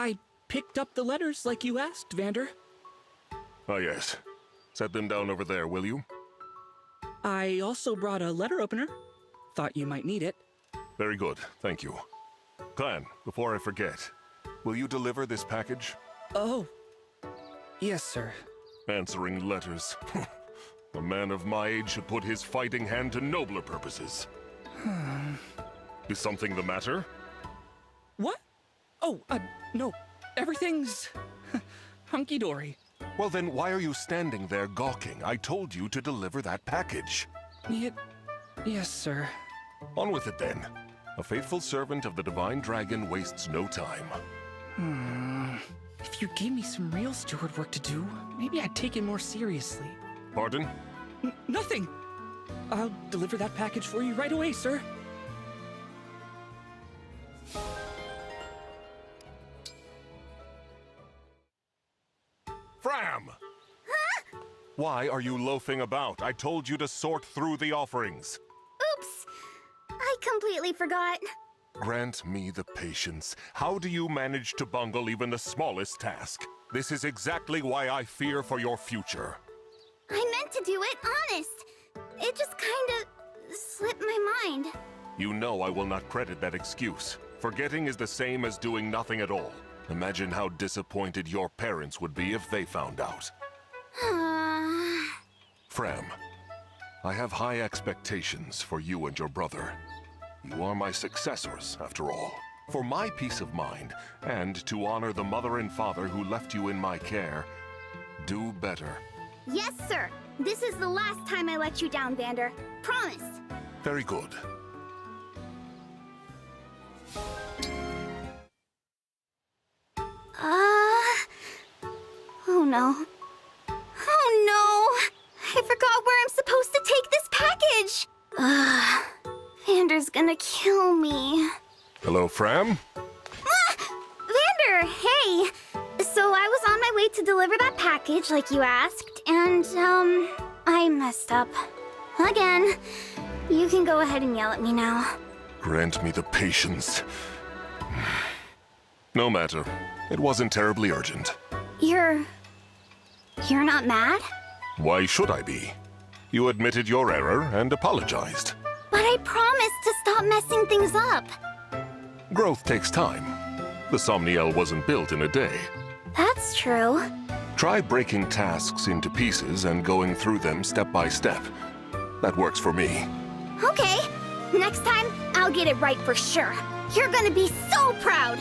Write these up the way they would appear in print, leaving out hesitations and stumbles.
I picked up the letters like you asked, Vander. Ah, yes. Set them down over there, will you? I also brought a letter opener. Thought you might need it. Very good, thank you. Clan, before I forget, will you deliver this package? Oh. Yes, sir. Answering letters. A man of my age should put his fighting hand to nobler purposes. Is something the matter? What? Oh, no. Everything's hunky-dory. Well then, why are you standing there gawking? I told you to deliver that package. Yes, sir. On with it then. A faithful servant of the Divine Dragon wastes no time. If you gave me some real steward work to do, maybe I'd take it more seriously. Pardon? Nothing! I'll deliver that package for you right away, sir. Fram! Huh? Why are you loafing about? I told you to sort through the offerings. Oops! I completely forgot. Grant me the patience. How do you manage to bungle even the smallest task? This is exactly why I fear for your future. I meant to do it, honest. It just kinda slipped my mind. You know I will not credit that excuse. Forgetting is the same as doing nothing at all. Imagine how disappointed your parents would be if they found out. Fram, I have high expectations for you and your brother. You are my successors, after all. For my peace of mind, and to honor the mother and father who left you in my care, do better. Yes, sir. This is the last time I let you down, Vander. Promise. Very good. Oh no. Oh no! I forgot where I'm supposed to take this package! Vander's gonna kill me. Hello, Fram? Vander, hey! So I was on my way to deliver that package like you asked, and, I messed up. Again. You can go ahead and yell at me now. Grant me the patience. No matter. It wasn't terribly urgent. You're not mad? Why should I be? You admitted your error and apologized. But I promised to stop messing things up. Growth takes time. The Somniel wasn't built in a day. That's true. Try breaking tasks into pieces and going through them step by step. That works for me. Okay. Next time, I'll get it right for sure. You're gonna be so proud!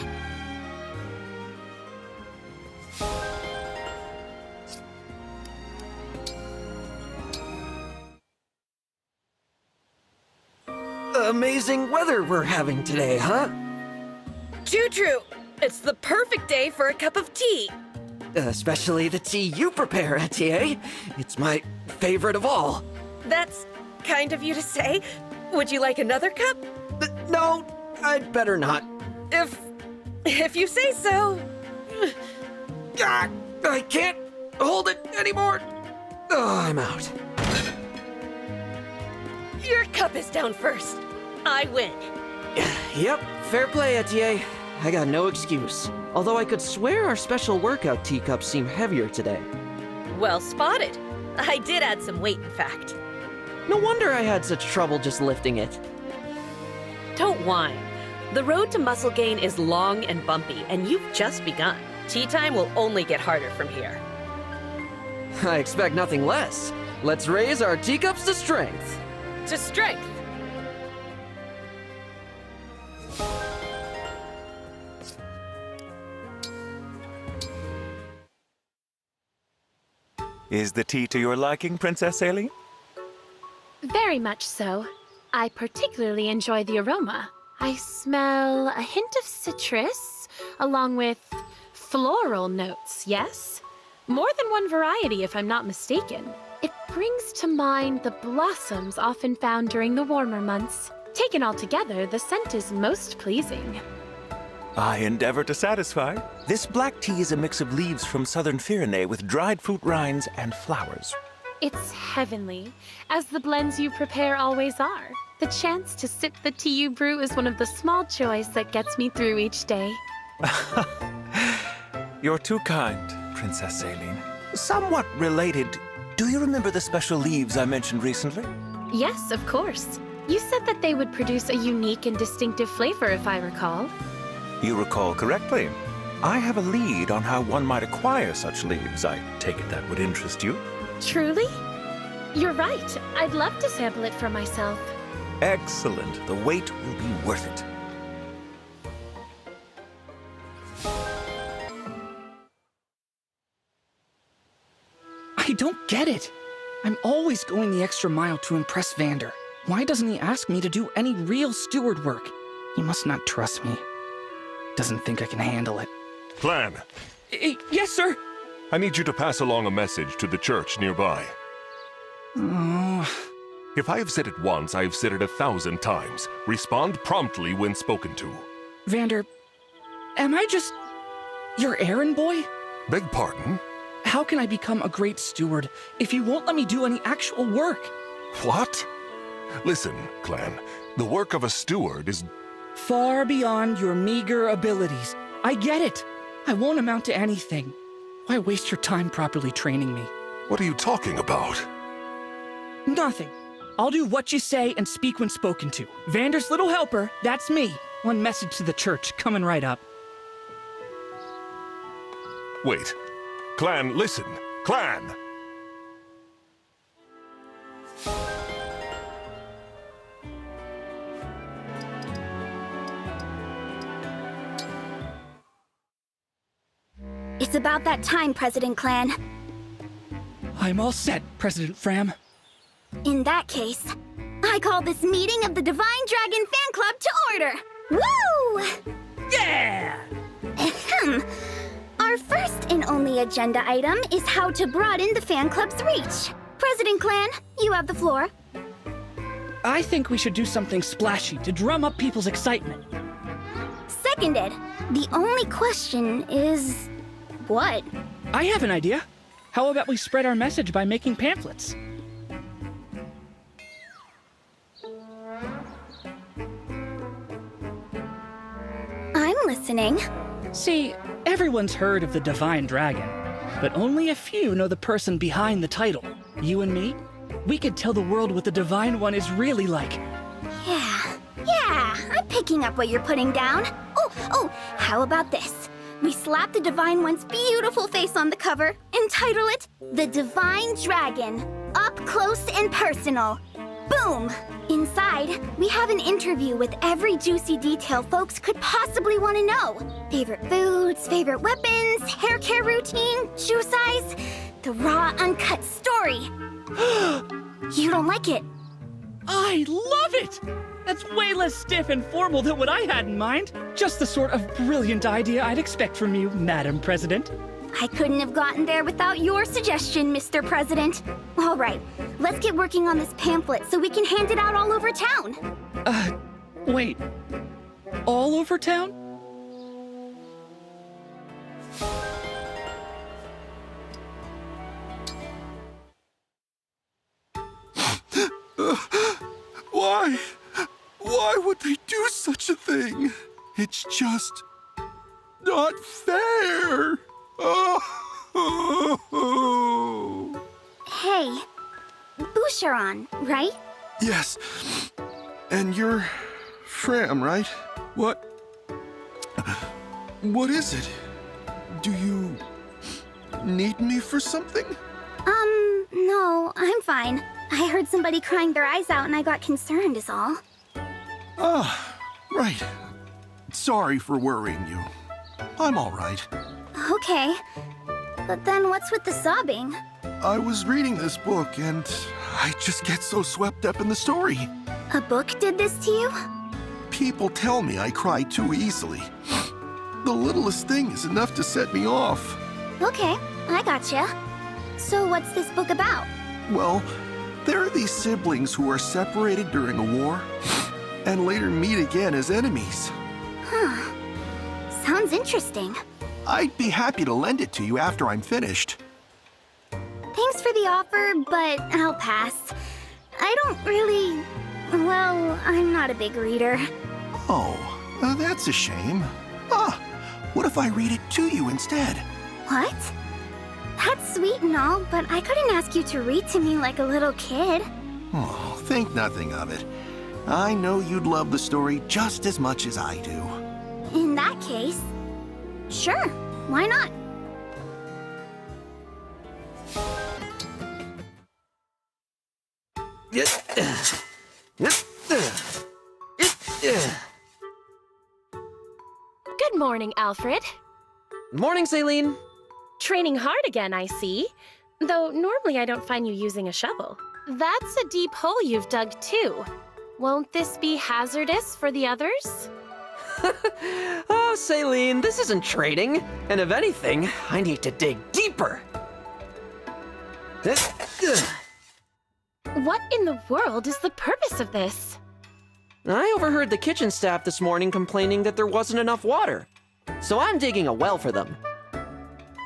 Amazing weather we're having today, huh? True. It's the perfect day for a cup of tea. Especially the tea you prepare, Etier. It's my favorite of all. That's kind of you to say. Would you like another cup? No, I'd better not. If you say so. I can't hold it anymore. Oh, I'm out. Your cup is down first. I win. Yep, fair play, Etier. I got no excuse. Although I could swear our special workout teacups seem heavier today. Well spotted. I did add some weight, in fact. No wonder I had such trouble just lifting it. Don't whine. The road to muscle gain is long and bumpy, and you've just begun. Tea time will only get harder from here. I expect nothing less. Let's raise our teacups to strength. To strength. Is the tea to your liking, Princess Aileen? Very much so. I particularly enjoy the aroma. I smell a hint of citrus, along with floral notes, yes? More than one variety, if I'm not mistaken. It brings to mind the blossoms often found during the warmer months. Taken all together, the scent is most pleasing. I endeavor to satisfy. This black tea is a mix of leaves from southern Pyrenees with dried fruit rinds and flowers. It's heavenly, as the blends you prepare always are. The chance to sip the tea you brew is one of the small joys that gets me through each day. You're too kind, Princess Aileen. Somewhat related, do you remember the special leaves I mentioned recently? Yes, of course. You said that they would produce a unique and distinctive flavor, if I recall. You recall correctly. I have a lead on how one might acquire such leaves. I take it that would interest you. Truly? You're right. I'd love to sample it for myself. Excellent. The wait will be worth it. I don't get it. I'm always going the extra mile to impress Vander. Why doesn't he ask me to do any real steward work? He must not trust me. Doesn't think I can handle it. Clan, Yes, sir. I need you to pass along a message to the church nearby. Oh, If I have said it once, I have said it 1,000 times. Respond promptly when spoken to. Vander, am I just your errand boy? Beg pardon? How can I become a great steward if you won't let me do any actual work? What? Listen, Clan, the work of a steward is... Far beyond your meager abilities. I get it. I won't amount to anything. Why waste your time properly training me? What are you talking about? Nothing. I'll do what you say and speak when spoken to. Vander's little helper, that's me. One message to the church, coming right up. Wait. Clan, listen. Clan! It's about that time, President Clan. I'm all set, President Fram. In that case, I call this meeting of the Divine Dragon Fan Club to order! Woo! Yeah! Ahem. Our first and only agenda item is how to broaden the fan club's reach. President Clan, you have the floor. I think we should do something splashy to drum up people's excitement. Seconded. The only question is... what? I have an idea. How about we spread our message by making pamphlets? I'm listening. See, everyone's heard of the Divine Dragon, but only a few know the person behind the title. You and me? We could tell the world what the Divine One is really like. Yeah, I'm picking up what you're putting down. Oh, how about this? We slap the Divine One's beautiful face on the cover and title it The Divine Dragon, Up Close and Personal. Boom! Inside, we have an interview with every juicy detail folks could possibly want to know. Favorite foods, favorite weapons, hair care routine, shoe size, the raw, uncut story. You don't like it? I love it! That's way less stiff and formal than what I had in mind. Just the sort of brilliant idea I'd expect from you, Madam President. I couldn't have gotten there without your suggestion, Mr. President. All right, let's get working on this pamphlet so we can hand it out all over town. Wait. All over town? Why? Why would they do such a thing? It's just not fair. Oh. Hey, Boucheron, right? Yes. And you're Fram, right? What is it? Do you need me for something? No, I'm fine. I heard somebody crying their eyes out and I got concerned is all. Ah, right. Sorry for worrying you. I'm all right. Okay, but then what's with the sobbing? I was reading this book and I just get so swept up in the story. A book did this to you? People tell me I cry too easily. The littlest thing is enough to set me off. Okay, I gotcha. So what's this book about? Well, there are these siblings who are separated during a war and later meet again as enemies. Huh. Sounds interesting. I'd be happy to lend it to you after I'm finished. Thanks for the offer, but I'll pass. I don't really... well, I'm not a big reader. Oh, that's a shame. What if I read it to you instead? What? That's sweet and all, but I couldn't ask you to read to me like a little kid. Oh, think nothing of it. I know you'd love the story just as much as I do. In that case, sure, why not? Good morning, Alfred. Morning, Celine. Training hard again, I see. Though normally I don't find you using a shovel. That's a deep hole you've dug, too. Won't this be hazardous for the others? Oh, Celine, this isn't trading. And if anything, I need to dig deeper. What in the world is the purpose of this? I overheard the kitchen staff this morning complaining that there wasn't enough water. So I'm digging a well for them.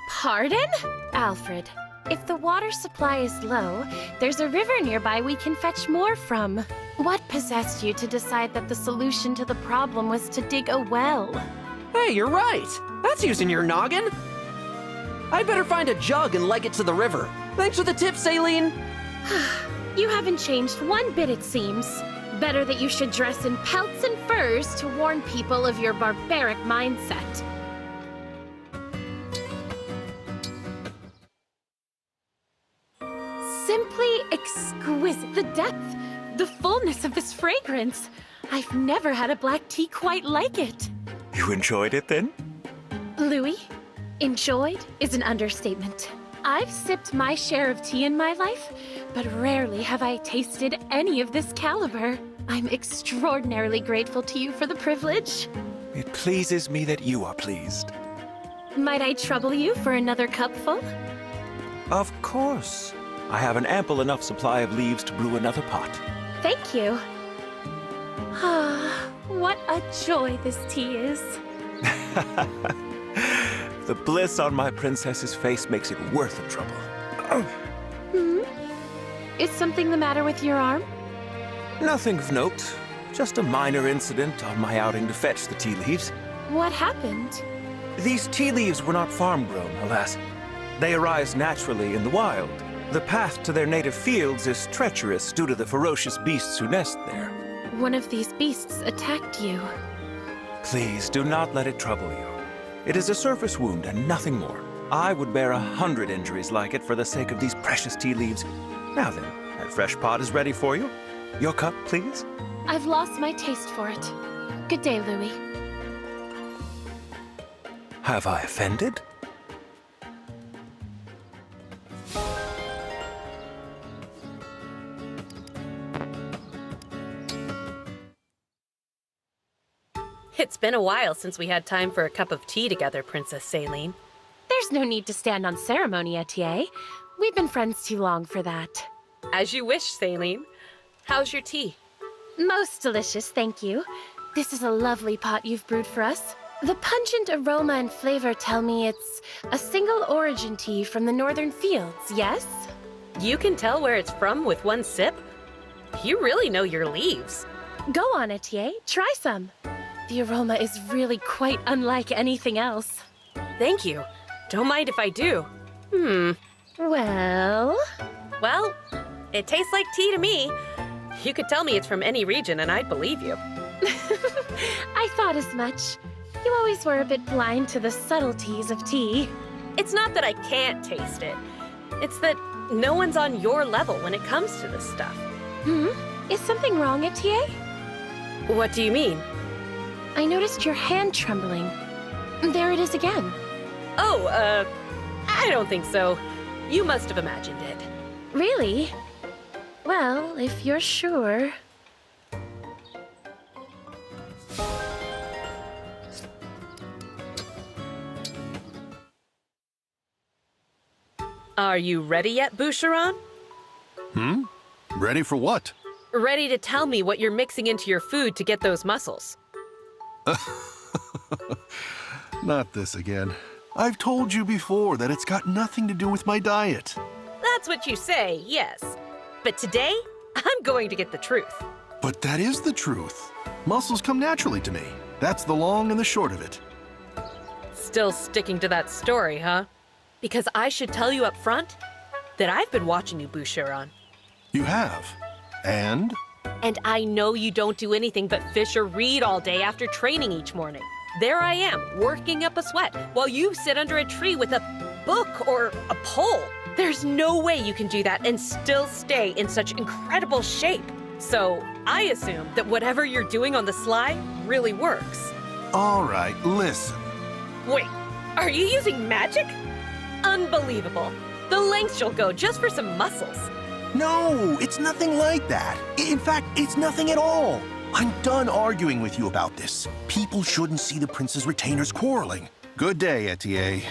Pardon? Alfred, if the water supply is low, there's a river nearby we can fetch more from. What possessed you to decide that the solution to the problem was to dig a well? Hey, you're right. That's using your noggin. I'd better find a jug and leg it to the river. Thanks for the tip, Celine. You haven't changed one bit, it seems. Better that you should dress in pelts and furs to warn people of your barbaric mindset. Simply exquisite. The depth, the fullness of this fragrance. I've never had a black tea quite like it. You enjoyed it then? Louis, enjoyed is an understatement. I've sipped my share of tea in my life, but rarely have I tasted any of this caliber. I'm extraordinarily grateful to you for the privilege. It pleases me that you are pleased. Might I trouble you for another cupful? Of course. I have an ample enough supply of leaves to brew another pot. Thank you. Ah, what a joy this tea is. The bliss on my princess's face makes it worth the trouble. Is something the matter with your arm? Nothing of note. Just a minor incident on my outing to fetch the tea leaves. What happened? These tea leaves were not farm-grown, alas. They arise naturally in the wild. The path to their native fields is treacherous due to the ferocious beasts who nest there. One of these beasts attacked you. Please do not let it trouble you. It is a surface wound and nothing more. I would bear 100 injuries like it for the sake of these precious tea leaves. Now then, that fresh pot is ready for you. Your cup, please. I've lost my taste for it. Good day, Louis. Have I offended? It's been a while since we had time for a cup of tea together, Princess Celine. There's no need to stand on ceremony, Etier. We've been friends too long for that. As you wish, Celine. How's your tea? Most delicious, thank you. This is a lovely pot you've brewed for us. The pungent aroma and flavor tell me it's a single origin tea from the northern fields, yes? You can tell where it's from with one sip? You really know your leaves. Go on, Etier, try some. The aroma is really quite unlike anything else. Thank you. Don't mind if I do. Well, it tastes like tea to me. You could tell me it's from any region and I'd believe you. I thought as much. You always were a bit blind to the subtleties of tea. It's not that I can't taste it. It's that no one's on your level when it comes to this stuff. Is something wrong, Etier? What do you mean? I noticed your hand trembling. There it is again. Oh, I don't think so. You must have imagined it. Really? Well, if you're sure. Are you ready yet, Boucheron? Ready for what? Ready to tell me what you're mixing into your food to get those muscles? Not this again. I've told you before that it's got nothing to do with my diet. That's what you say, yes. But today, I'm going to get the truth. But that is the truth. Muscles come naturally to me. That's the long and the short of it. Still sticking to that story, huh? Because I should tell you up front that I've been watching you, Boucheron. You have. And? And I know you don't do anything but fish or read all day after training each morning. There I am, working up a sweat, while you sit under a tree with a book or a pole. There's no way you can do that and still stay in such incredible shape. So I assume that whatever you're doing on the sly really works. All right, listen. Wait, are you using magic? Unbelievable. The lengths you'll go just for some muscles. No, it's nothing like that. In fact, it's nothing at all. I'm done arguing with you about this. People shouldn't see the prince's retainers quarreling. Good day, Etienne.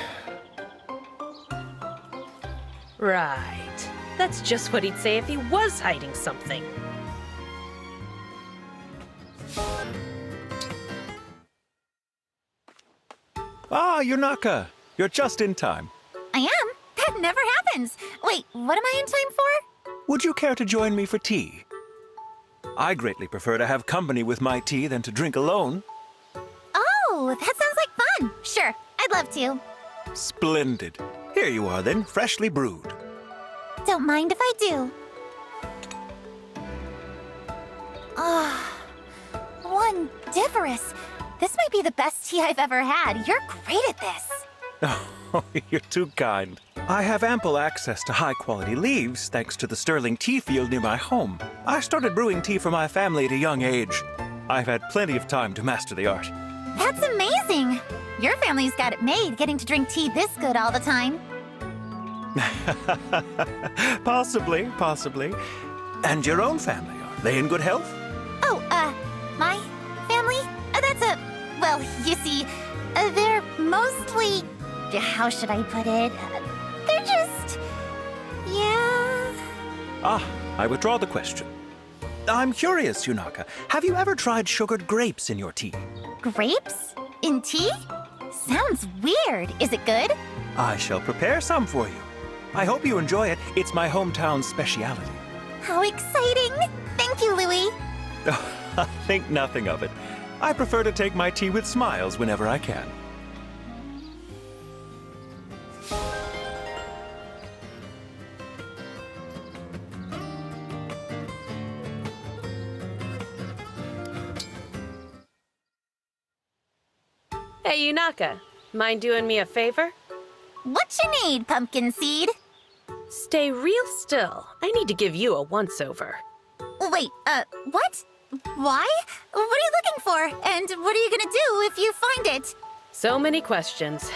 Right. That's just what he'd say if he was hiding something. Ah, Yunaka. You're just in time. I am? That never happens. Wait, what am I in time for? Would you care to join me for tea? I greatly prefer to have company with my tea than to drink alone. Oh, that sounds like fun. Sure, I'd love to. Splendid. Here you are then, freshly brewed. Don't mind if I do. Wondiferous. This might be the best tea I've ever had. You're great at this. Oh, you're too kind. I have ample access to high-quality leaves thanks to the sterling tea field near my home. I started brewing tea for my family at a young age. I've had plenty of time to master the art. That's amazing. Your family's got it made, getting to drink tea this good all the time. Possibly. And your own family, are they in good health? Oh, my family? Well, you see, they're mostly... How should I put it? They're just... Yeah... Ah, I withdraw the question. I'm curious, Yunaka. Have you ever tried sugared grapes in your tea? Grapes? In tea? Sounds weird. Is it good? I shall prepare some for you. I hope you enjoy it. It's my hometown's speciality. How exciting! Thank you, Louis. Think nothing of it. I prefer to take my tea with smiles whenever I can. Hey, Yunaka, mind doing me a favor? What you need, pumpkin seed? Stay real still. I need to give you a once-over. Wait, what? Why? What are you looking for? And what are you gonna do if you find it? So many questions.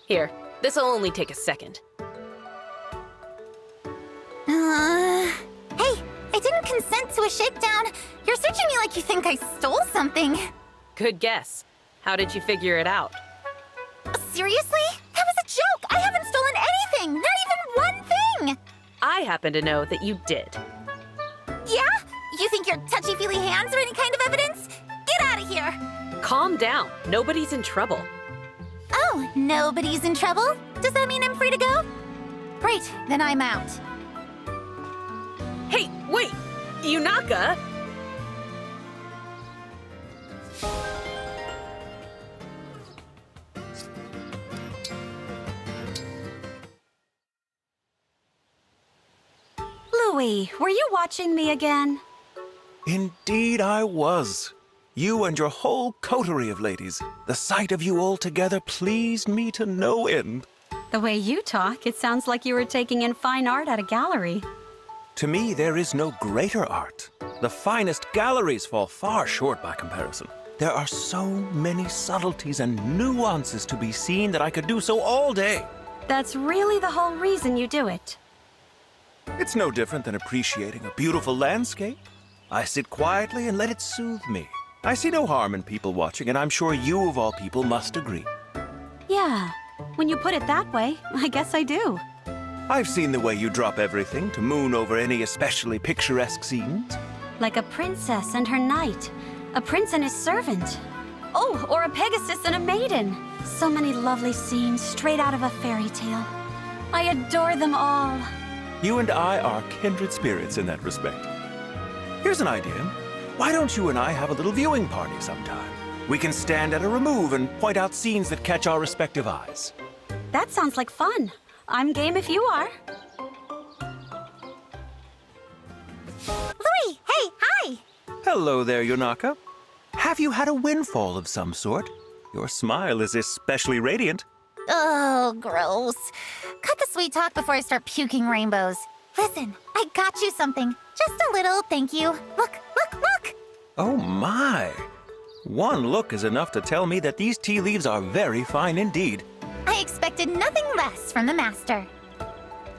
Here, this'll only take a second. Hey, I didn't consent to a shakedown. You're searching me like you think I stole something. Good guess. How did you figure it out? Seriously? That was a joke! I haven't stolen anything! Not even one thing! I happen to know that you did. Yeah? You think your touchy-feely hands are any kind of evidence? Get out of here! Calm down. Nobody's in trouble. Oh, nobody's in trouble? Does that mean I'm free to go? Great, then I'm out. Hey, wait! Yunaka! Louis, were you watching me again? Indeed I was. You and your whole coterie of ladies. The sight of you all together pleased me to no end. The way you talk, it sounds like you were taking in fine art at a gallery. To me, there is no greater art. The finest galleries fall far short by comparison. There are so many subtleties and nuances to be seen that I could do so all day. That's really the whole reason you do it. It's no different than appreciating a beautiful landscape. I sit quietly and let it soothe me. I see no harm in people watching, and I'm sure you of all people must agree. Yeah, when you put it that way, I guess I do. I've seen the way you drop everything to moon over any especially picturesque scenes. Like a princess and her knight, a prince and his servant. Oh, or a Pegasus and a maiden. So many lovely scenes straight out of a fairy tale. I adore them all. You and I are kindred spirits in that respect. Here's an idea. Why don't you and I have a little viewing party sometime? We can stand at a remove and point out scenes that catch our respective eyes. That sounds like fun. I'm game if you are. Louis, hey, hi! Hello there, Yonaka. Have you had a windfall of some sort? Your smile is especially radiant. Oh, gross. Cut the sweet talk before I start puking rainbows. Listen, I got you something. Just a little thank you. Look, look, look! Oh my! One look is enough to tell me that these tea leaves are very fine indeed. I expected nothing less from the master.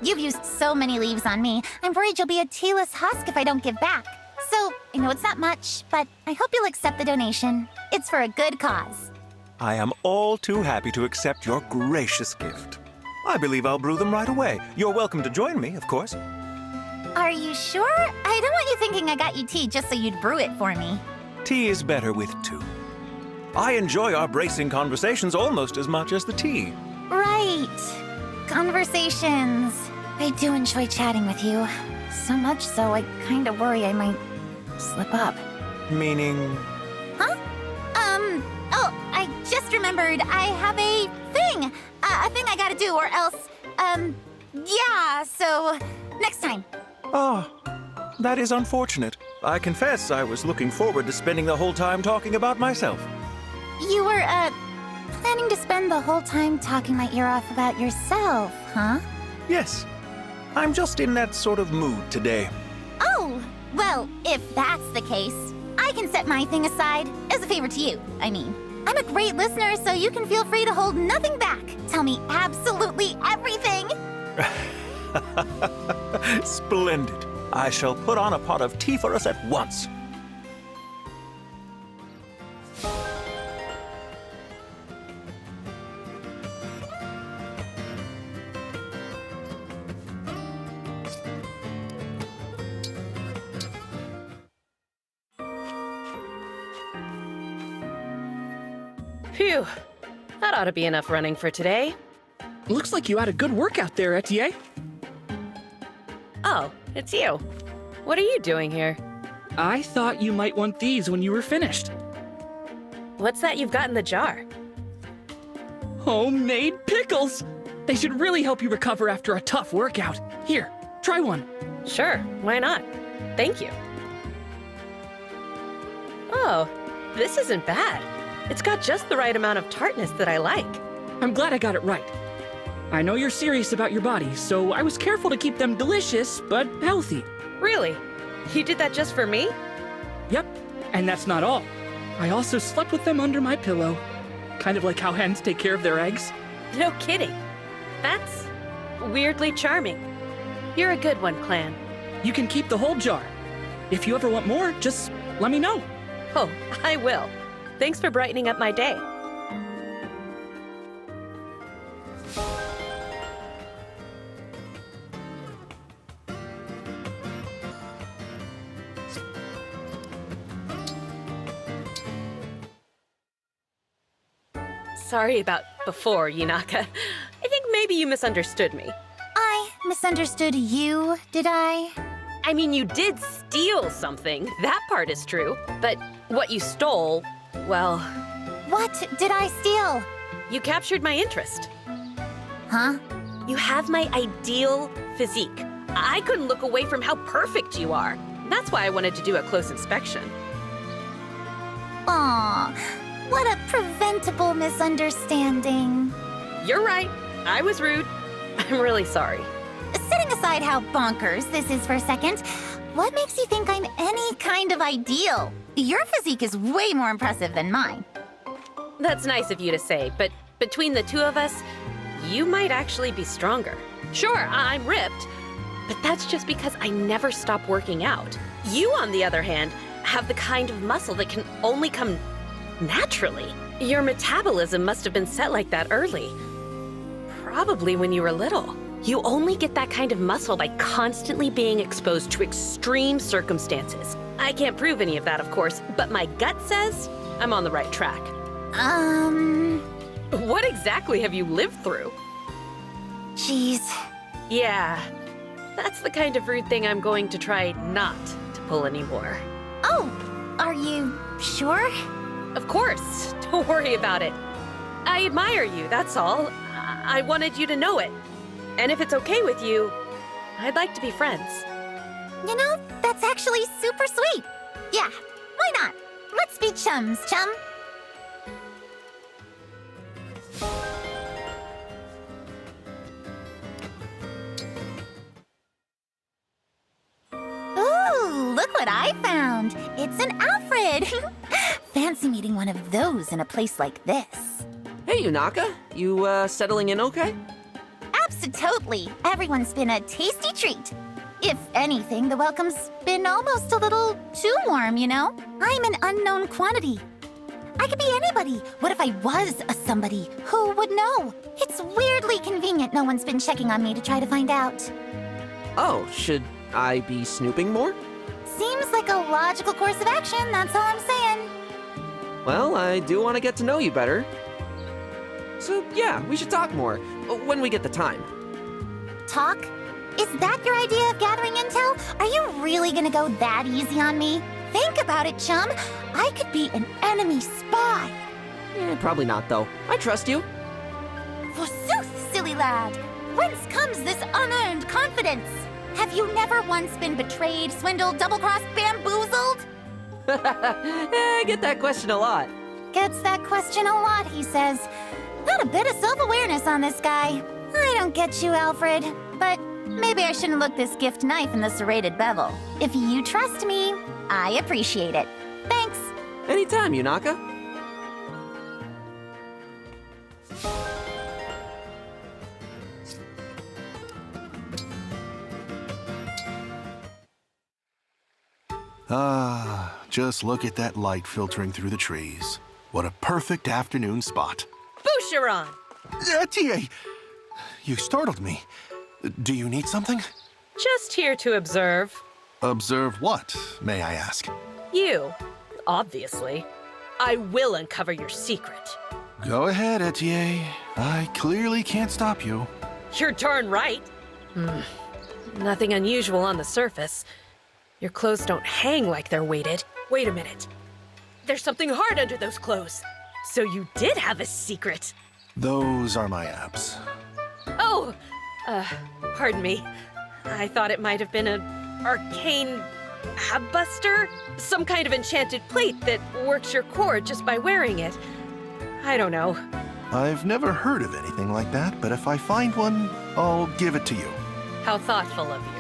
You've used so many leaves on me, I'm worried you'll be a tealess husk if I don't give back. So, I know it's not much, but I hope you'll accept the donation. It's for a good cause. I am all too happy to accept your gracious gift. I believe I'll brew them right away. You're welcome to join me, of course. Are you sure? I don't want you thinking I got you tea just so you'd brew it for me. Tea is better with two. I enjoy our bracing conversations almost as much as the tea. Right. Conversations. I do enjoy chatting with you. So much so, I kind of worry I might slip up. Meaning? Huh? Oh, I just remembered I have a thing I gotta do, or else, yeah, so next time. Ah, that is unfortunate. I confess I was looking forward to spending the whole time talking about myself. You were, planning to spend the whole time talking my ear off about yourself, huh? Yes, I'm just in that sort of mood today. Oh, well, if that's the case, I can set my thing aside as a favor to you, I mean. I'm a great listener, so you can feel free to hold nothing back. Tell me absolutely everything. Splendid. I shall put on a pot of tea for us at once. Phew. That ought to be enough running for today. Looks like you had a good workout there, Etienne. Oh, it's you. What are you doing here? I thought you might want these when you were finished. What's that you've got in the jar? Homemade pickles! They should really help you recover after a tough workout. Here, try one. Sure, why not? Thank you. Oh, this isn't bad. It's got just the right amount of tartness that I like. I'm glad I got it right. I know you're serious about your body, so I was careful to keep them delicious, but healthy. Really? You did that just for me? Yep, and that's not all. I also slept with them under my pillow. Kind of like how hens take care of their eggs. No kidding. That's weirdly charming. You're a good one, Clan. You can keep the whole jar. If you ever want more, just let me know. Oh, I will. Thanks for brightening up my day. Sorry about before, Yonaka. I think maybe you misunderstood me. I misunderstood you, did I? I mean, you did steal something. That part is true. But what you stole, well... What did I steal? You captured my interest. Huh? You have my ideal physique. I couldn't look away from how perfect you are. That's why I wanted to do a close inspection. Aw, what a preventable misunderstanding. You're right. I was rude. I'm really sorry. Setting aside how bonkers this is for a second, what makes you think I'm any kind of ideal? Your physique is way more impressive than mine. That's nice of you to say, but between the two of us, you might actually be stronger. Sure, I'm ripped, but that's just because I never stop working out. You, on the other hand, have the kind of muscle that can only come naturally. Your metabolism must have been set like that early. Probably when you were little. You only get that kind of muscle by constantly being exposed to extreme circumstances. I can't prove any of that, of course, but my gut says I'm on the right track. What exactly have you lived through? Jeez. Yeah, that's the kind of rude thing I'm going to try not to pull anymore. Oh, are you sure? Of course, don't worry about it. I admire you, that's all. I wanted you to know it. And if it's okay with you, I'd like to be friends. You know, that's actually super sweet. Yeah, why not? Let's be chums, chum. Ooh, look what I found. It's an Alfred. Fancy meeting one of those in a place like this. Hey, Yunaka. You, settling in okay? Abso-totally. Everyone's been a tasty treat. If anything, the welcome's been almost a little too warm, you know? I'm an unknown quantity. I could be anybody. What if I was a somebody? Who would know? It's weirdly convenient no one's been checking on me to try to find out. Oh, should I be snooping more? Seems like a logical course of action, that's all I'm saying. Well, I do want to get to know you better. So, yeah, we should talk more, when we get the time. Talk? Is that your idea of gathering intel? Are you really gonna go that easy on me? Think about it, chum. I could be an enemy spy. Probably not, though. I trust you. Forsooth, silly lad. Whence comes this unearned confidence? Have you never once been betrayed, swindled, double-crossed, bamboozled? I get that question a lot. Gets that question a lot, he says. Not a bit of self-awareness on this guy. I don't get you, Alfred. But maybe I shouldn't look this gift knife in the serrated bevel. If you trust me, I appreciate it. Thanks. Anytime, Yunaka. Ah, just look at that light filtering through the trees. What a perfect afternoon spot. Boucheron! Etier! You startled me. Do you need something? Just here to observe. Observe what, may I ask? You, obviously. I will uncover your secret. Go ahead, Etier. I clearly can't stop you. You're darn right. Nothing unusual on the surface. Your clothes don't hang like they're weighted. Wait a minute. There's something hard under those clothes. So you did have a secret. Those are my abs. Oh, pardon me. I thought it might have been an arcane ab buster? Some kind of enchanted plate that works your core just by wearing it. I don't know. I've never heard of anything like that, but if I find one, I'll give it to you. How thoughtful of you.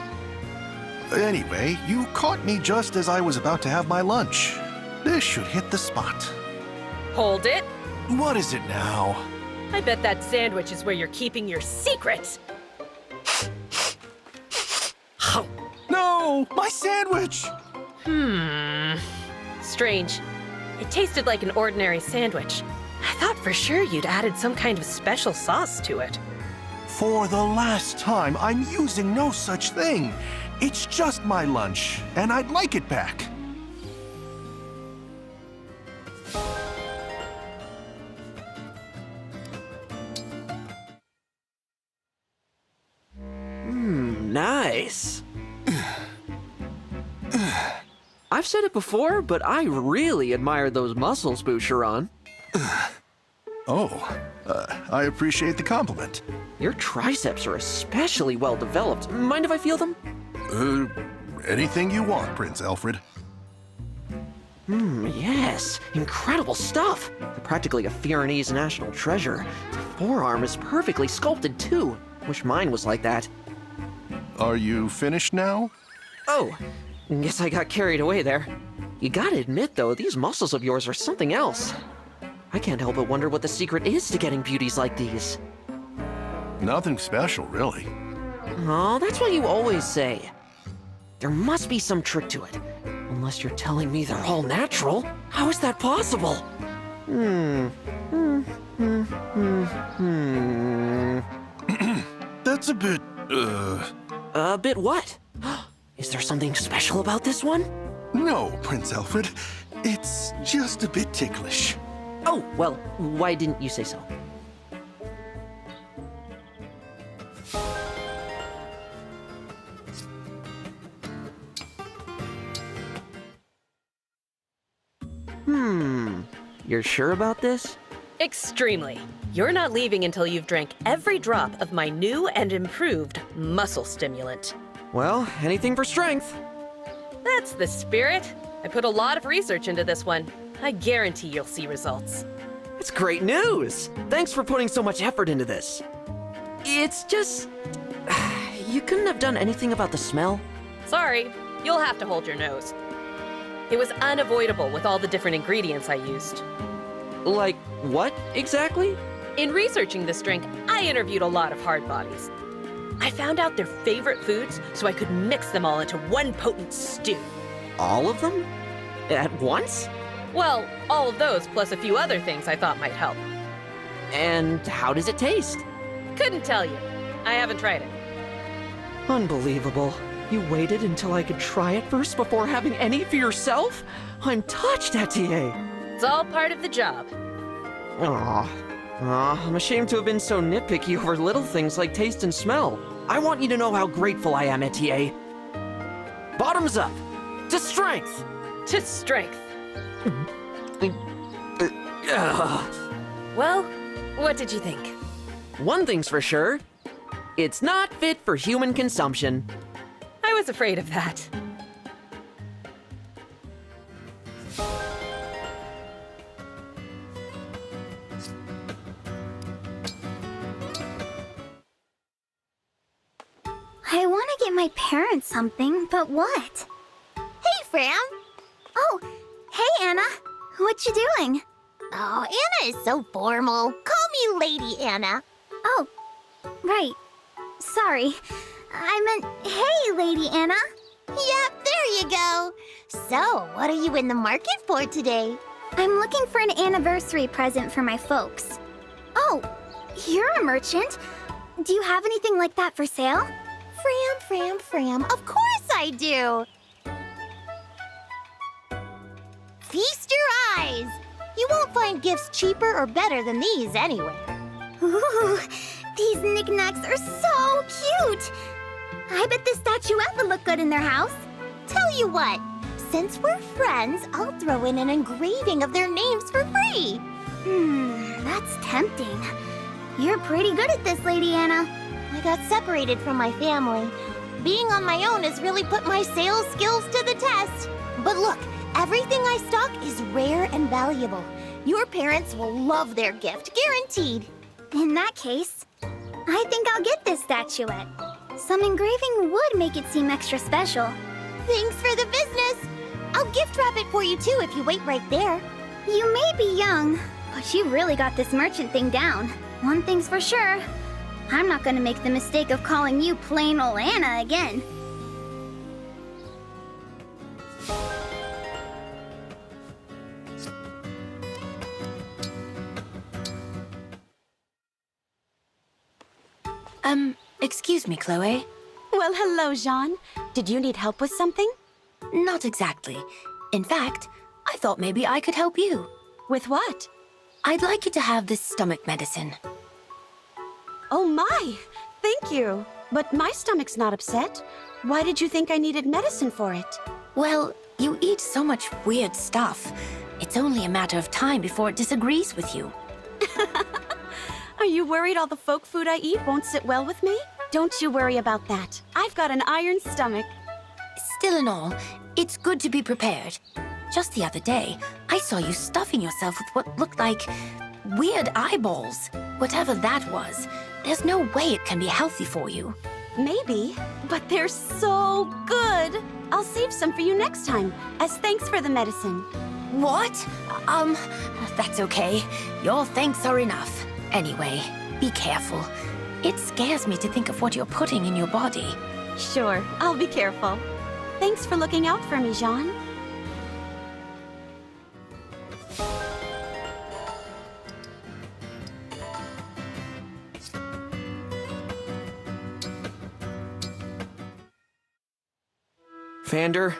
Anyway, you caught me just as I was about to have my lunch. This should hit the spot. Hold it. What is it now? I bet that sandwich is where you're keeping your secret. No! My sandwich! Strange. It tasted like an ordinary sandwich. I thought for sure you'd added some kind of special sauce to it. For the last time, I'm using no such thing. It's just my lunch, and I'd like it back. Nice. I've said it before, but I really admire those muscles, Boucheron. I appreciate the compliment. Your triceps are especially well developed. Mind if I feel them? Anything you want, Prince Alfred. Yes. Incredible stuff. They're practically a Firenese national treasure. The forearm is perfectly sculpted, too. Wish mine was like that. Are you finished now? Oh, guess I got carried away there. You gotta admit, though, these muscles of yours are something else. I can't help but wonder what the secret is to getting beauties like these. Nothing special, really. Oh, that's what you always say. There must be some trick to it. Unless you're telling me they're all natural. How is that possible? That's a bit, A bit what? Is there something special about this one? No, Prince Alfred. It's just a bit ticklish. Oh, well, why didn't you say so? You're sure about this? Extremely. You're not leaving until you've drank every drop of my new and improved muscle stimulant. Well, anything for strength. That's the spirit. I put a lot of research into this one. I guarantee you'll see results. It's great news. Thanks for putting so much effort into this. It's just... You couldn't have done anything about the smell? Sorry, you'll have to hold your nose. It was unavoidable with all the different ingredients I used. Like, what exactly? In researching this drink, I interviewed a lot of hard bodies. I found out their favorite foods so I could mix them all into one potent stew. All of them? At once? Well, all of those plus a few other things I thought might help. And how does it taste? Couldn't tell you. I haven't tried it. Unbelievable. You waited until I could try it first before having any for yourself? I'm touched, Etienne. It's all part of the job. Aw, I'm ashamed to have been so nitpicky over little things like taste and smell. I want you to know how grateful I am, Etienne. Bottoms up! To strength! To strength. Well, what did you think? One thing's for sure. It's not fit for human consumption. I was afraid of that. I want to get my parents something, but what? Hey, Fran! Oh, hey, Anna. What you doing? Oh, Anna is so formal. Call me Lady Anna. Oh, right. Sorry. I meant, hey, Lady Anna. Yep, there you go. So, what are you in the market for today? I'm looking for an anniversary present for my folks. Oh, you're a merchant. Do you have anything like that for sale? Fram, of course I do! Feast your eyes! You won't find gifts cheaper or better than these anywhere. Ooh, these knickknacks are so cute! I bet this statuette would look good in their house. Tell you what, since we're friends, I'll throw in an engraving of their names for free. That's tempting. You're pretty good at this, Lady Anna. I got separated from my family. Being on my own has really put my sales skills to the test. But look, everything I stock is rare and valuable. Your parents will love their gift, guaranteed. In that case, I think I'll get this statuette. Some engraving would make it seem extra special. Thanks for the business. I'll gift wrap it for you too if you wait right there. You may be young, but you really got this merchant thing down. One thing's for sure. I'm not gonna make the mistake of calling you plain ol' Anna again. Excuse me, Chloe. Well, hello, Jean. Did you need help with something? Not exactly. In fact, I thought maybe I could help you. With what? I'd like you to have this stomach medicine. Oh my! Thank you. But my stomach's not upset. Why did you think I needed medicine for it? Well, you eat so much weird stuff. It's only a matter of time before it disagrees with you. Are you worried all the folk food I eat won't sit well with me? Don't you worry about that. I've got an iron stomach. Still and all, it's good to be prepared. Just the other day, I saw you stuffing yourself with what looked like weird eyeballs. Whatever that was, there's no way it can be healthy for you. Maybe, but they're so good. I'll save some for you next time, as thanks for the medicine. What? That's okay. Your thanks are enough. Anyway, be careful. It scares me to think of what you're putting in your body. Sure, I'll be careful. Thanks for looking out for me, Jean. Vander,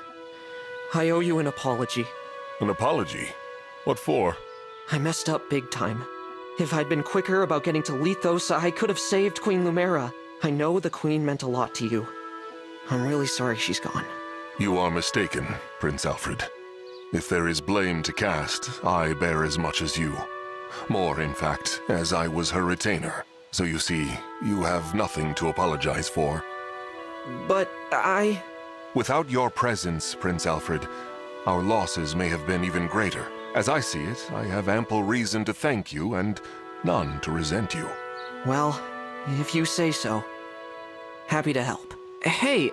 I owe you an apology. An apology? What for? I messed up big time. If I'd been quicker about getting to Lithos, I could have saved Queen Lumera. I know the Queen meant a lot to you. I'm really sorry she's gone. You are mistaken, Prince Alfred. If there is blame to cast, I bear as much as you. More, in fact, as I was her retainer. So you see, you have nothing to apologize for. But Without your presence, Prince Alfred, our losses may have been even greater. As I see it, I have ample reason to thank you and none to resent you. Well, if you say so. Happy to help. Hey,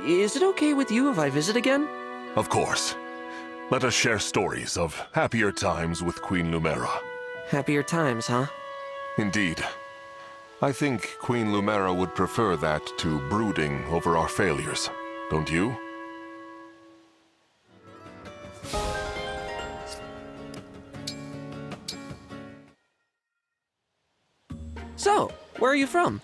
is it okay with you if I visit again? Of course. Let us share stories of happier times with Queen Lumera. Happier times, huh? Indeed. I think Queen Lumera would prefer that to brooding over our failures. Don't you? So, where are you from?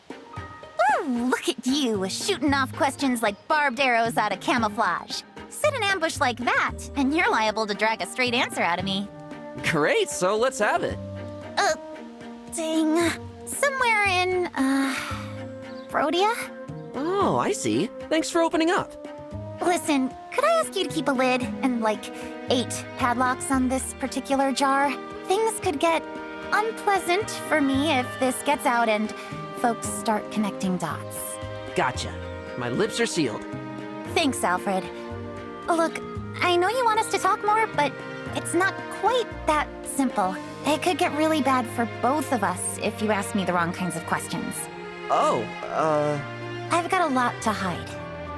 Ooh, look at you, shooting off questions like barbed arrows out of camouflage. Set an ambush like that, and you're liable to drag a straight answer out of me. Great, so let's have it. Dang. Somewhere in, Rhodia? Oh, I see. Thanks for opening up. Listen, could I ask you to keep a lid and, 8 padlocks on this particular jar? Things could get unpleasant for me if this gets out and folks start connecting dots. Gotcha. My lips are sealed. Thanks, Alfred. Look, I know you want us to talk more, but it's not quite that simple. It could get really bad for both of us if you ask me the wrong kinds of questions. Oh, I've got a lot to hide.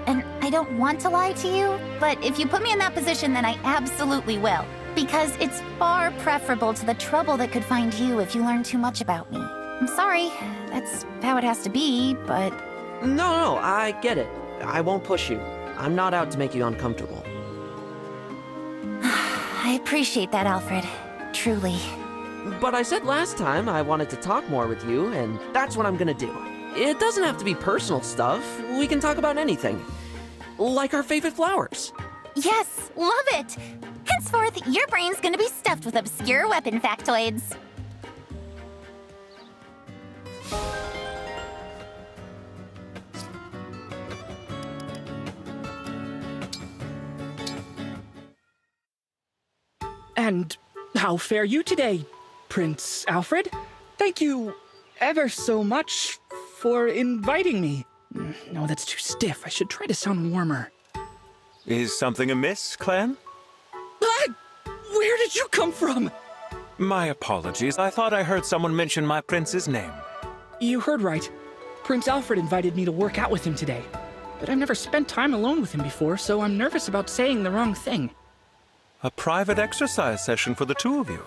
And I don't want to lie to you, but if you put me in that position, then I absolutely will. Because it's far preferable to the trouble that could find you if you learn too much about me. I'm sorry, that's how it has to be, but... No, I get it. I won't push you. I'm not out to make you uncomfortable. I appreciate that, Alfred. Truly. But I said last time I wanted to talk more with you, and that's what I'm gonna do. It doesn't have to be personal stuff. We can talk about anything. Like our favorite flowers. Yes, love it! Henceforth, your brain's gonna be stuffed with obscure weapon factoids. And how fare you today, Prince Alfred? Thank you ever so much for inviting me. No, that's too stiff. I should try to sound warmer. Is something amiss, Clan? Where did you come from? My apologies. I thought I heard someone mention my prince's name. You heard right. Prince Alfred invited me to work out with him today. But I've never spent time alone with him before, so I'm nervous about saying the wrong thing. A private exercise session for the two of you.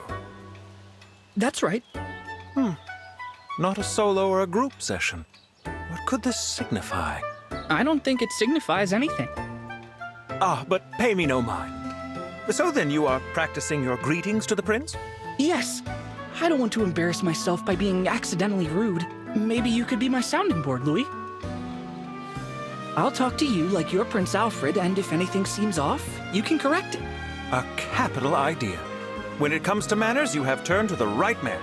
That's right. Not a solo or a group session. What could this signify? I don't think it signifies anything. But pay me no mind. So then you are practicing your greetings to the prince? Yes. I don't want to embarrass myself by being accidentally rude. Maybe you could be my sounding board, Louis. I'll talk to you like you're Prince Alfred, and if anything seems off, you can correct it. A capital idea. When it comes to manners, you have turned to the right man.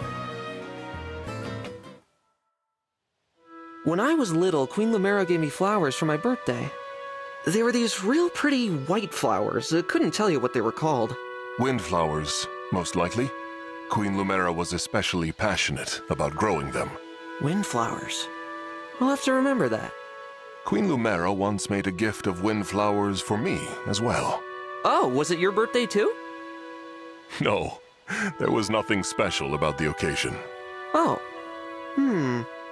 When I was little, Queen Lumera gave me flowers for my birthday. They were these real pretty white flowers. I couldn't tell you what they were called. Windflowers, most likely. Queen Lumera was especially passionate about growing them. Windflowers. I'll have to remember that. Queen Lumera once made a gift of windflowers for me as well. Oh, was it your birthday too? No, there was nothing special about the occasion. Oh.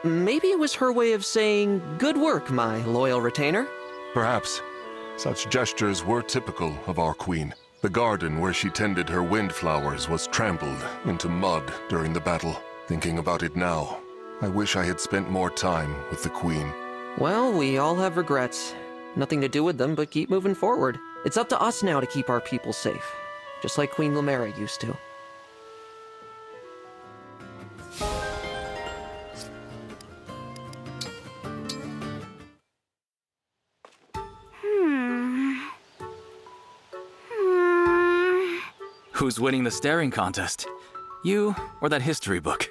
Maybe it was her way of saying, "Good work, my loyal retainer." Perhaps. Such gestures were typical of our queen. The garden where she tended her windflowers was trampled into mud during the battle. Thinking about it now, I wish I had spent more time with the queen. Well, we all have regrets. Nothing to do with them but keep moving forward. It's up to us now to keep our people safe, just like Queen Lumera used to. Who's winning the staring contest? You or that history book?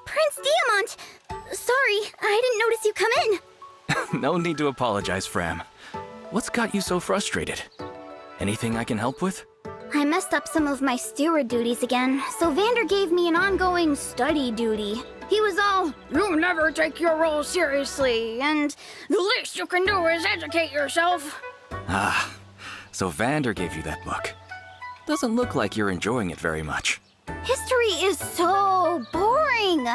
Prince Diamant! Sorry, I didn't notice you come in. No need to apologize, Fram. What's got you so frustrated? Anything I can help with? I messed up some of my steward duties again, so Vander gave me an ongoing study duty. He was all, "You never take your role seriously, and the least you can do is educate yourself." Ah, so Vander gave you that book. Doesn't look like you're enjoying it very much. History is so boring.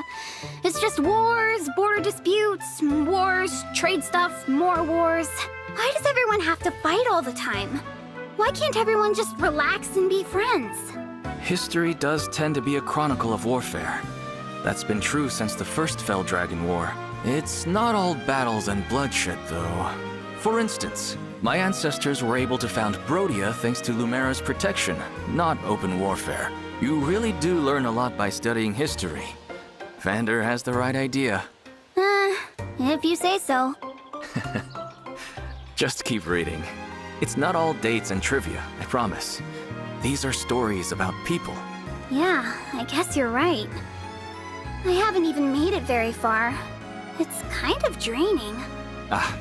It's just wars, border disputes, wars, trade stuff, more wars. Why does everyone have to fight all the time? Why can't everyone just relax and be friends? History does tend to be a chronicle of warfare. That's been true since the first Fell Dragon War. It's not all battles and bloodshed, though. For instance, my ancestors were able to found Brodia thanks to Lumera's protection, not open warfare. You really do learn a lot by studying history. Vander has the right idea. If you say so. Just keep reading. It's not all dates and trivia, I promise. These are stories about people. Yeah, I guess you're right. I haven't even made it very far. It's kind of draining. Ah,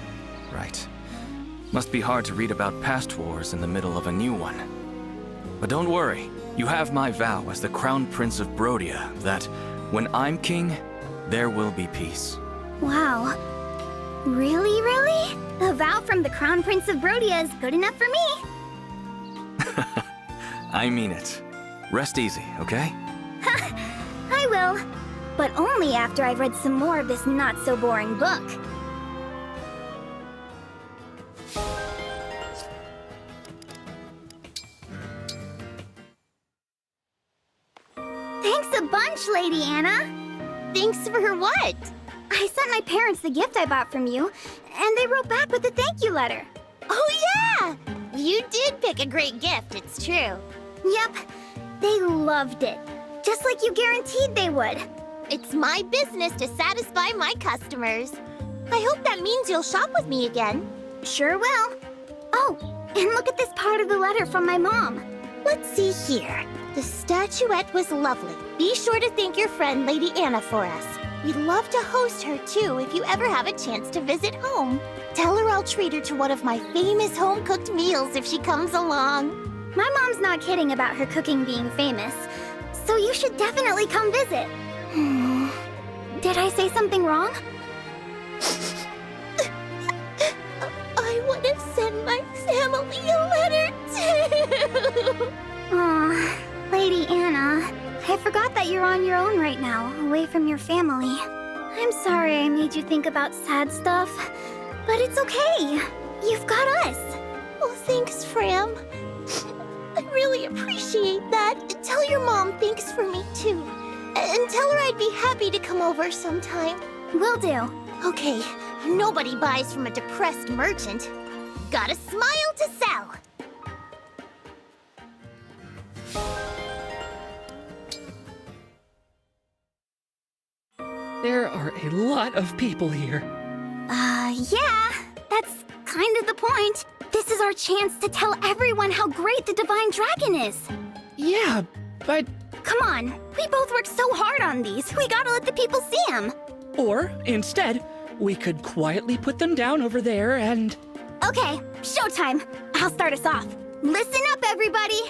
right. Must be hard to read about past wars in the middle of a new one. But don't worry, you have my vow as the Crown Prince of Brodia that when I'm king, there will be peace. Wow. Really, really? A vow from the Crown Prince of Brodia is good enough for me. I mean it. Rest easy, okay? I will. But only after I've read some more of this not-so-boring book. Thanks a bunch, Lady Anna. Thanks for what? I sent my parents the gift I bought from you, and they wrote back with a thank you letter. Oh, yeah! You did pick a great gift, it's true. Yep, they loved it. Just like you guaranteed they would. It's my business to satisfy my customers. I hope that means you'll shop with me again. Sure will. Oh, and look at this part of the letter from my mom. Let's see here. The statuette was lovely. Be sure to thank your friend Lady Anna for us. We'd love to host her too if you ever have a chance to visit home. Tell her I'll treat her to one of my famous home-cooked meals if she comes along. My mom's not kidding about her cooking being famous, so you should definitely come visit. Did I say something wrong? I would have sent my family a letter too. Aw, Lady Anna, I forgot that you're on your own right now, away from your family. I'm sorry I made you think about sad stuff, but it's okay. You've got us. Oh, thanks, Fram. I really appreciate that. Tell your mom thanks for me too. And tell her I'd be happy to come over sometime. Will do. Okay, nobody buys from a depressed merchant. Got a smile to sell. There are a lot of people here. Yeah, that's kind of the point. This is our chance to tell everyone how great the Divine Dragon is. Yeah, but... Come on, we both worked so hard on these. We gotta let the people see them. Or, instead, we could quietly put them down over there and... Okay, showtime. I'll start us off. Listen up, everybody.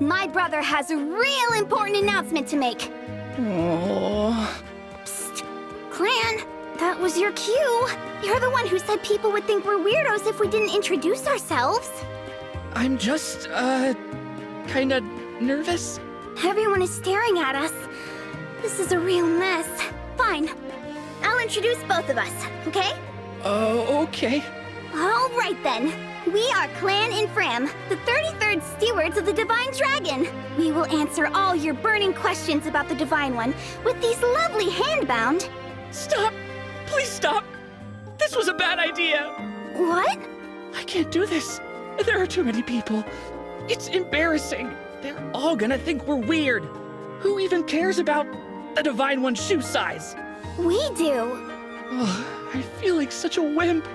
My brother has a real important announcement to make. Oh. Psst. Clan, that was your cue. You're the one who said people would think we're weirdos if we didn't introduce ourselves. I'm just, kinda nervous. Everyone is staring at us. This is a real mess. Fine. I'll introduce both of us, okay? Okay. All right then. We are Clan and Fram, the 33rd stewards of the Divine Dragon. We will answer all your burning questions about the Divine One with these lovely handbound... Stop! Please stop! This was a bad idea! What? I can't do this. There are too many people. It's embarrassing. They're all gonna think we're weird. Who even cares about the Divine One's shoe size? We do. Oh, I feel like such a wimp.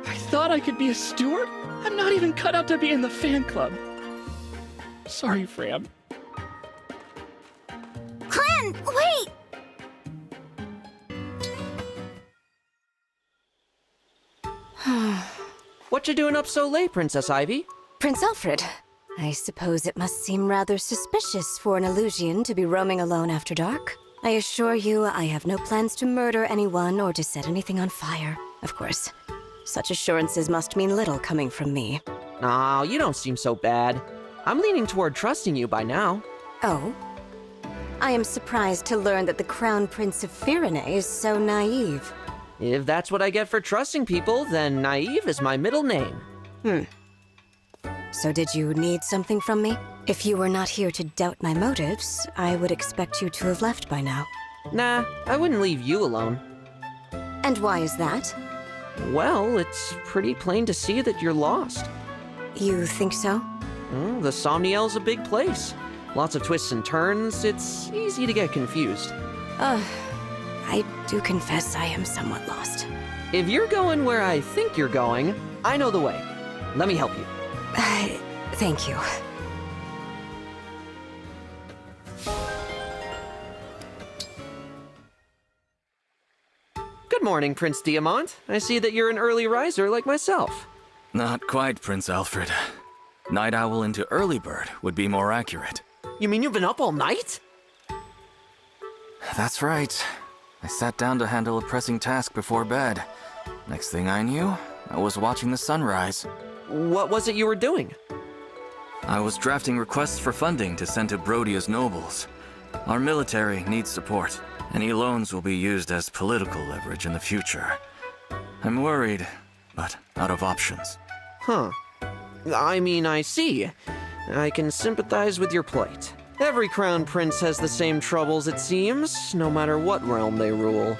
I thought I could be a steward. I'm not even cut out to be in the fan club. Sorry, Fram. Clan, wait! What you doing up so late, Princess Ivy? Prince Alfred, I suppose it must seem rather suspicious for an Illusian to be roaming alone after dark. I assure you, I have no plans to murder anyone or to set anything on fire. Of course, such assurances must mean little coming from me. Oh, you don't seem so bad. I'm leaning toward trusting you by now. Oh? I am surprised to learn that the Crown Prince of Firene is so naive. If that's what I get for trusting people, then naive is my middle name. So did you need something from me? If you were not here to doubt my motives, I would expect you to have left by now. Nah, I wouldn't leave you alone. And why is that? Well, it's pretty plain to see that you're lost. You think so? The Somniel's a big place. Lots of twists and turns. It's easy to get confused. I do confess I am somewhat lost. If you're going where I think you're going, I know the way. Let me help you. Thank you. Good morning, Prince Diamant. I see that you're an early riser like myself. Not quite, Prince Alfred. Night owl into early bird would be more accurate. You mean you've been up all night? That's right. I sat down to handle a pressing task before bed. Next thing I knew, I was watching the sunrise. What was it you were doing? I was drafting requests for funding to send to Brodia's nobles. Our military needs support. Any loans will be used as political leverage in the future. I'm worried, but out of options. Huh. I mean, I see. I can sympathize with your plight. Every crown prince has the same troubles, it seems, no matter what realm they rule.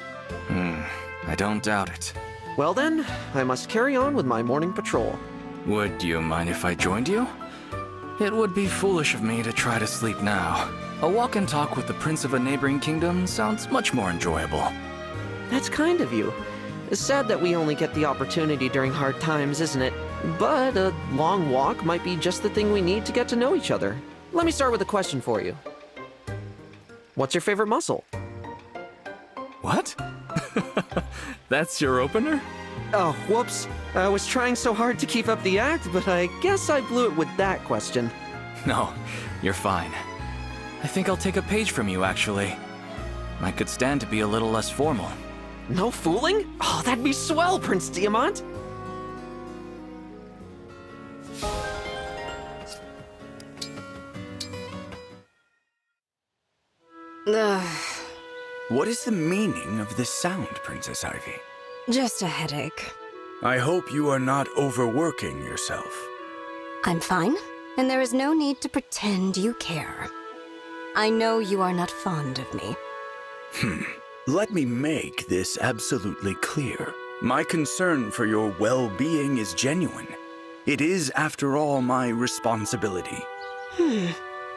I don't doubt it. Well then, I must carry on with my morning patrol. Would you mind if I joined you? It would be foolish of me to try to sleep now. A walk and talk with the prince of a neighboring kingdom sounds much more enjoyable. That's kind of you. It's sad that we only get the opportunity during hard times, isn't it? But a long walk might be just the thing we need to get to know each other. Let me start with a question for you. What's your favorite muscle? What? That's your opener? Oh, whoops. I was trying so hard to keep up the act, but I guess I blew it with that question. No, you're fine. I think I'll take a page from you, actually. I could stand to be a little less formal. No fooling? Oh, that'd be swell, Prince Diamant! What is the meaning of this sound, Princess Ivy? Just a headache. I hope you are not overworking yourself. I'm fine, and there is no need to pretend you care. I know you are not fond of me. Let me make this absolutely clear. My concern for your well-being is genuine. It is, after all, my responsibility.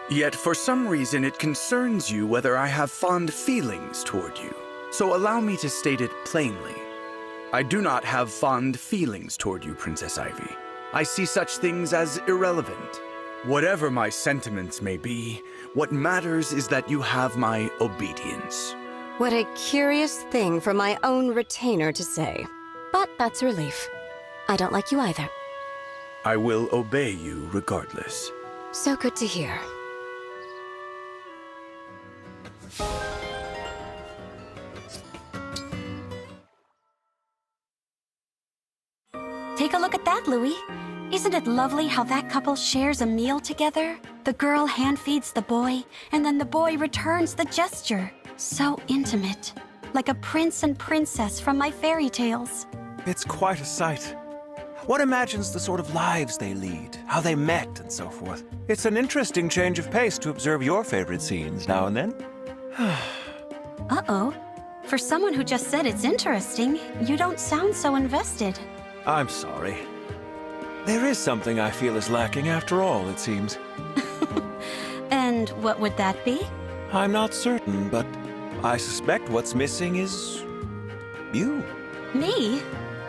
Yet for some reason it concerns you whether I have fond feelings toward you. So allow me to state it plainly. I do not have fond feelings toward you, Princess Ivy. I see such things as irrelevant. Whatever my sentiments may be, what matters is that you have my obedience. What a curious thing for my own retainer to say. But that's a relief. I don't like you either. I will obey you regardless. So good to hear. Take a look at that, Louis. Isn't it lovely how that couple shares a meal together? The girl hand feeds the boy, and then the boy returns the gesture. So intimate. Like a prince and princess from my fairy tales. It's quite a sight. One imagines the sort of lives they lead, how they met, and so forth. It's an interesting change of pace to observe your favorite scenes now and then. Uh-oh. For someone who just said it's interesting, you don't sound so invested. I'm sorry. There is something I feel is lacking after all, it seems. And what would that be? I'm not certain, but I suspect what's missing is you. Me?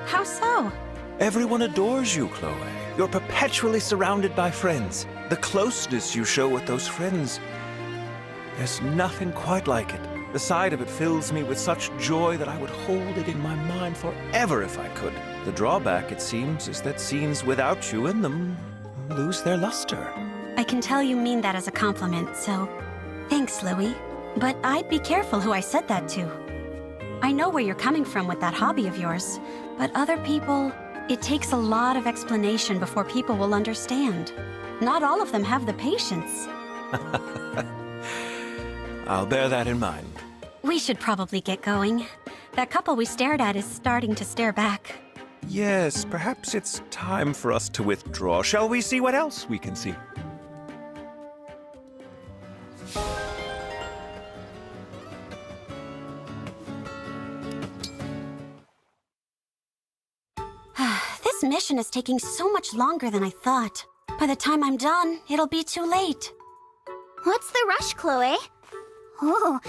How so? Everyone adores you, Chloe. You're perpetually surrounded by friends. The closeness you show with those friends, there's nothing quite like it. The sight of it fills me with such joy that I would hold it in my mind forever if I could. The drawback, it seems, is that scenes without you in them lose their luster. I can tell you mean that as a compliment, so thanks, Louie. But I'd be careful who I said that to. I know where you're coming from with that hobby of yours, but other people, it takes a lot of explanation before people will understand. Not all of them have the patience. I'll bear that in mind. We should probably get going. That couple we stared at is starting to stare back. Yes, perhaps it's time for us to withdraw. Shall we see what else we can see? This mission is taking so much longer than I thought. By the time I'm done, it'll be too late. What's the rush, Chloe? Oh,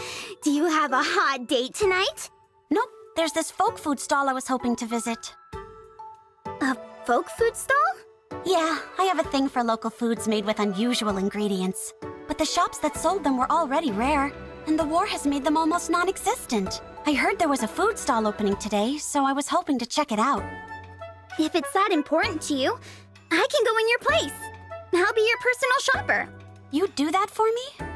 do you have a hot date tonight? Nope, there's this folk food stall I was hoping to visit. A folk food stall? Yeah, I have a thing for local foods made with unusual ingredients. But the shops that sold them were already rare, and the war has made them almost non-existent. I heard there was a food stall opening today, so I was hoping to check it out. If it's that important to you, I can go in your place. I'll be your personal shopper. You'd do that for me?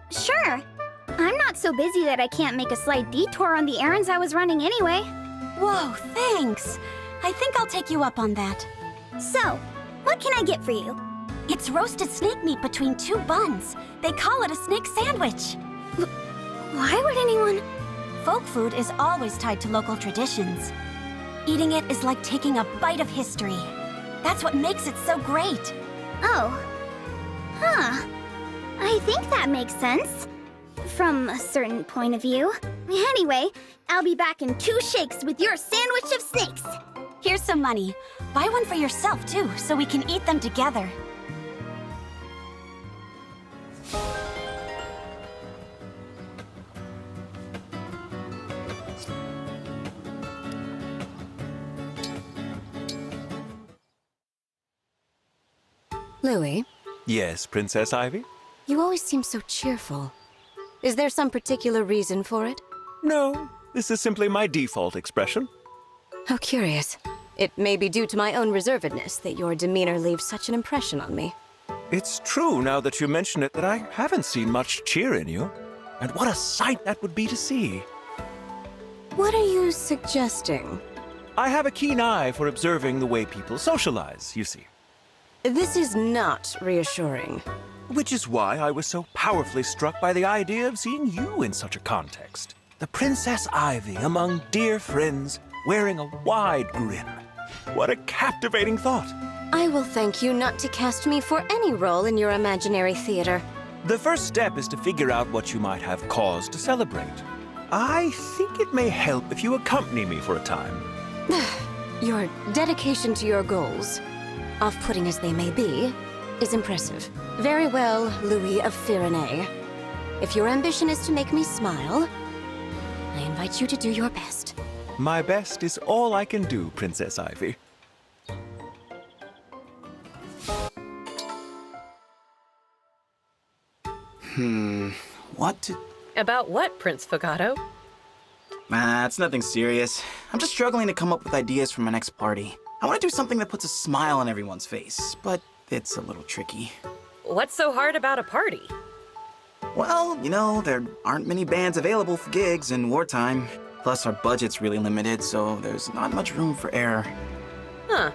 Sure. I'm not so busy that I can't make a slight detour on the errands I was running anyway. Whoa, thanks. I think I'll take you up on that. So, what can I get for you? It's roasted snake meat between 2 buns. They call it a snake sandwich. Why would anyone... Folk food is always tied to local traditions. Eating it is like taking a bite of history. That's what makes it so great. Oh. Huh. I think that makes sense. From a certain point of view. Anyway, I'll be back in 2 shakes with your sandwich of snakes. Here's some money. Buy one for yourself, too, so we can eat them together. Louis, Yes, Princess Ivy? you always seem so cheerful. Is there some particular reason for it? No, this is simply my default expression. How curious. It may be due to my own reservedness that your demeanor leaves such an impression on me. It's true, now that you mention it, that I haven't seen much cheer in you. And what a sight that would be to see. What are you suggesting? I have a keen eye for observing the way people socialize, you see. This is not reassuring. Which is why I was so powerfully struck by the idea of seeing you in such a context. The Princess Ivy among dear friends, wearing a wide grin. What a captivating thought. I will thank you not to cast me for any role in your imaginary theater. The first step is to figure out what you might have cause to celebrate. I think it may help if you accompany me for a time. Your dedication to your goals, off-putting as they may be, is impressive. Very well, Louis of Firenze. If your ambition is to make me smile, I invite you to do your best. My best is all I can do, Princess Ivy. What to... About what, Prince Fogato? It's nothing serious. I'm just struggling to come up with ideas for my next party. I want to do something that puts a smile on everyone's face, but it's a little tricky. What's so hard about a party? Well, you know, there aren't many bands available for gigs in wartime. Plus, our budget's really limited, so there's not much room for error. Huh.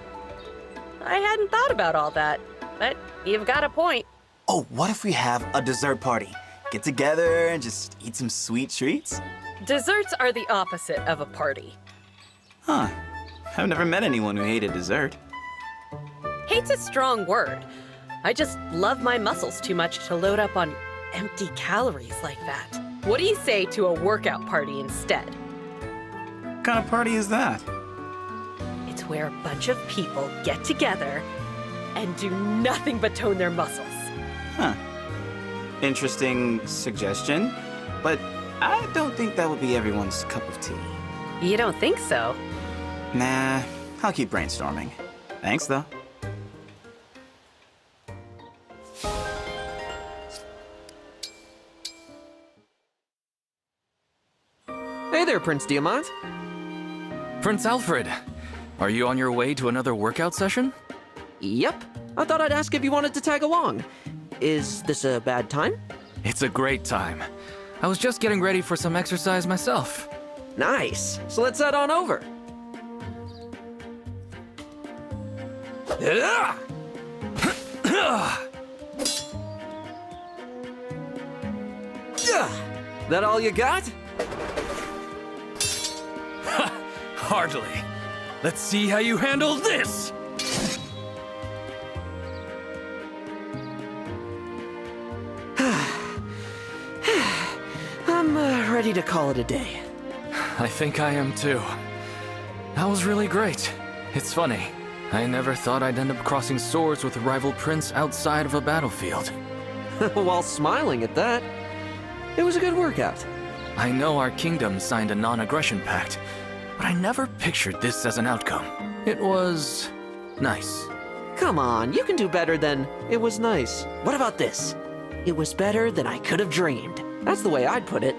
I hadn't thought about all that, but you've got a point. Oh, what if we have a dessert party? Get together and just eat some sweet treats? Desserts are the opposite of a party. Huh. I've never met anyone who hated dessert. Hate's a strong word. I just love my muscles too much to load up on empty calories like that. What do you say to a workout party instead? What kind of party is that? It's where a bunch of people get together and do nothing but tone their muscles. Huh. Interesting suggestion, but I don't think that would be everyone's cup of tea. You don't think so? Nah, I'll keep brainstorming. Thanks, though. Hey there, Prince Diamant. Prince Alfred, are you on your way to another workout session? Yep. I thought I'd ask if you wanted to tag along. Is this a bad time? It's a great time. I was just getting ready for some exercise myself. Nice. So let's head on over. That all you got? Hardly. Let's see how you handle this! I'm ready to call it a day. I think I am too. That was really great. It's funny. I never thought I'd end up crossing swords with a rival prince outside of a battlefield. While smiling at that. It was a good workout. I know our kingdom signed a non-aggression pact, but I never pictured this as an outcome. It was nice. Come on, you can do better than it was nice. What about this? It was better than I could have dreamed. That's the way I'd put it.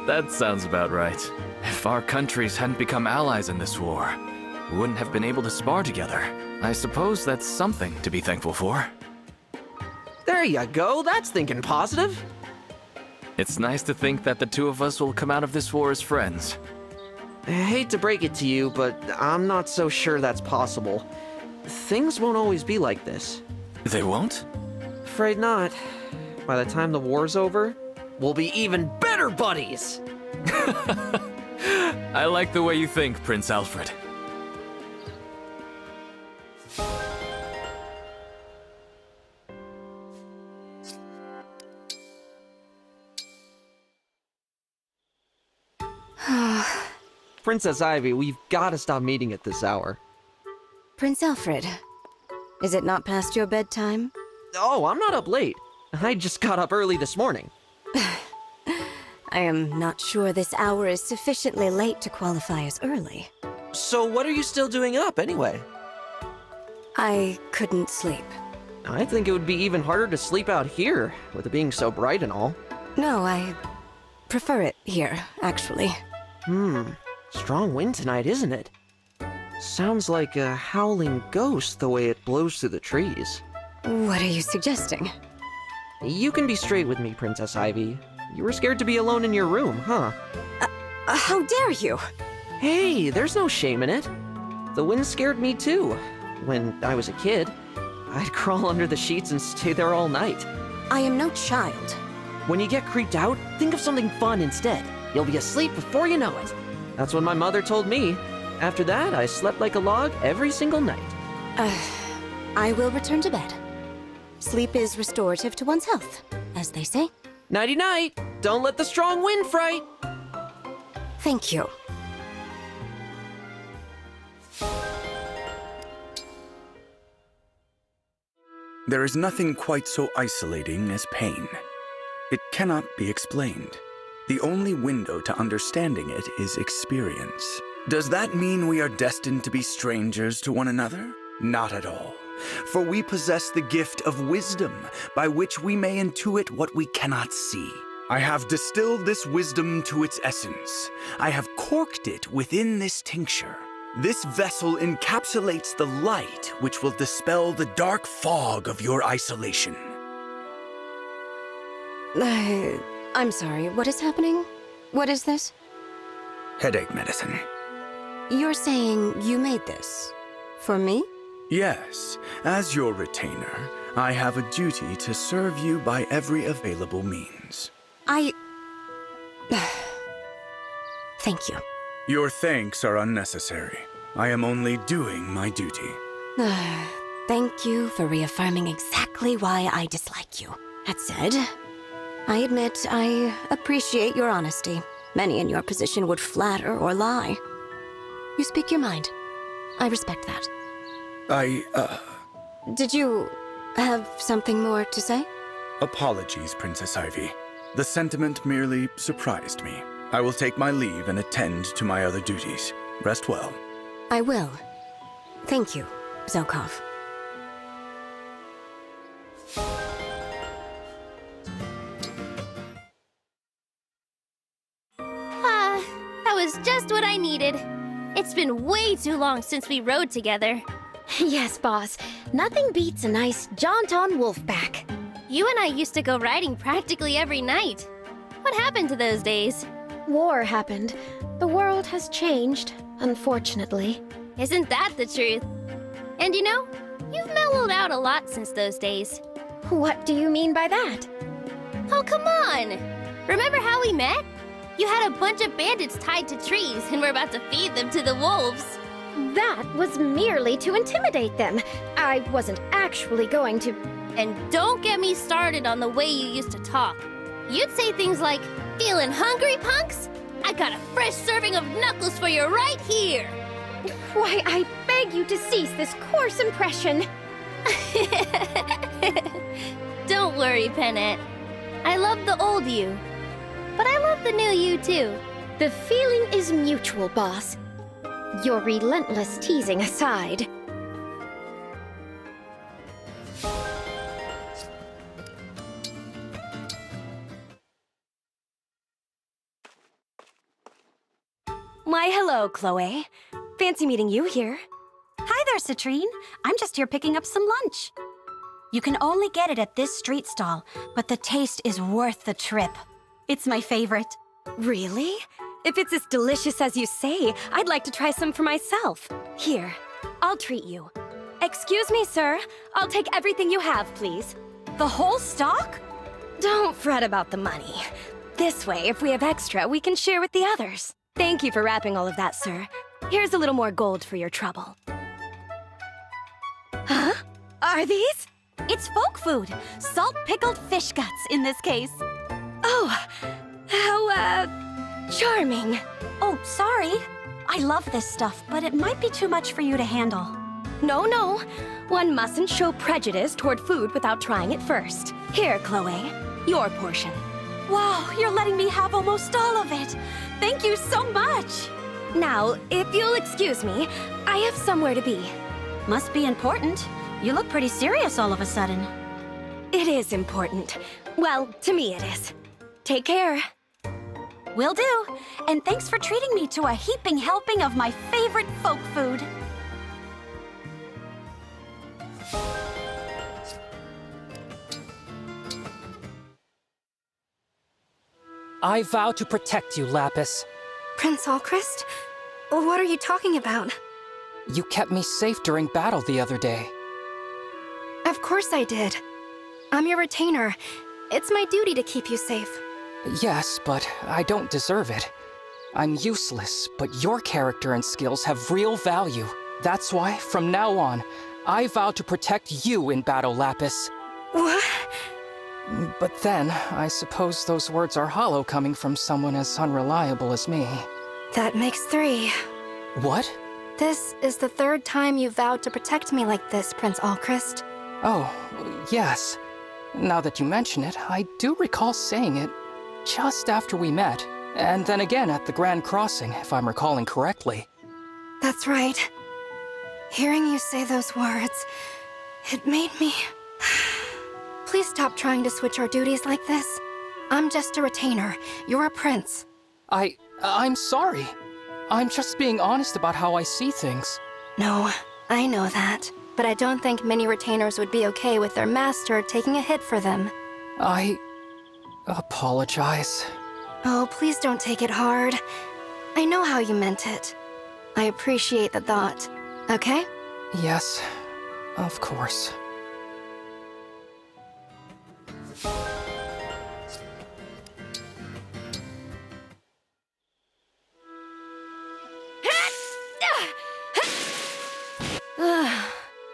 That sounds about right. If our countries hadn't become allies in this war, we wouldn't have been able to spar together. I suppose that's something to be thankful for. There you go, that's thinking positive. It's nice to think that the two of us will come out of this war as friends. I hate to break it to you, but I'm not so sure that's possible. Things won't always be like this. They won't? Afraid not. By the time the war's over, we'll be even better buddies! I like the way you think, Prince Alfred. Princess Ivy, we've got to stop meeting at this hour. Prince Alfred, is it not past your bedtime? Oh, I'm not up late. I just got up early this morning. I am not sure this hour is sufficiently late to qualify as early. So what are you still doing up, anyway? I couldn't sleep. I think it would be even harder to sleep out here, with it being so bright and all. No, I prefer it here, actually. Strong wind tonight, isn't it? Sounds like a howling ghost the way it blows through the trees. What are you suggesting? You can be straight with me, Princess Ivy. You were scared to be alone in your room, huh? How dare you? Hey, there's no shame in it. The wind scared me too. When I was a kid, I'd crawl under the sheets and stay there all night. I am no child. When you get creeped out, think of something fun instead. You'll be asleep before you know it. That's what my mother told me. After that, I slept like a log every single night. I will return to bed. Sleep is restorative to one's health, as they say. Nighty-night! Don't let the strong wind fright! Thank you. There is nothing quite so isolating as pain. It cannot be explained. The only window to understanding it is experience. Does that mean we are destined to be strangers to one another? Not at all. For we possess the gift of wisdom, by which we may intuit what we cannot see. I have distilled this wisdom to its essence. I have corked it within this tincture. This vessel encapsulates the light which will dispel the dark fog of your isolation. I'm sorry, what is happening? What is this? Headache medicine. You're saying you made this? For me? Yes, as your retainer, I have a duty to serve you by every available means. Thank you. Your thanks are unnecessary. I am only doing my duty. Thank you for reaffirming exactly why I dislike you. That said, I admit I appreciate your honesty. Many in your position would flatter or lie. You speak your mind. I respect that. Did you have something more to say? Apologies, Princess Ivy. The sentiment merely surprised me. I will take my leave and attend to my other duties. Rest well. I will. Thank you, Zelkov. That was just what I needed. It's been way too long since we rode together. Yes, boss. Nothing beats a nice jaunt on Wolfback. You and I used to go riding practically every night. What happened to those days? War happened. The world has changed, unfortunately. Isn't that the truth? And you know, you've mellowed out a lot since those days. What do you mean by that? Oh, come on! Remember how we met? You had a bunch of bandits tied to trees and were about to feed them to the wolves. That was merely to intimidate them. I wasn't actually going to... And don't get me started on the way you used to talk. You'd say things like, "Feeling hungry, punks? I got a fresh serving of knuckles for you right here." Why, I beg you to cease this coarse impression. Don't worry, Pennant. I love the old you. But I love the new you, too. The feeling is mutual, boss. Your relentless teasing aside. Why, hello, Chloe. Fancy meeting you here. Hi there, Citrine. I'm just here picking up some lunch. You can only get it at this street stall, but the taste is worth the trip. It's my favorite. Really? If it's as delicious as you say, I'd like to try some for myself. Here, I'll treat you. Excuse me, sir. I'll take everything you have, please. The whole stock? Don't fret about the money. This way, if we have extra, we can share with the others. Thank you for wrapping all of that, sir. Here's a little more gold for your trouble. Huh? Are these? It's folk food. Salt-pickled fish guts, in this case. Oh, how, charming. Oh, sorry. I love this stuff, but it might be too much for you to handle. No. One mustn't show prejudice toward food without trying it first. Here, Chloe. Your portion. Wow, you're letting me have almost all of it. Thank you so much. Now, if you'll excuse me, I have somewhere to be. Must be important. You look pretty serious all of a sudden. It is important. Well, to me it is. Take care. Will do. And thanks for treating me to a heaping helping of my favorite folk food. I vow to protect you, Lapis. Prince Alchrist? What are you talking about? You kept me safe during battle the other day. Of course I did. I'm your retainer. It's my duty to keep you safe. Yes, but I don't deserve it. I'm useless, but your character and skills have real value. That's why, from now on, I vow to protect you in battle, Lapis. What? But then, I suppose those words are hollow coming from someone as unreliable as me. That makes 3. What? This is the 3rd time you vowed to protect me like this, Prince Alchrist. Oh, yes. Now that you mention it, I do recall saying it just after we met, and then again at the Grand Crossing, if I'm recalling correctly. That's right. Hearing you say those words, it made me... Please stop trying to switch our duties like this. I'm just a retainer. You're a prince. I'm sorry. I'm just being honest about how I see things. No, I know that. But I don't think many retainers would be okay with their master taking a hit for them. I apologize. Oh, please don't take it hard. I know how you meant it. I appreciate the thought. Okay? Yes, of course.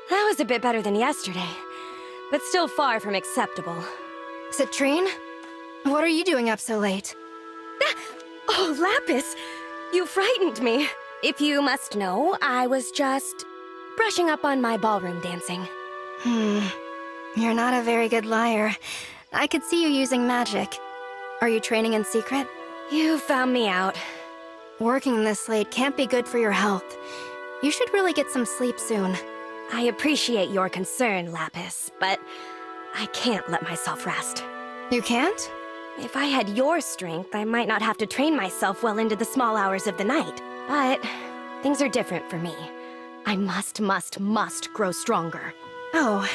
That was a bit better than yesterday, but still far from acceptable. Citrine? What are you doing up so late? Oh, Lapis! You frightened me. If you must know, I was just brushing up on my ballroom dancing. You're not a very good liar. I could see you using magic. Are you training in secret? You found me out. Working this late can't be good for your health. You should really get some sleep soon. I appreciate your concern, Lapis, but I can't let myself rest. You can't? If I had your strength, I might not have to train myself well into the small hours of the night. But things are different for me. I must grow stronger. Oh,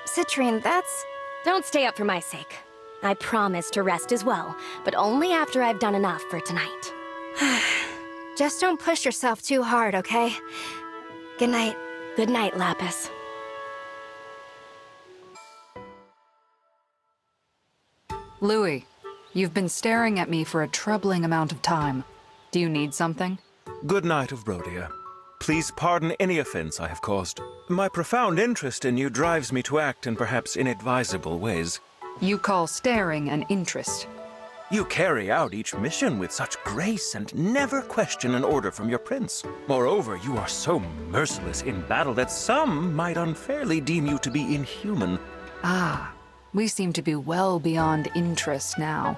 Citrine, that's... Don't stay up for my sake. I promise to rest as well, but only after I've done enough for tonight. Just don't push yourself too hard, okay? Good night. Good night, Lapis. Louis, you've been staring at me for a troubling amount of time. Do you need something? Good night of Rhodia. Please pardon any offense I have caused. My profound interest in you drives me to act in perhaps inadvisable ways. You call staring an interest. You carry out each mission with such grace and never question an order from your prince. Moreover, you are so merciless in battle that some might unfairly deem you to be inhuman. Ah, we seem to be well beyond interest now.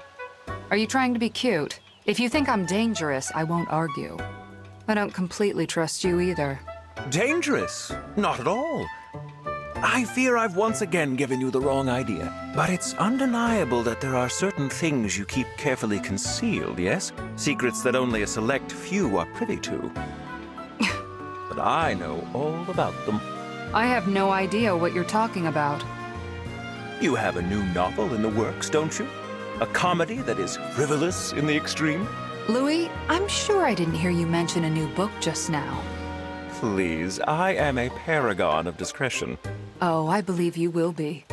Are you trying to be cute? If you think I'm dangerous, I won't argue. I don't completely trust you either. Dangerous? Not at all. I fear I've once again given you the wrong idea. But it's undeniable that there are certain things you keep carefully concealed, yes? Secrets that only a select few are privy to. But I know all about them. I have no idea what you're talking about. You have a new novel in the works, don't you? A comedy that is frivolous in the extreme? Louis, I'm sure I didn't hear you mention a new book just now. Please, I am a paragon of discretion. Oh, I believe you will be.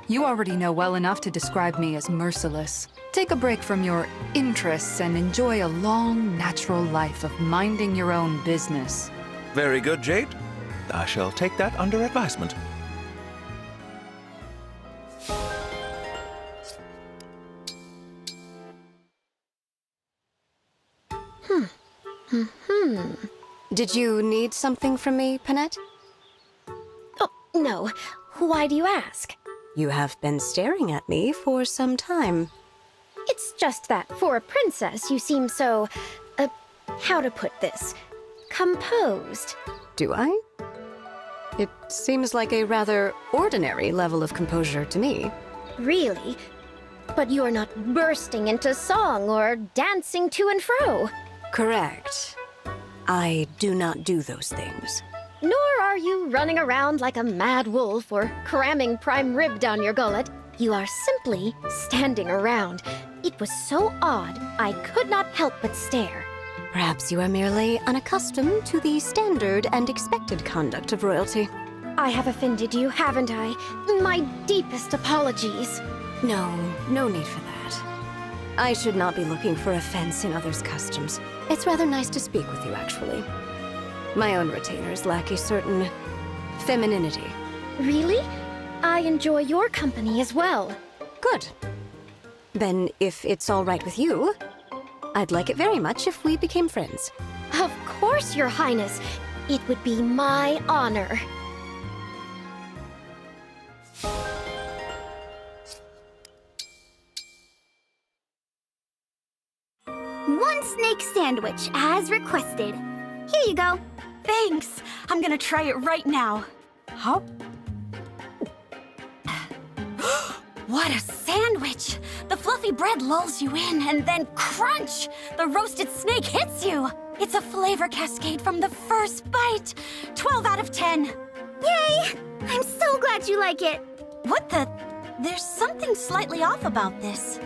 You already know well enough to describe me as merciless. Take a break from your interests and enjoy a long, natural life of minding your own business. Very good, Jade. I shall take that under advisement. Did you need something from me, Panette? Oh, no. Why do you ask? You have been staring at me for some time. It's just that for a princess, you seem so, how to put this, composed. Do I? It seems like a rather ordinary level of composure to me. Really? But you're not bursting into song or dancing to and fro. Correct. I do not do those things. Nor are you running around like a mad wolf or cramming prime rib down your gullet. You are simply standing around. It was so odd, I could not help but stare. Perhaps you are merely unaccustomed to the standard and expected conduct of royalty. I have offended you, haven't I? My deepest apologies. No need for that. I should not be looking for offense in others' customs. It's rather nice to speak with you, actually. My own retainers lack a certain femininity. Really? I enjoy your company as well. Good. Then, if it's all right with you, I'd like it very much if we became friends. Of course, Your Highness. It would be my honor. One snake sandwich, as requested. Here you go. Thanks. I'm gonna try it right now. Huh? What a sandwich! The fluffy bread lulls you in, and then crunch! The roasted snake hits you! It's a flavor cascade from the first bite! 12 out of 10! Yay! I'm so glad you like it. What the? There's something slightly off about this.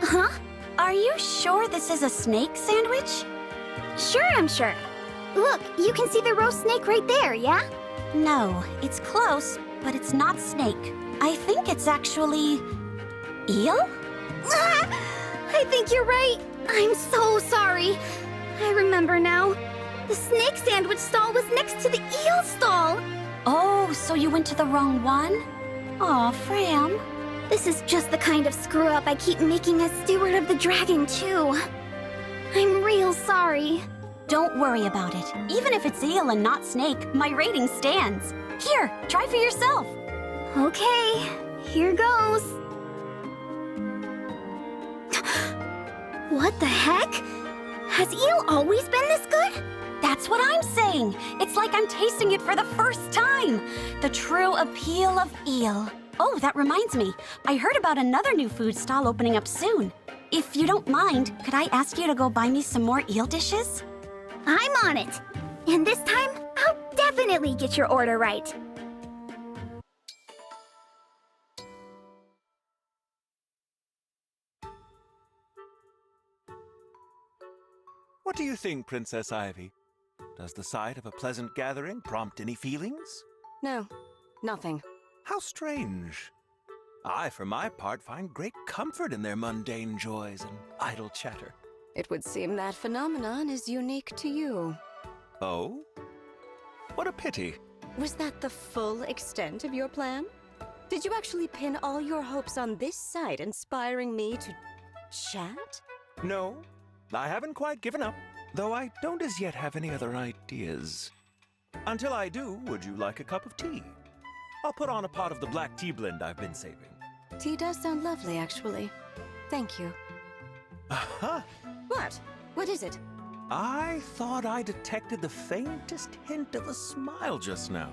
Huh? Are you sure this is a snake sandwich? Sure, I'm sure. Look, you can see the roast snake right there, yeah? No, it's close, but it's not snake. I think it's actually... eel? I think you're right. I'm so sorry. I remember now. The snake sandwich stall was next to the eel stall. Oh, so you went to the wrong one? Aw, Fram. This is just the kind of screw-up I keep making as steward of the dragon, too. I'm real sorry. Don't worry about it. Even if it's eel and not snake, my rating stands. Here, try for yourself. Okay, here goes. What the heck? Has eel always been this good? That's what I'm saying. It's like I'm tasting it for the first time. The true appeal of eel. Oh, that reminds me. I heard about another new food stall opening up soon. If you don't mind, could I ask you to go buy me some more eel dishes? I'm on it. And this time, I'll definitely get your order right. What do you think, Princess Ivy? Does the sight of a pleasant gathering prompt any feelings? No, nothing. How strange. I, for my part, find great comfort in their mundane joys and idle chatter. It would seem that phenomenon is unique to you. Oh? What a pity. Was that the full extent of your plan? Did you actually pin all your hopes on this sight inspiring me to chat? No, I haven't quite given up, though I don't as yet have any other ideas. Until I do, would you like a cup of tea? I'll put on a pot of the black tea blend I've been saving. Tea does sound lovely, actually. Thank you. Aha! What? What is it? I thought I detected the faintest hint of a smile just now.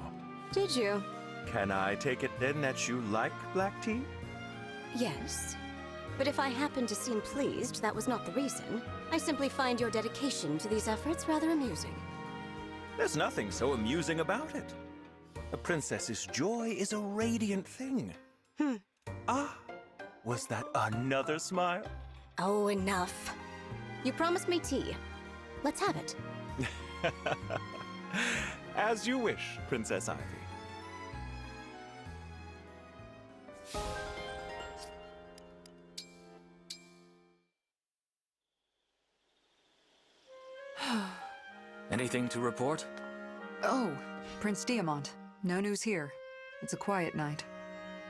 Did you? Can I take it then that you like black tea? Yes. But if I happen to seem pleased, that was not the reason. I simply find your dedication to these efforts rather amusing. There's nothing so amusing about it. A princess's joy is a radiant thing. Ah, was that another smile? Oh, enough. You promised me tea. Let's have it. As you wish, Princess Ivy. Anything to report? Oh, Prince Diamant. No news here. It's a quiet night.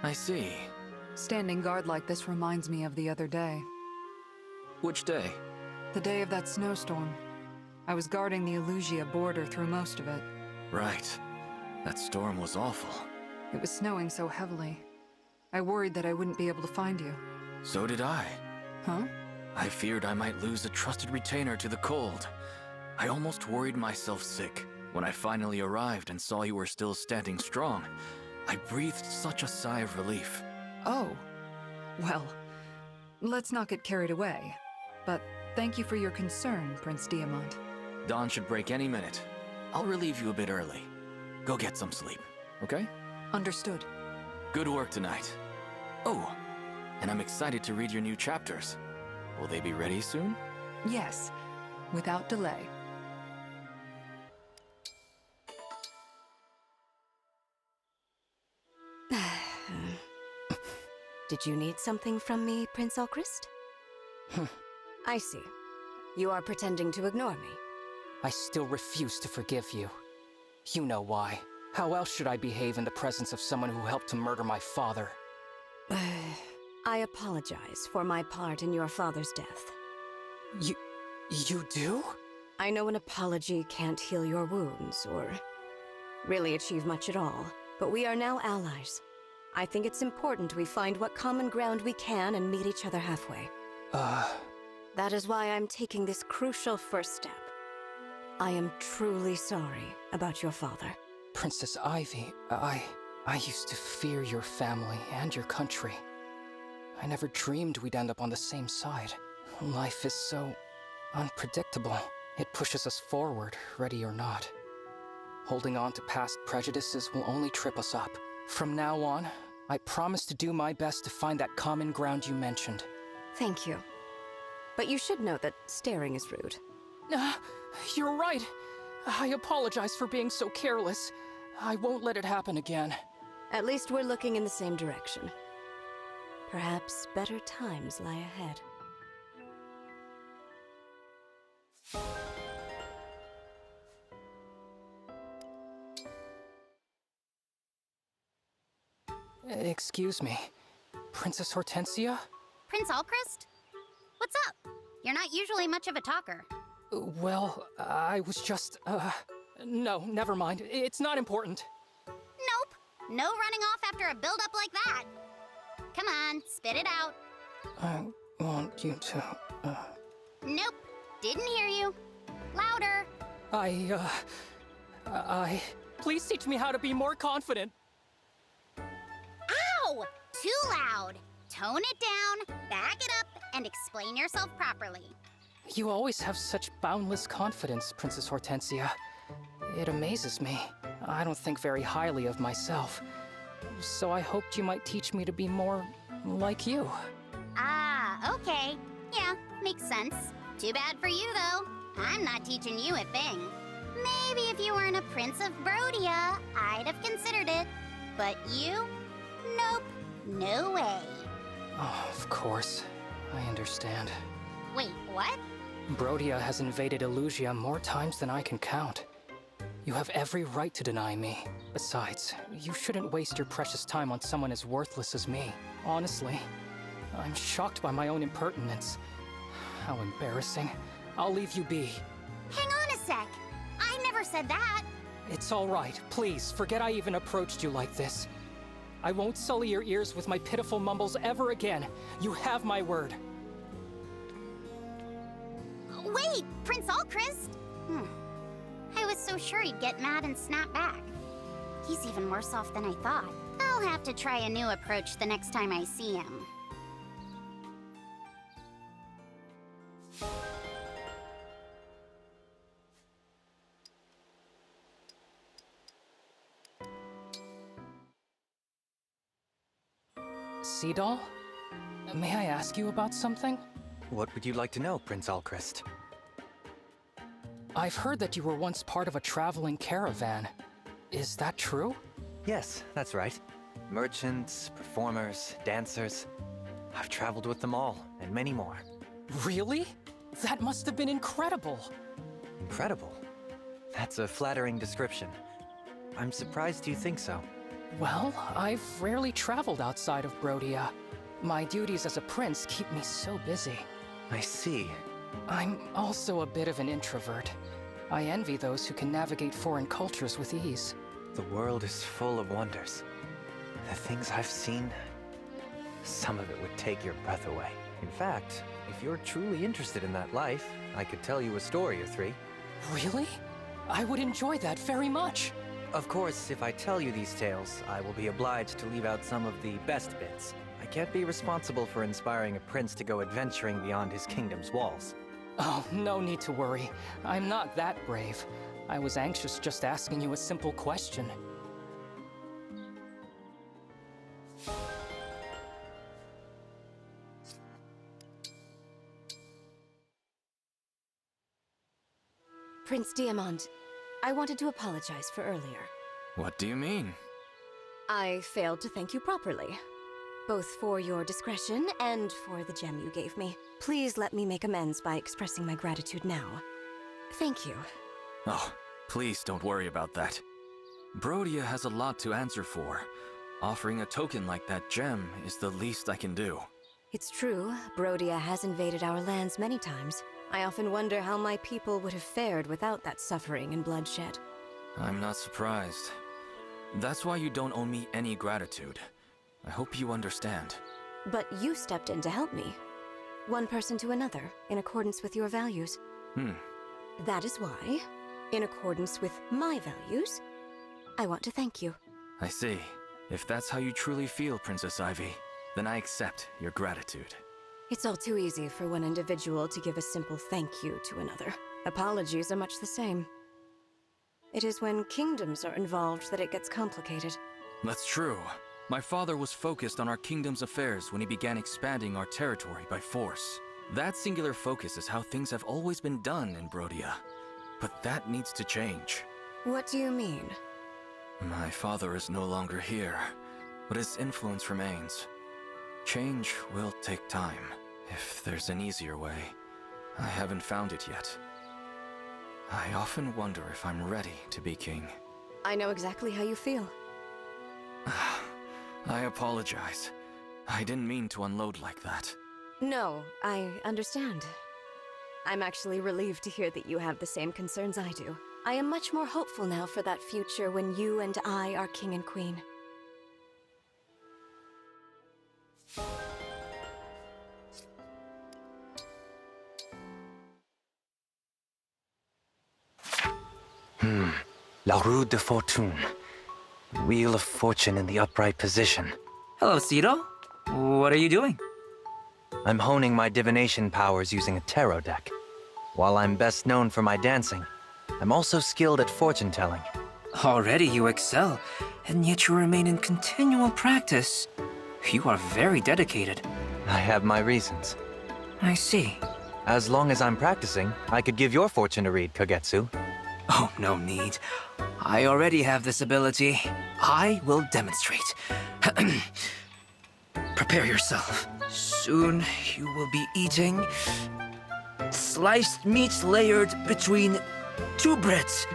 I see. Standing guard like this reminds me of the other day. Which day? The day of that snowstorm. I was guarding the Elusia border through most of it. Right. That storm was awful. It was snowing so heavily. I worried that I wouldn't be able to find you. So did I. Huh? I feared I might lose a trusted retainer to the cold. I almost worried myself sick. When I finally arrived and saw you were still standing strong, I breathed such a sigh of relief. Oh. Well, let's not get carried away. But thank you for your concern, Prince Diamant. Dawn should break any minute. I'll relieve you a bit early. Go get some sleep, okay? Understood. Good work tonight. Oh, and I'm excited to read your new chapters. Will they be ready soon? Yes, without delay. Did you need something from me, Prince Alchrist? I see. You are pretending to ignore me. I still refuse to forgive you. You know why. How else should I behave in the presence of someone who helped to murder my father? I apologize for my part in your father's death. You do? I know an apology can't heal your wounds, or really achieve much at all, but we are now allies. I think it's important we find what common ground we can and meet each other halfway. That is why I'm taking this crucial first step. I am truly sorry about your father. Princess Ivy, I used to fear your family and your country. I never dreamed we'd end up on the same side. Life is so unpredictable. It pushes us forward, ready or not. Holding on to past prejudices will only trip us up. From now on, I promise to do my best to find that common ground you mentioned. Thank you. But you should know that staring is rude. You're right. I apologize for being so careless. I won't let it happen again. At least we're looking in the same direction. Perhaps better times lie ahead. Excuse me. Princess Hortensia? Prince Alchrist? What's up? You're not usually much of a talker. Well, I was just, no, never mind. It's not important. Nope. No running off after a build-up like that. Come on, spit it out. I want you to, Nope. Didn't hear you. Louder. Please teach me how to be more confident. Ow! Too loud. Tone it down, back it up, and explain yourself properly. You always have such boundless confidence, Princess Hortensia. It amazes me. I don't think very highly of myself. So I hoped you might teach me to be more like you. Ah, okay. Yeah, makes sense. Too bad for you, though. I'm not teaching you a thing. Maybe if you weren't a Prince of Brodia, I'd have considered it. But you? Nope. No way. Oh, of course. I understand. Wait, what? Brodia has invaded Illusia more times than I can count. You have every right to deny me. Besides, you shouldn't waste your precious time on someone as worthless as me. Honestly, I'm shocked by my own impertinence. How embarrassing. I'll leave you be. Hang on a sec. I never said that. It's all right. Please, forget I even approached you like this. I won't sully your ears with my pitiful mumbles ever again. You have my word. Wait, Prince Alchrist? I was so sure he'd get mad and snap back. He's even worse off than I thought. I'll have to try a new approach the next time I see him. Seadoll? May I ask you about something? What would you like to know, Prince Alchrist? I've heard that you were once part of a traveling caravan. Is that true? Yes, that's right. Merchants, performers, dancers. I've traveled with them all, and many more. Really? That must have been incredible. Incredible? That's a flattering description. I'm surprised you think so. Well, I've rarely traveled outside of Brodia. My duties as a prince keep me so busy. I see. I'm also a bit of an introvert. I envy those who can navigate foreign cultures with ease. The world is full of wonders. The things I've seen, some of it would take your breath away. In fact, if you're truly interested in that life, I could tell you a story or three. Really? I would enjoy that very much. Of course, if I tell you these tales, I will be obliged to leave out some of the best bits. I can't be responsible for inspiring a prince to go adventuring beyond his kingdom's walls. Oh, no need to worry. I'm not that brave. I was anxious just asking you a simple question. Prince Diamant, I wanted to apologize for earlier. What do you mean? I failed to thank you properly. Both for your discretion and for the gem you gave me. Please let me make amends by expressing my gratitude now. Thank you. Oh, please don't worry about that. Brodia has a lot to answer for. Offering a token like that gem is the least I can do. It's true, Brodia has invaded our lands many times. I often wonder how my people would have fared without that suffering and bloodshed. I'm not surprised. That's why you don't owe me any gratitude. I hope you understand. But you stepped in to help me. One person to another, in accordance with your values. That is why, in accordance with my values, I want to thank you. I see. If that's how you truly feel, Princess Ivy, then I accept your gratitude. It's all too easy for one individual to give a simple thank you to another. Apologies are much the same. It is when kingdoms are involved that it gets complicated. That's true. My father was focused on our kingdom's affairs when he began expanding our territory by force. That singular focus is how things have always been done in Brodia. But that needs to change. What do you mean? My father is no longer here, but his influence remains. Change will take time, if there's an easier way. I haven't found it yet. I often wonder if I'm ready to be king. I know exactly how you feel. I apologize. I didn't mean to unload like that. No, I understand. I'm actually relieved to hear that you have the same concerns I do. I am much more hopeful now for that future when you and I are king and queen. La Roue de Fortune. Wheel of Fortune in the upright position. Hello, Cito. What are you doing? I'm honing my divination powers using a tarot deck. While I'm best known for my dancing, I'm also skilled at fortune-telling. Already you excel, and yet you remain in continual practice. You are very dedicated. I have my reasons. I see. As long as I'm practicing, I could give your fortune a read, Kogetsu. Oh, no need. I already have this ability. I will demonstrate. Prepare yourself. Soon you will be eating sliced meats layered between two breads.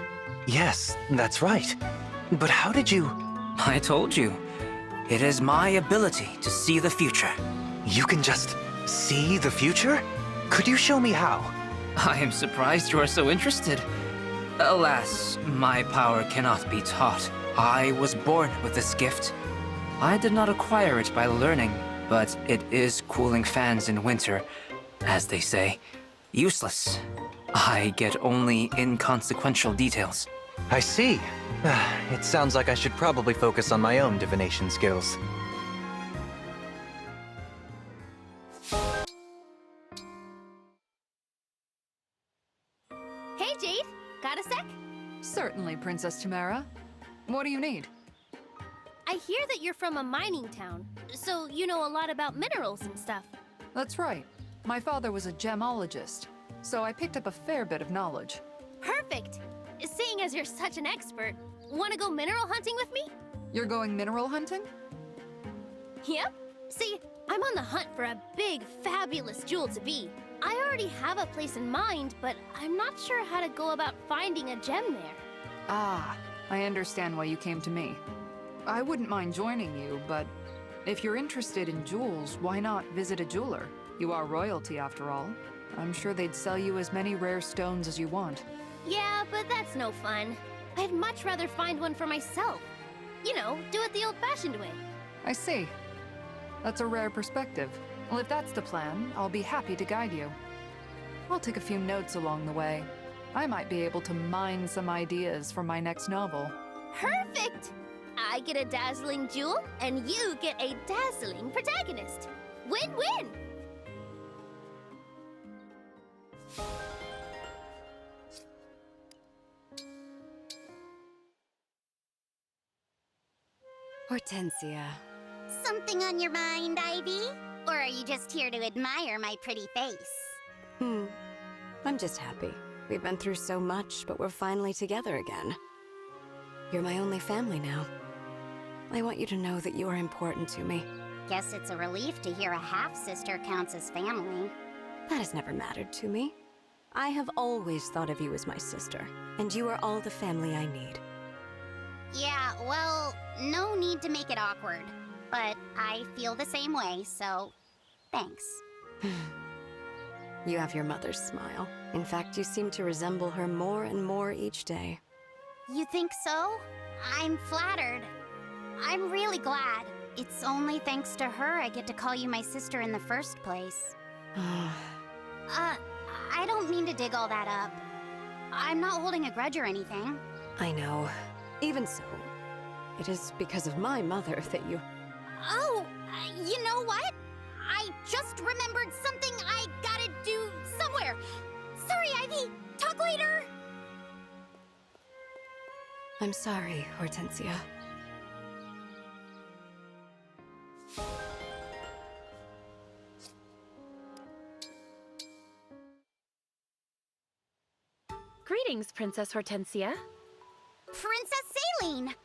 Yes, that's right. But how did you... I told you. It is my ability to see the future. You can just see the future? Could you show me how? I am surprised you are so interested. Alas, my power cannot be taught. I was born with this gift. I did not acquire it by learning, but it is cooling fans in winter, as they say. Useless. I get only inconsequential details. I see. It sounds like I should probably focus on my own divination skills. Hey, Jade. Got a sec? Certainly, Princess Tamara. What do you need? I hear that you're from a mining town, so you know a lot about minerals and stuff. That's right. My father was a gemologist, so I picked up a fair bit of knowledge. Perfect! Seeing as you're such an expert, want to go mineral hunting with me? You're going mineral hunting? Yep. See, I'm on the hunt for a big, fabulous jewel to be. I already have a place in mind, but I'm not sure how to go about finding a gem there. Ah, I understand why you came to me. I wouldn't mind joining you, but if you're interested in jewels, why not visit a jeweler? You are royalty, after all. I'm sure they'd sell you as many rare stones as you want. Yeah, but that's no fun. I'd much rather find one for myself. You know, do it the old-fashioned way. I see. That's a rare perspective. Well, if that's the plan, I'll be happy to guide you. I'll take a few notes along the way. I might be able to mine some ideas for my next novel. Perfect! I get a dazzling jewel, and you get a dazzling protagonist. Win-win! Hortensia. Something on your mind, Ivy? Or are you just here to admire my pretty face? I'm just happy. We've been through so much, but we're finally together again. You're my only family now. I want you to know that you are important to me. Guess it's a relief to hear a half-sister counts as family. That has never mattered to me. I have always thought of you as my sister, and you are all the family I need. Yeah, well, no need to make it awkward. But I feel the same way, so thanks. You have your mother's smile. In fact, you seem to resemble her more and more each day. You think so? I'm flattered. I'm really glad. It's only thanks to her I get to call you my sister in the first place. I don't mean to dig all that up. I'm not holding a grudge or anything. I know. Even so, it is because of my mother that you... Oh, you know what? I just remembered something I gotta do somewhere. Sorry, Ivy. Talk later. I'm sorry, Hortensia. Greetings, Princess Hortensia. Princess Saline.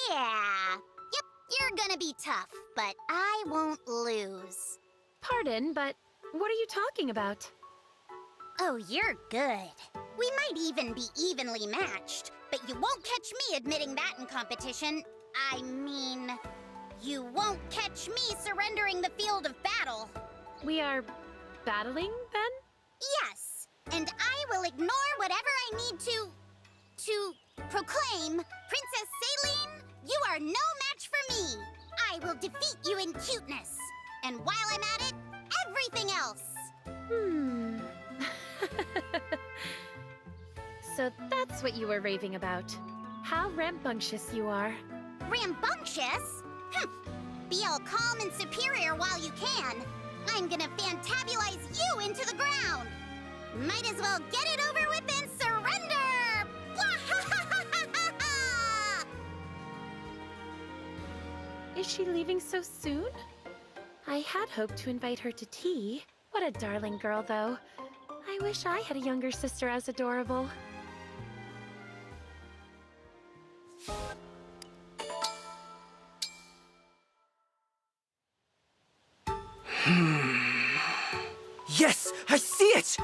Yeah. Yep, you're gonna be tough, but I won't lose. Pardon, but what are you talking about? Oh, you're good. We might even be evenly matched, but you won't catch me admitting that in competition. I mean, you won't catch me surrendering the field of battle. We are battling, then? Yes, and I will ignore whatever I need to proclaim, Princess Saline, you are no match for me. I will defeat you in cuteness. And while I'm at it, everything else. So that's what you were raving about. How rambunctious you are. Rambunctious? Be all calm and superior while you can. I'm gonna fantabulize you into the ground. Might as well get it over with and surrender. Is she leaving so soon? I had hoped to invite her to tea. What a darling girl, though. I wish I had a younger sister as adorable. Yes, I see it!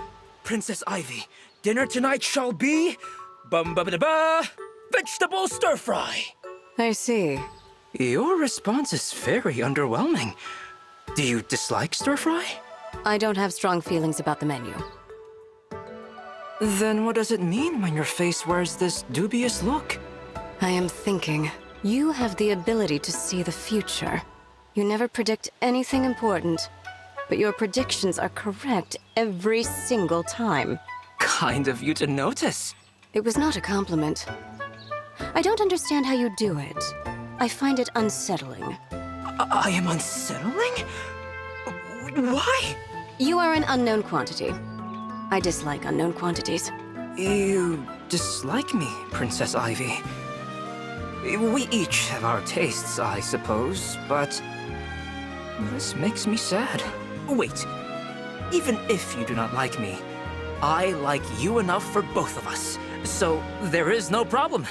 Princess Ivy, dinner tonight shall be... bum-ba-ba-da-ba... vegetable stir-fry! I see. Your response is very underwhelming. Do you dislike stir-fry? I don't have strong feelings about the menu. Then what does it mean when your face wears this dubious look? I am thinking. You have the ability to see the future. You never predict anything important, but your predictions are correct every single time. Kind of you to notice. It was not a compliment. I don't understand how you do it. I find it unsettling. I am unsettling? Why? You are an unknown quantity. I dislike unknown quantities. You dislike me, Princess Ivy. We each have our tastes, I suppose, but this makes me sad. Wait, even if you do not like me, I like you enough for both of us, so there is no problem.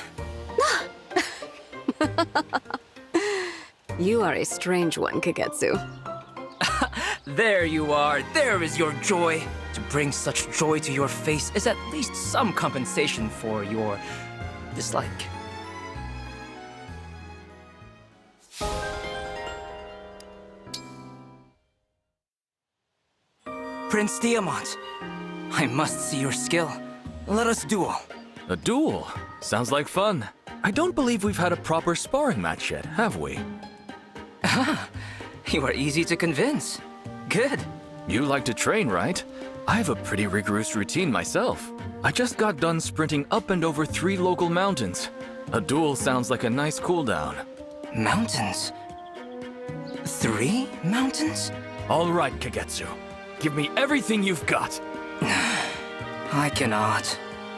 You are a strange one, Kagetsu. There you are, there is your joy. To bring such joy to your face is at least some compensation for your dislike. Prince Diamant, I must see your skill. Let us duel. A duel? Sounds like fun. I don't believe we've had a proper sparring match yet, have we? Ah, you are easy to convince. Good. You like to train, right? I have a pretty rigorous routine myself. I just got done sprinting up and over 3 local mountains. A duel sounds like a nice cooldown. Mountains? 3 mountains? All right, Kagetsu. Give me everything you've got. I cannot.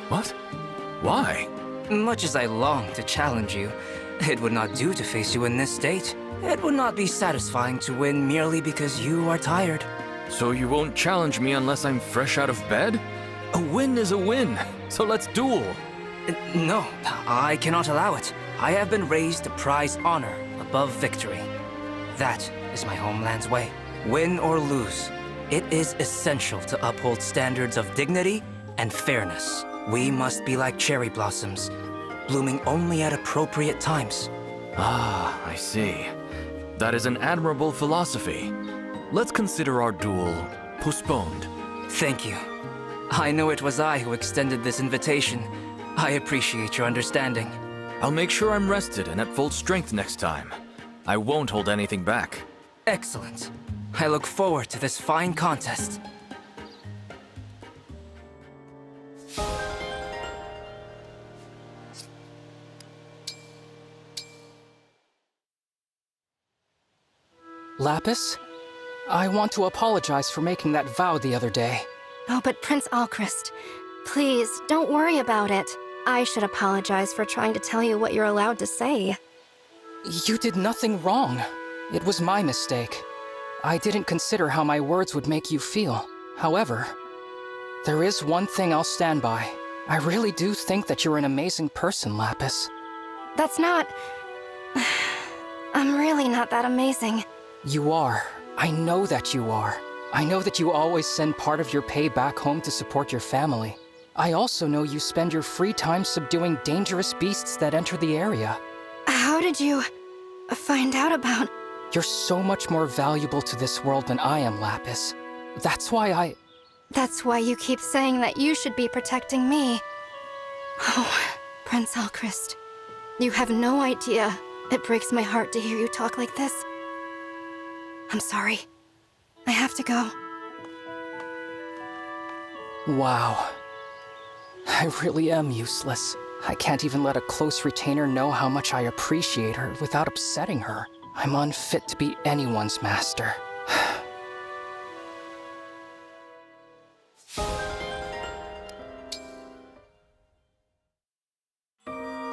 What? Why? Much as I long to challenge you, it would not do to face you in this state. It would not be satisfying to win merely because you are tired. So you won't challenge me unless I'm fresh out of bed? A win is a win, so let's duel. No, I cannot allow it. I have been raised to prize honor above victory. That is my homeland's way. Win or lose, it is essential to uphold standards of dignity and fairness. We must be like cherry blossoms, blooming only at appropriate times. Ah, I see. That is an admirable philosophy. Let's consider our duel postponed. Thank you. I know it was I who extended this invitation. I appreciate your understanding. I'll make sure I'm rested and at full strength next time. I won't hold anything back. Excellent. I look forward to this fine contest. Lapis? I want to apologize for making that vow the other day. Oh, but Prince Alchrist, please, don't worry about it. I should apologize for trying to tell you what you're allowed to say. You did nothing wrong. It was my mistake. I didn't consider how my words would make you feel. However, there is one thing I'll stand by. I really do think that you're an amazing person, Lapis. That's not... I'm really not that amazing. You are. I know that you are. I know that you always send part of your pay back home to support your family. I also know you spend your free time subduing dangerous beasts that enter the area. How did you find out about... You're so much more valuable to this world than I am, Lapis. That's why That's why you keep saying that you should be protecting me. Oh, Prince Alchrist. You have no idea. It breaks my heart to hear you talk like this. I'm sorry. I have to go. Wow. I really am useless. I can't even let a close retainer know how much I appreciate her without upsetting her. I'm unfit to be anyone's master.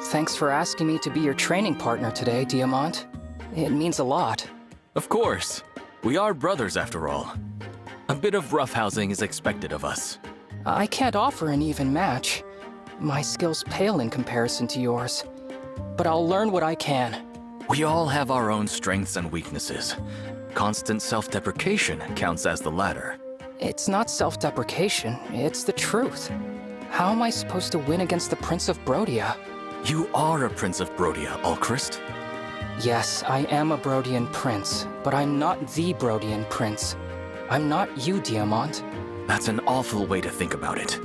Thanks for asking me to be your training partner today, Diamant. It means a lot. Of course. We are brothers after all. A bit of roughhousing is expected of us. I can't offer an even match. My skills pale in comparison to yours. But I'll learn what I can. We all have our own strengths and weaknesses. Constant self-deprecation counts as the latter. It's not self-deprecation, it's the truth. How am I supposed to win against the Prince of Brodia? You are a Prince of Brodia, Alchrist. Yes, I am a Brodian prince, but I'm not the Brodian prince. I'm not you, Diamant. That's an awful way to think about it.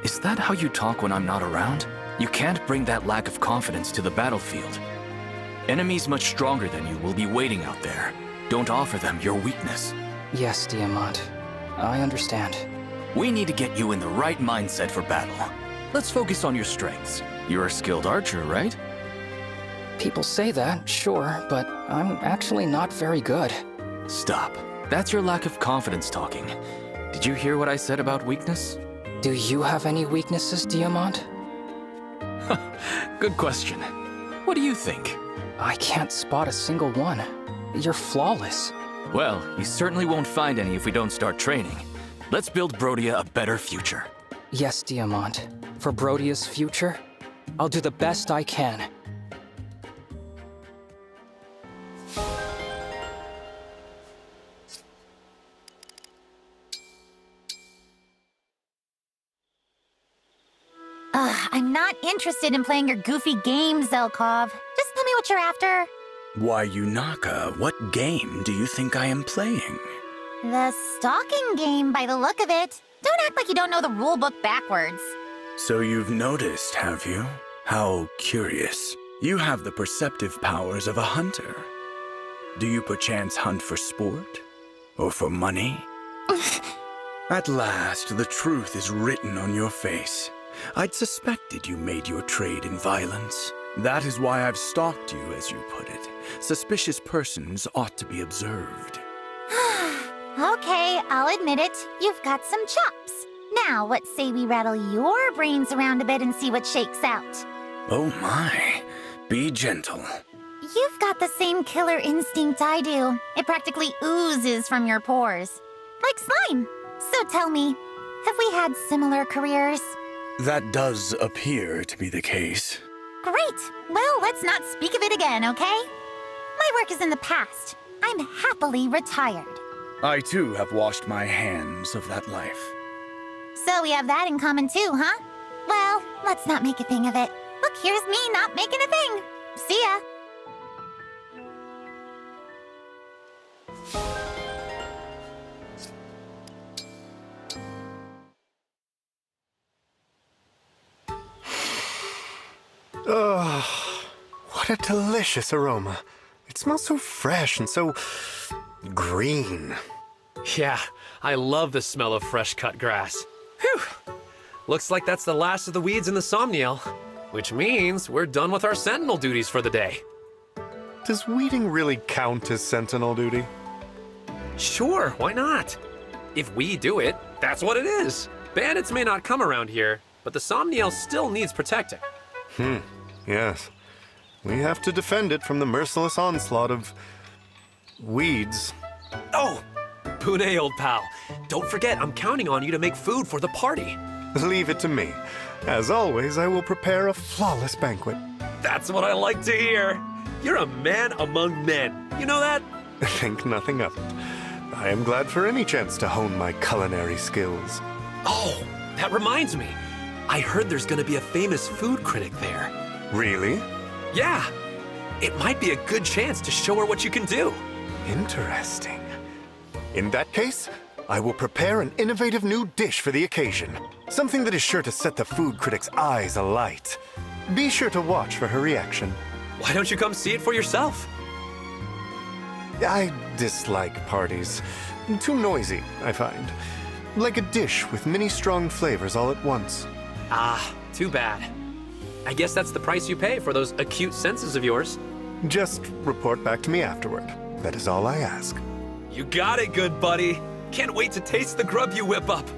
Is that how you talk when I'm not around? You can't bring that lack of confidence to the battlefield. Enemies much stronger than you will be waiting out there. Don't offer them your weakness. Yes, Diamant. I understand. We need to get you in the right mindset for battle. Let's focus on your strengths. You're a skilled archer, right? People say that, sure, but I'm actually not very good. Stop. That's your lack of confidence talking. Did you hear what I said about weakness? Do you have any weaknesses, Diamant? Good question. What do you think? I can't spot a single one. You're flawless. Well, you certainly won't find any if we don't start training. Let's build Brodia a better future. Yes, Diamant. For Brodia's future, I'll do the best I can. I'm not interested in playing your goofy games, Zelkov. Just tell me what you're after. Why, Yunaka, what game do you think I am playing? The stalking game, by the look of it. Don't act like you don't know the rulebook backwards. So you've noticed, have you? How curious. You have the perceptive powers of a hunter. Do you perchance hunt for sport? Or for money? At last, the truth is written on your face. I'd suspected you made your trade in violence. That is why I've stalked you, as you put it. Suspicious persons ought to be observed. Okay, I'll admit it. You've got some chops. Now, what say we rattle your brains around a bit and see what shakes out? Oh my. Be gentle. You've got the same killer instinct I do. It practically oozes from your pores. Like slime. So tell me, have we had similar careers? That does appear to be the case. Great! Well, let's not speak of it again, okay? My work is in the past. I'm happily retired. I too have washed my hands of that life. So we have that in common too, huh? Well, let's not make a thing of it. Look, here's me not making a thing. See ya. Oh, what a delicious aroma. It smells so fresh and so green. Yeah, I love the smell of fresh cut grass. Phew! Looks like that's the last of the weeds in the Somniel, which means we're done with our sentinel duties for the day. Does weeding really count as sentinel duty? Sure, why not? If we do it, that's what it is. Bandits may not come around here, but the Somniel still needs protecting. Yes. We have to defend it from the merciless onslaught of weeds. Oh! Pune, old pal. Don't forget, I'm counting on you to make food for the party. Leave it to me. As always, I will prepare a flawless banquet. That's what I like to hear. You're a man among men. You know that? Think nothing of it. I am glad for any chance to hone my culinary skills. Oh, that reminds me. I heard there's gonna be a famous food critic there. Really? Yeah. It might be a good chance to show her what you can do. Interesting. In that case, I will prepare an innovative new dish for the occasion. Something that is sure to set the food critic's eyes alight. Be sure to watch for her reaction. Why don't you come see it for yourself? I dislike parties. Too noisy, I find. Like a dish with many strong flavors all at once. Ah, too bad. I guess that's the price you pay for those acute senses of yours. Just report back to me afterward. That is all I ask. You got it, good buddy. Can't wait to taste the grub you whip up.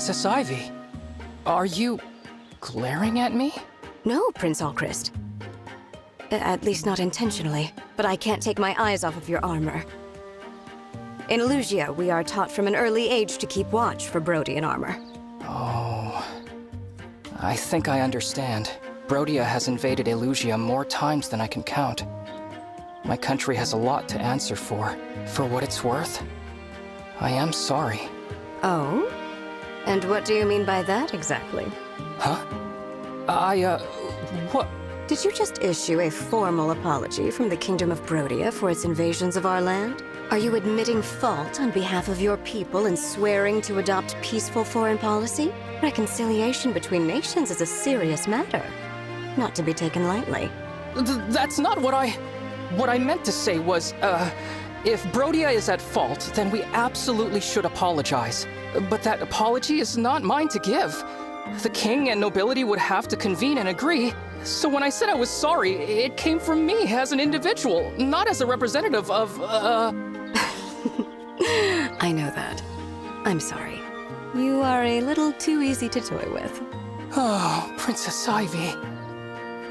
Princess Ivy, are you glaring at me? No, Prince Alchrist. At least not intentionally, but I can't take my eyes off of your armor. In Elusia, we are taught from an early age to keep watch for Brodian armor. Oh, I think I understand. Brodia has invaded Elusia more times than I can count. My country has a lot to answer for. For what it's worth, I am sorry. Oh? And what do you mean by that exactly? Huh? What? Did you just issue a formal apology from the Kingdom of Brodia for its invasions of our land? Are you admitting fault on behalf of your people and swearing to adopt peaceful foreign policy? Reconciliation between nations is a serious matter, not to be taken lightly. That's not what I meant to say was, if Brodia is at fault, then we absolutely should apologize. But that apology is not mine to give. The king and nobility would have to convene and agree. So when I said I was sorry, it came from me as an individual, not as a representative of, I know that. I'm sorry. You are a little too easy to toy with. Oh, Princess Ivy.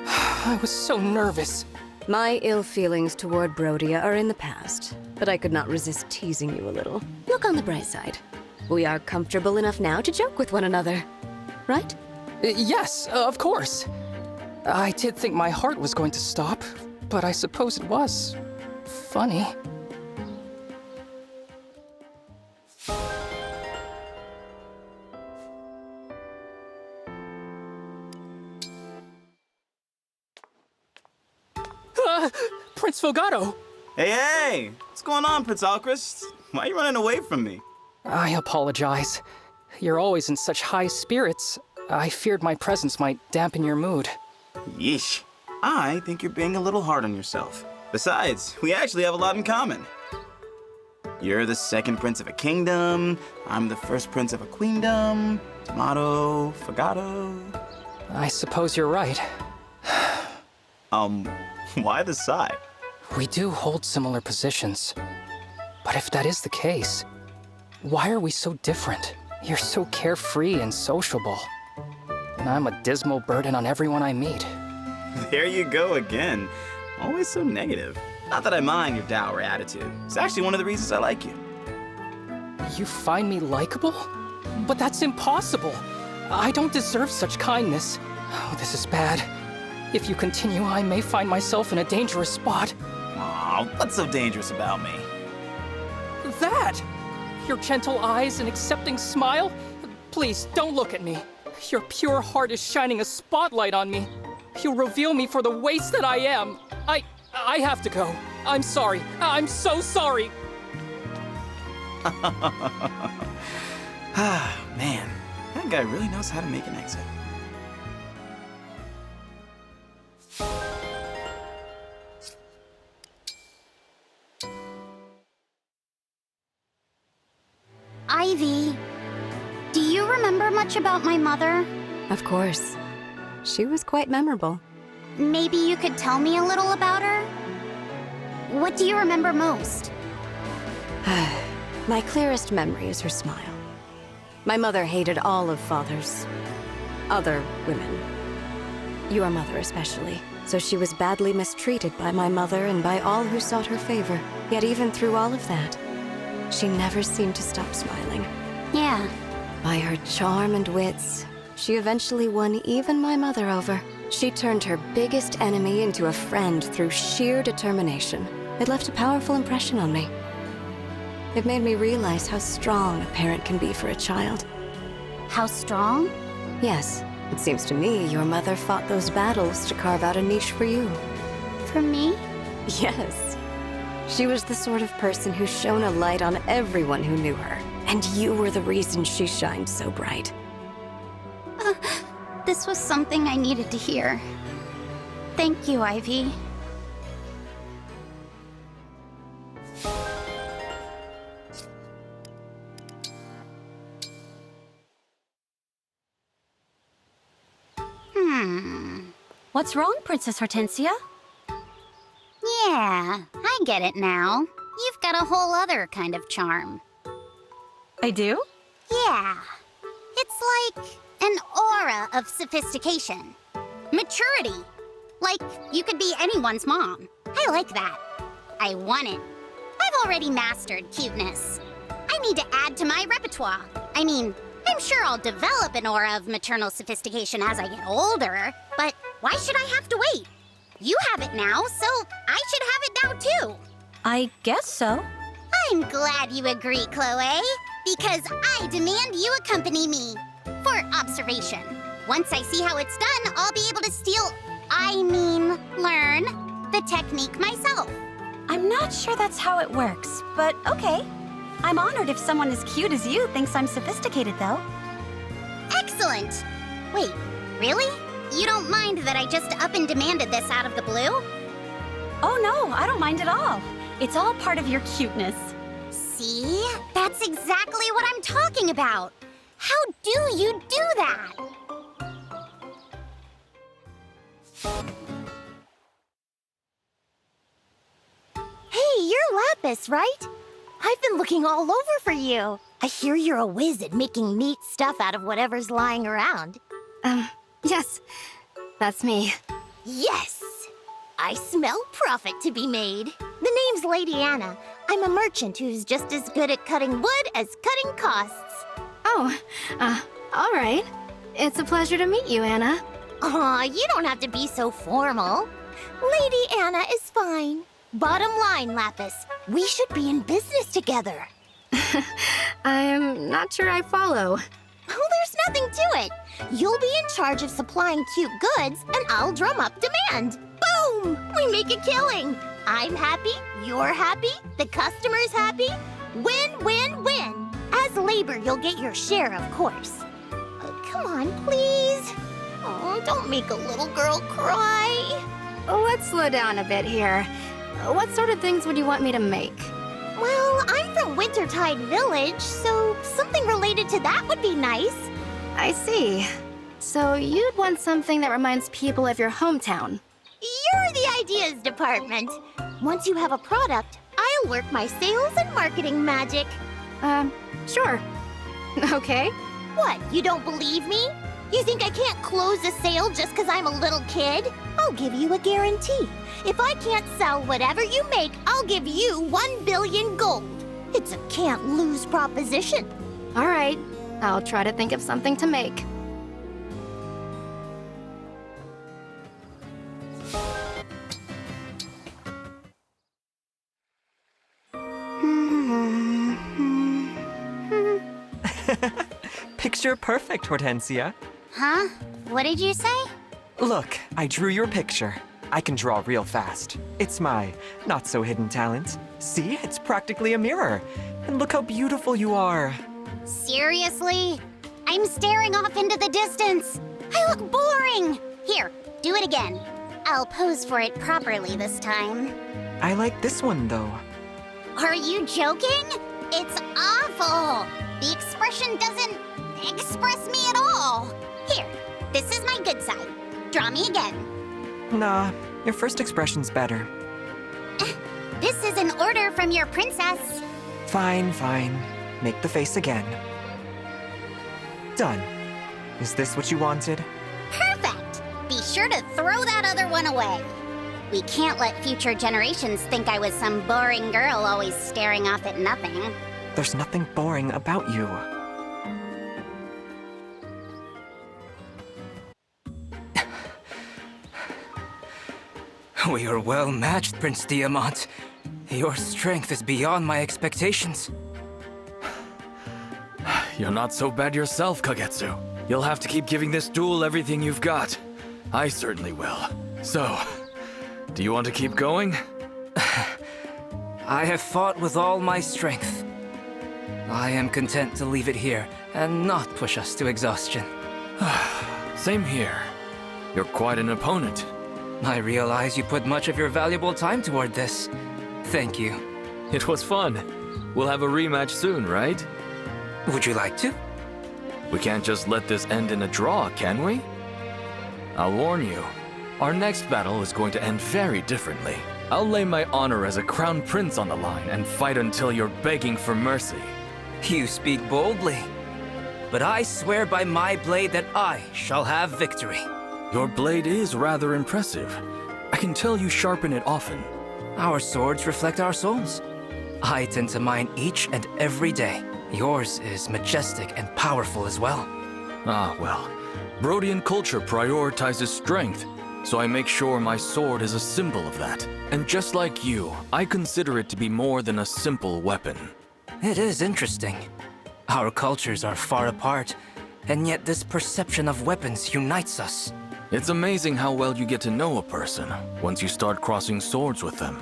I was so nervous. My ill feelings toward Brodia are in the past, but I could not resist teasing you a little. Look on the bright side. We are comfortable enough now to joke with one another, right? Yes, of course. I did think my heart was going to stop, but I suppose it was funny. Prince Fogato! Hey! What's going on, Prince Alchrist? Why are you running away from me? I apologize. You're always in such high spirits. I feared my presence might dampen your mood. Yeesh. I think you're being a little hard on yourself. Besides, we actually have a lot in common. You're the second prince of a kingdom. I'm the first prince of a queendom. Tomato, Fogato. I suppose you're right. Why the sigh? We do hold similar positions. But if that is the case, why are we so different? You're so carefree and sociable. And I'm a dismal burden on everyone I meet. There you go again. Always so negative. Not that I mind your dour attitude. It's actually one of the reasons I like you. You find me likable? But that's impossible. I don't deserve such kindness. Oh, this is bad. If you continue, I may find myself in a dangerous spot. Aw, what's so dangerous about me? That! Your gentle eyes and accepting smile? Please, don't look at me. Your pure heart is shining a spotlight on me. You'll reveal me for the waste that I am. I have to go. I'm sorry. I'm so sorry. Man, that guy really knows how to make an exit. Ivy, do you remember much about my mother? Of course. She was quite memorable. Maybe you could tell me a little about her? What do you remember most? My clearest memory is her smile. My mother hated all of Father's other women. Your mother especially. So she was badly mistreated by my mother and by all who sought her favor. Yet even through all of that, she never seemed to stop smiling. Yeah. By her charm and wits, she eventually won even my mother over. She turned her biggest enemy into a friend through sheer determination. It left a powerful impression on me. It made me realize how strong a parent can be for a child. How strong? Yes. It seems to me your mother fought those battles to carve out a niche for you. For me? Yes. She was the sort of person who shone a light on everyone who knew her. And you were the reason she shined so bright. This was something I needed to hear. Thank you, Ivy. What's wrong, Princess Hortensia? Yeah, I get it now. You've got a whole other kind of charm. I do? Yeah. It's like an aura of sophistication. Maturity. Like you could be anyone's mom. I like that. I want it. I've already mastered cuteness. I need to add to my repertoire. I mean, I'm sure I'll develop an aura of maternal sophistication as I get older, but why should I have to wait? You have it now, so I should have it now too. I guess so. I'm glad you agree, Chloe, because I demand you accompany me for observation. Once I see how it's done, I'll be able to learn the technique myself. I'm not sure that's how it works, but okay. I'm honored if someone as cute as you thinks I'm sophisticated, though. Excellent! Wait, really? You don't mind that I just up and demanded this out of the blue? Oh no, I don't mind at all. It's all part of your cuteness. See? That's exactly what I'm talking about. How do you do that? Hey, you're Lapis, right? I've been looking all over for you. I hear you're a whiz at making neat stuff out of whatever's lying around. Yes. That's me. Yes! I smell profit to be made. The name's Lady Anna. I'm a merchant who's just as good at cutting wood as cutting costs. Oh, all right. It's a pleasure to meet you, Anna. Aw, you don't have to be so formal. Lady Anna is fine. Bottom line, Lapis, we should be in business together. I'm not sure I follow. Oh, there's nothing to it. You'll be in charge of supplying cute goods, and I'll drum up demand. Boom! We make a killing. I'm happy, you're happy, the customer's happy. Win, win, win. As labor, you'll get your share, of course. Come on, please. Oh, don't make a little girl cry. Let's slow down a bit here. What sort of things would you want me to make? Well, I'm from Wintertide Village, so something related to that would be nice. I see. So you'd want something that reminds people of your hometown. You're the ideas department. Once you have a product, I'll work my sales and marketing magic. Sure. Okay. What, you don't believe me? You think I can't close a sale just because I'm a little kid? I'll give you a guarantee. If I can't sell whatever you make, I'll give you 1 billion gold. It's a can't-lose proposition. All right. I'll try to think of something to make. Picture perfect, Hortensia. Huh? What did you say? Look, I drew your picture. I can draw real fast. It's my not-so-hidden talent. See, it's practically a mirror. And look how beautiful you are. Seriously? I'm staring off into the distance. I look boring. Here, do it again. I'll pose for it properly this time. I like this one, though. Are you joking? It's awful. The expression doesn't express me at all. Here, this is my good side. Draw me again. Nah, your first expression's better. This is an order from your princess. Fine, fine. Make the face again. Done. Is this what you wanted? Perfect! Be sure to throw that other one away. We can't let future generations think I was some boring girl always staring off at nothing. There's nothing boring about you. We are well matched, Prince Diamant. Your strength is beyond my expectations. You're not so bad yourself, Kagetsu. You'll have to keep giving this duel everything you've got. I certainly will. So, do you want to keep going? I have fought with all my strength. I am content to leave it here and not push us to exhaustion. Same here. You're quite an opponent. I realize you put much of your valuable time toward this. Thank you. It was fun. We'll have a rematch soon, right? Would you like to? We can't just let this end in a draw, can we? I'll warn you. Our next battle is going to end very differently. I'll lay my honor as a crown prince on the line and fight until you're begging for mercy. You speak boldly. but I swear by my blade that I shall have victory. Your blade is rather impressive. I can tell you sharpen it often. Our swords reflect our souls. I tend to mine each and every day. Yours is majestic and powerful as well. Ah, well. Brodian culture prioritizes strength, so I make sure my sword is a symbol of that. And just like you, I consider it to be more than a simple weapon. It is interesting. Our cultures are far apart, and yet this perception of weapons unites us. It's amazing how well you get to know a person once you start crossing swords with them.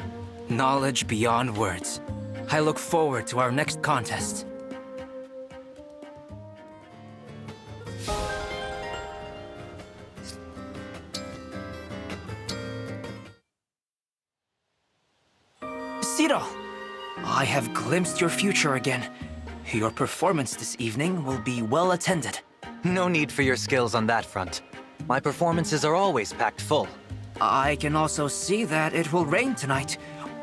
Knowledge beyond words. I look forward to our next contest. Cyril, I have glimpsed your future again. Your performance this evening will be well attended. No need for your skills on that front. My performances are always packed full. I can also see that it will rain tonight.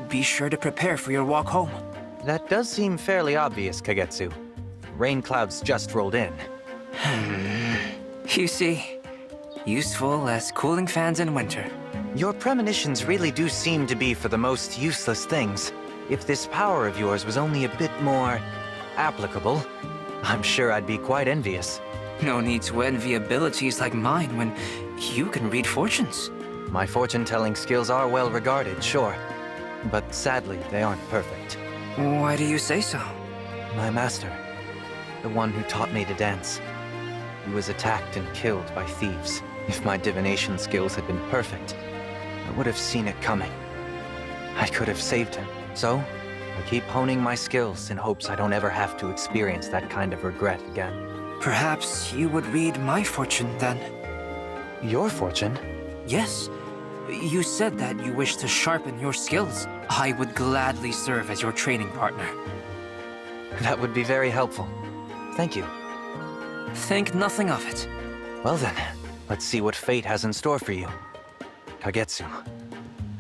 Be sure to prepare for your walk home. That does seem fairly obvious, Kagetsu. Rain clouds just rolled in. You see, useful as cooling fans in winter. Your premonitions really do seem to be for the most useless things. If this power of yours was only a bit more applicable, I'm sure I'd be quite envious. No need to envy abilities like mine when you can read fortunes. My fortune-telling skills are well regarded, sure. But sadly, they aren't perfect. Why do you say so? My master, the one who taught me to dance, he was attacked and killed by thieves. If my divination skills had been perfect, I would have seen it coming. I could have saved him. So, I keep honing my skills in hopes I don't ever have to experience that kind of regret again. Perhaps you would read my fortune then. Your fortune? Yes. You said that you wish to sharpen your skills. I would gladly serve as your training partner. That would be very helpful. Thank you. Think nothing of it. Well then, let's see what fate has in store for you. Kagetsu,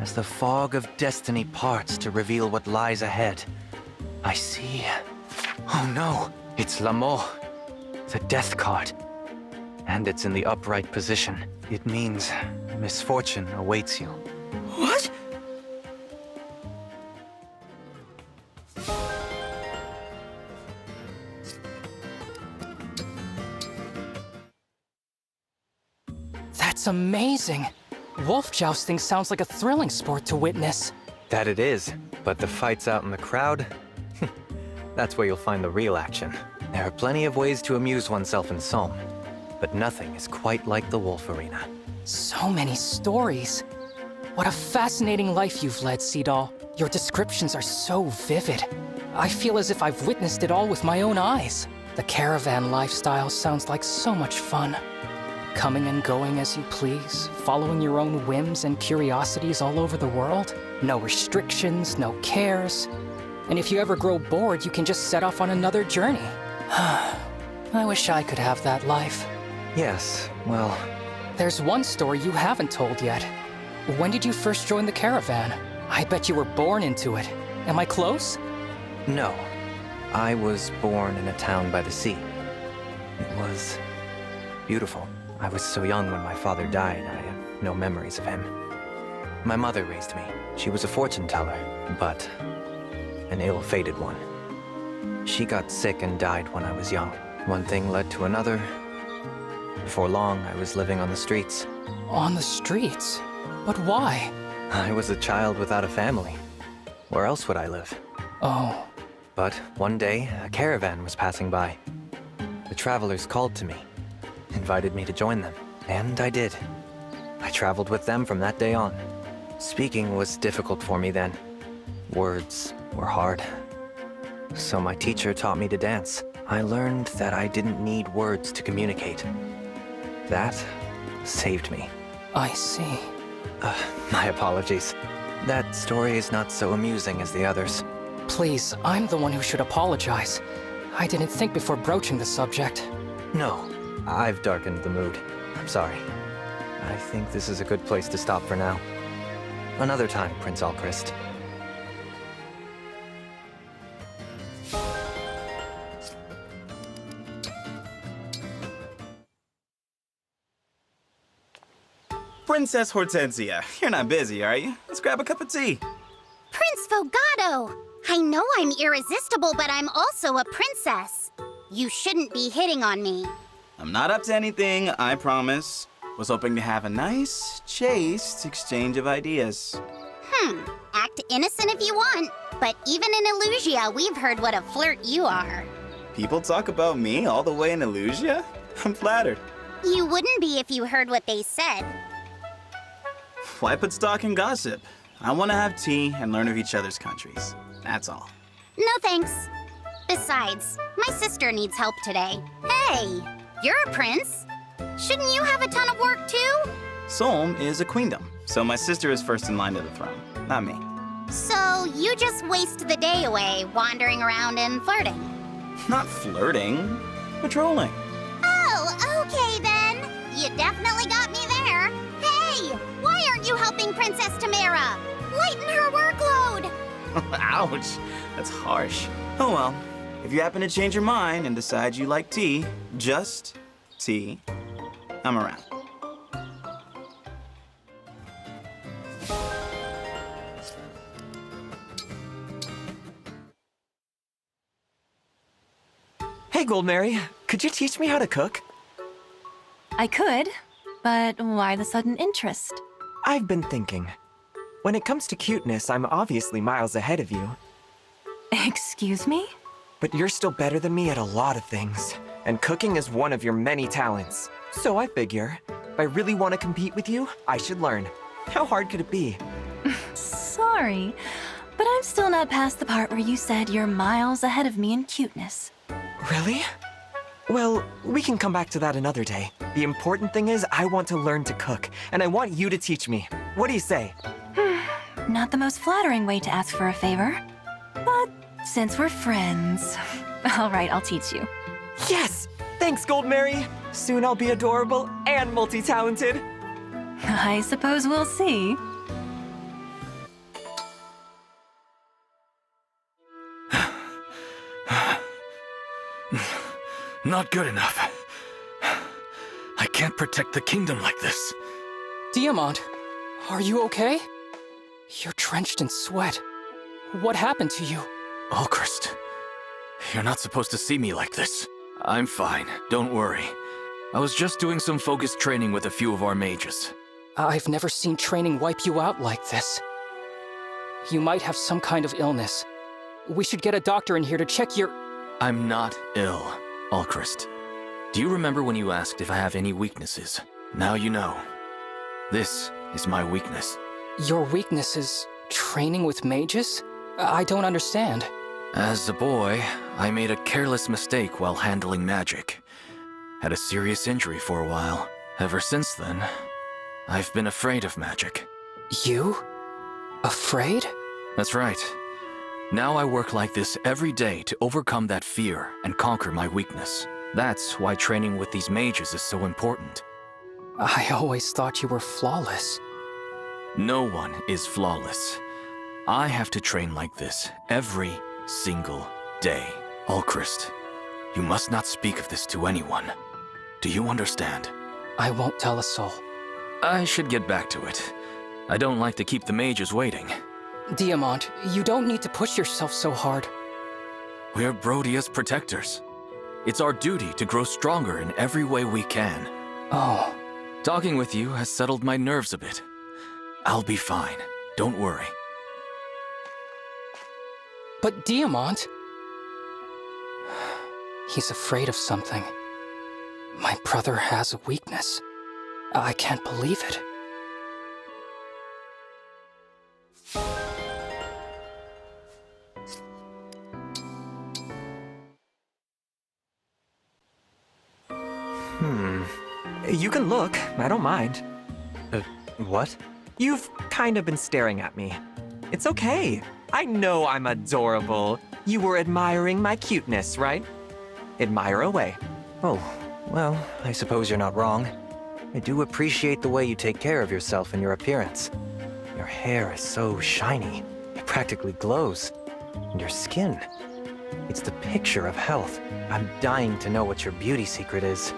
as the fog of destiny parts to reveal what lies ahead, I see... Oh no, it's L'amour, the death card. And it's in the upright position. It means misfortune awaits you. What? That's amazing. Wolf jousting sounds like a thrilling sport to witness. That it is, but the fights out in the crowd? That's where you'll find the real action. There are plenty of ways to amuse oneself in Somme, but nothing is quite like the Wolf Arena. So many stories. What a fascinating life you've led, Seedall. Your descriptions are so vivid. I feel as if I've witnessed it all with my own eyes. The caravan lifestyle sounds like so much fun. Coming and going as you please, following your own whims and curiosities all over the world. No restrictions, no cares. And if you ever grow bored, you can just set off on another journey. I wish I could have that life. Yes, well... There's one story you haven't told yet. When did you first join the caravan? I bet you were born into it. Am I close? No. I was born in a town by the sea. It was beautiful. I was so young when my father died, I have no memories of him. My mother raised me. She was a fortune teller, but an ill-fated one. She got sick and died when I was young. One thing led to another. Before long, I was living on the streets. On the streets? But why? I was a child without a family. Where else would I live? Oh. But one day, a caravan was passing by. The travelers called to me, invited me to join them, and I did. I traveled with them from that day on. Speaking was difficult for me then. Words were hard. So my teacher taught me to dance. I learned that I didn't need words to communicate. That saved me. I see. My apologies. That story is not so amusing as the others. Please, I'm the one who should apologize. I didn't think before broaching the subject. No, I've darkened the mood. I'm sorry. I think this is a good place to stop for now. Another time, Prince Alchrist. Princess Hortensia, you're not busy, are you? Let's grab a cup of tea. Prince Fogado! I know I'm irresistible, but I'm also a princess. You shouldn't be hitting on me. I'm not up to anything, I promise. Was hoping to have a nice, chaste exchange of ideas. Act innocent if you want, but even in Illusia, we've heard what a flirt you are. People talk about me all the way in Illusia? I'm flattered. You wouldn't be if you heard what they said. Why put stock in gossip? I want to have tea and learn of each other's countries. That's all. No thanks. Besides, my sister needs help today. Hey, you're a prince. Shouldn't you have a ton of work too? Solm is a queendom, so my sister is first in line to the throne, not me. So you just waste the day away wandering around and flirting. Not flirting, patrolling. Oh, okay then. You definitely got me there. Hey, why aren't you helping Princess Tamara? Lighten her workload. Ouch, that's harsh. Oh well, if you happen to change your mind and decide you like tea, just tea, I'm around. Hey, Goldmary, could you teach me how to cook? I could, but why the sudden interest? I've been thinking. When it comes to cuteness, I'm obviously miles ahead of you. Excuse me? But you're still better than me at a lot of things, and cooking is one of your many talents. So I figure, if I really want to compete with you, I should learn. How hard could it be? Sorry, but I'm still not past the part where you said you're miles ahead of me in cuteness. Really? Well, we can come back to that another day. The important thing is I want to learn to cook, and I want you to teach me. What do you say? Not the most flattering way to ask for a favor. But since we're friends, all right, I'll teach you. Yes! Thanks, Goldmary! Soon I'll be adorable and multi-talented. I suppose we'll see. Not good enough. I can't protect the kingdom like this. Diamond, are you okay? You're drenched in sweat. What happened to you? Alchrist, you're not supposed to see me like this. I'm fine, don't worry. I was just doing some focused training with a few of our mages. I've never seen training wipe you out like this. You might have some kind of illness. We should get a doctor in here to check your... I'm not ill, Alchrist. Do you remember when you asked if I have any weaknesses? Now you know. This is my weakness. Your weakness is training with mages? I don't understand. As a boy, I made a careless mistake while handling magic. Had a serious injury for a while. Ever since then, I've been afraid of magic. You? Afraid? That's right. Now I work like this every day to overcome that fear and conquer my weakness. That's why training with these mages is so important. I always thought you were flawless. No one is flawless. I have to train like this every single day. Alchrist, you must not speak of this to anyone. Do you understand? I won't tell a soul. I should get back to it. I don't like to keep the mages waiting. Diamond, you don't need to push yourself so hard. We're Brodia's protectors. It's our duty to grow stronger in every way we can. Oh. Talking with you has settled my nerves a bit. I'll be fine. Don't worry. But Diamond... He's afraid of something. My brother has a weakness. I can't believe it. You can look. I don't mind. What? You've kind of been staring at me. It's okay. I know I'm adorable. You were admiring my cuteness, right? Admire away. Oh, well, I suppose you're not wrong. I do appreciate the way you take care of yourself and your appearance. Your hair is so shiny. It practically glows. And your skin. It's the picture of health. I'm dying to know what your beauty secret is.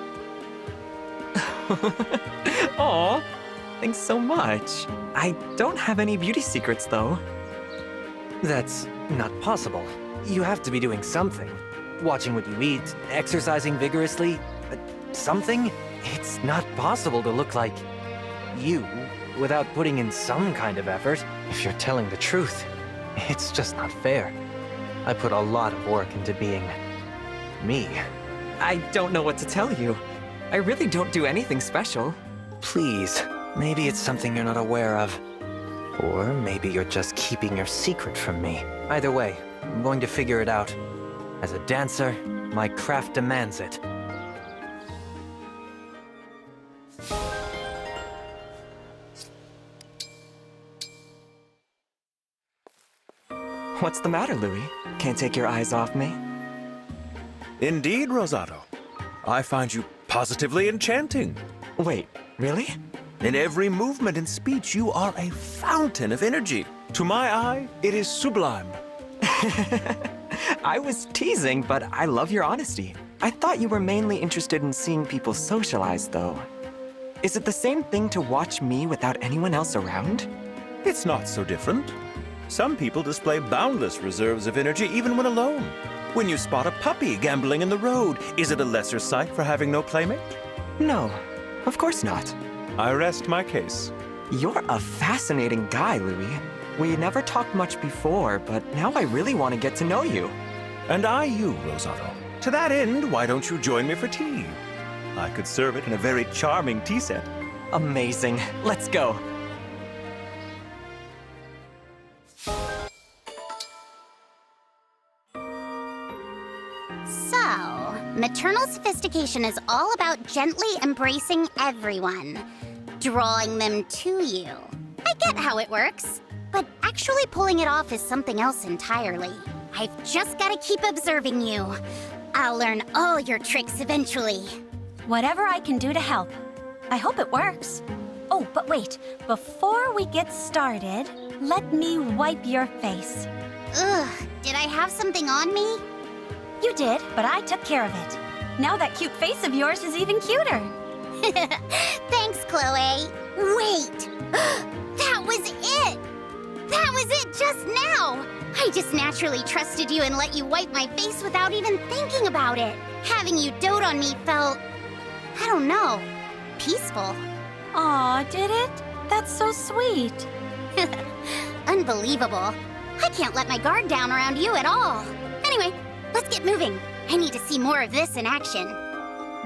Aw, Thanks so much. I don't have any beauty secrets, though. That's not possible. You have to be doing something. Watching what you eat, exercising vigorously, something? It's not possible to look like you without putting in some kind of effort. If you're telling the truth, it's just not fair. I put a lot of work into being me. I don't know what to tell you. I really don't do anything special. Please, maybe it's something you're not aware of. Or maybe you're just keeping your secret from me. Either way, I'm going to figure it out. As a dancer, my craft demands it. What's the matter, Louis? Can't take your eyes off me? Indeed, Rosato. I find you positively enchanting. Wait, really? In every movement and speech, you are a fountain of energy. To my eye, it is sublime. I was teasing, but I love your honesty. I thought you were mainly interested in seeing people socialize, though. Is it the same thing to watch me without anyone else around? It's not so different. Some people display boundless reserves of energy even when alone. When you spot a puppy gambling in the road, is it a lesser sight for having no playmate? No, of course not. I rest my case. You're a fascinating guy, Louis. We never talked much before, but now I really want to get to know you. And I you, Rosato. To that end, why don't you join me for tea? I could serve it in a very charming tea set. Amazing. Let's go. So, maternal sophistication is all about gently embracing everyone, drawing them to you. I get how it works, but actually pulling it off is something else entirely. I've just gotta keep observing you. I'll learn all your tricks eventually. Whatever I can do to help. I hope it works. Oh, but wait. Before we get started, let me wipe your face. Ugh, did I have something on me? You did, but I took care of it. Now that cute face of yours is even cuter. Thanks, Chloe. Wait! That was it! That was it just now! I just naturally trusted you and let you wipe my face without even thinking about it. Having you dote on me felt, I don't know, peaceful. Aw, did it? That's so sweet. Unbelievable. I can't let my guard down around you at all. Anyway, let's get moving. I need to see more of this in action.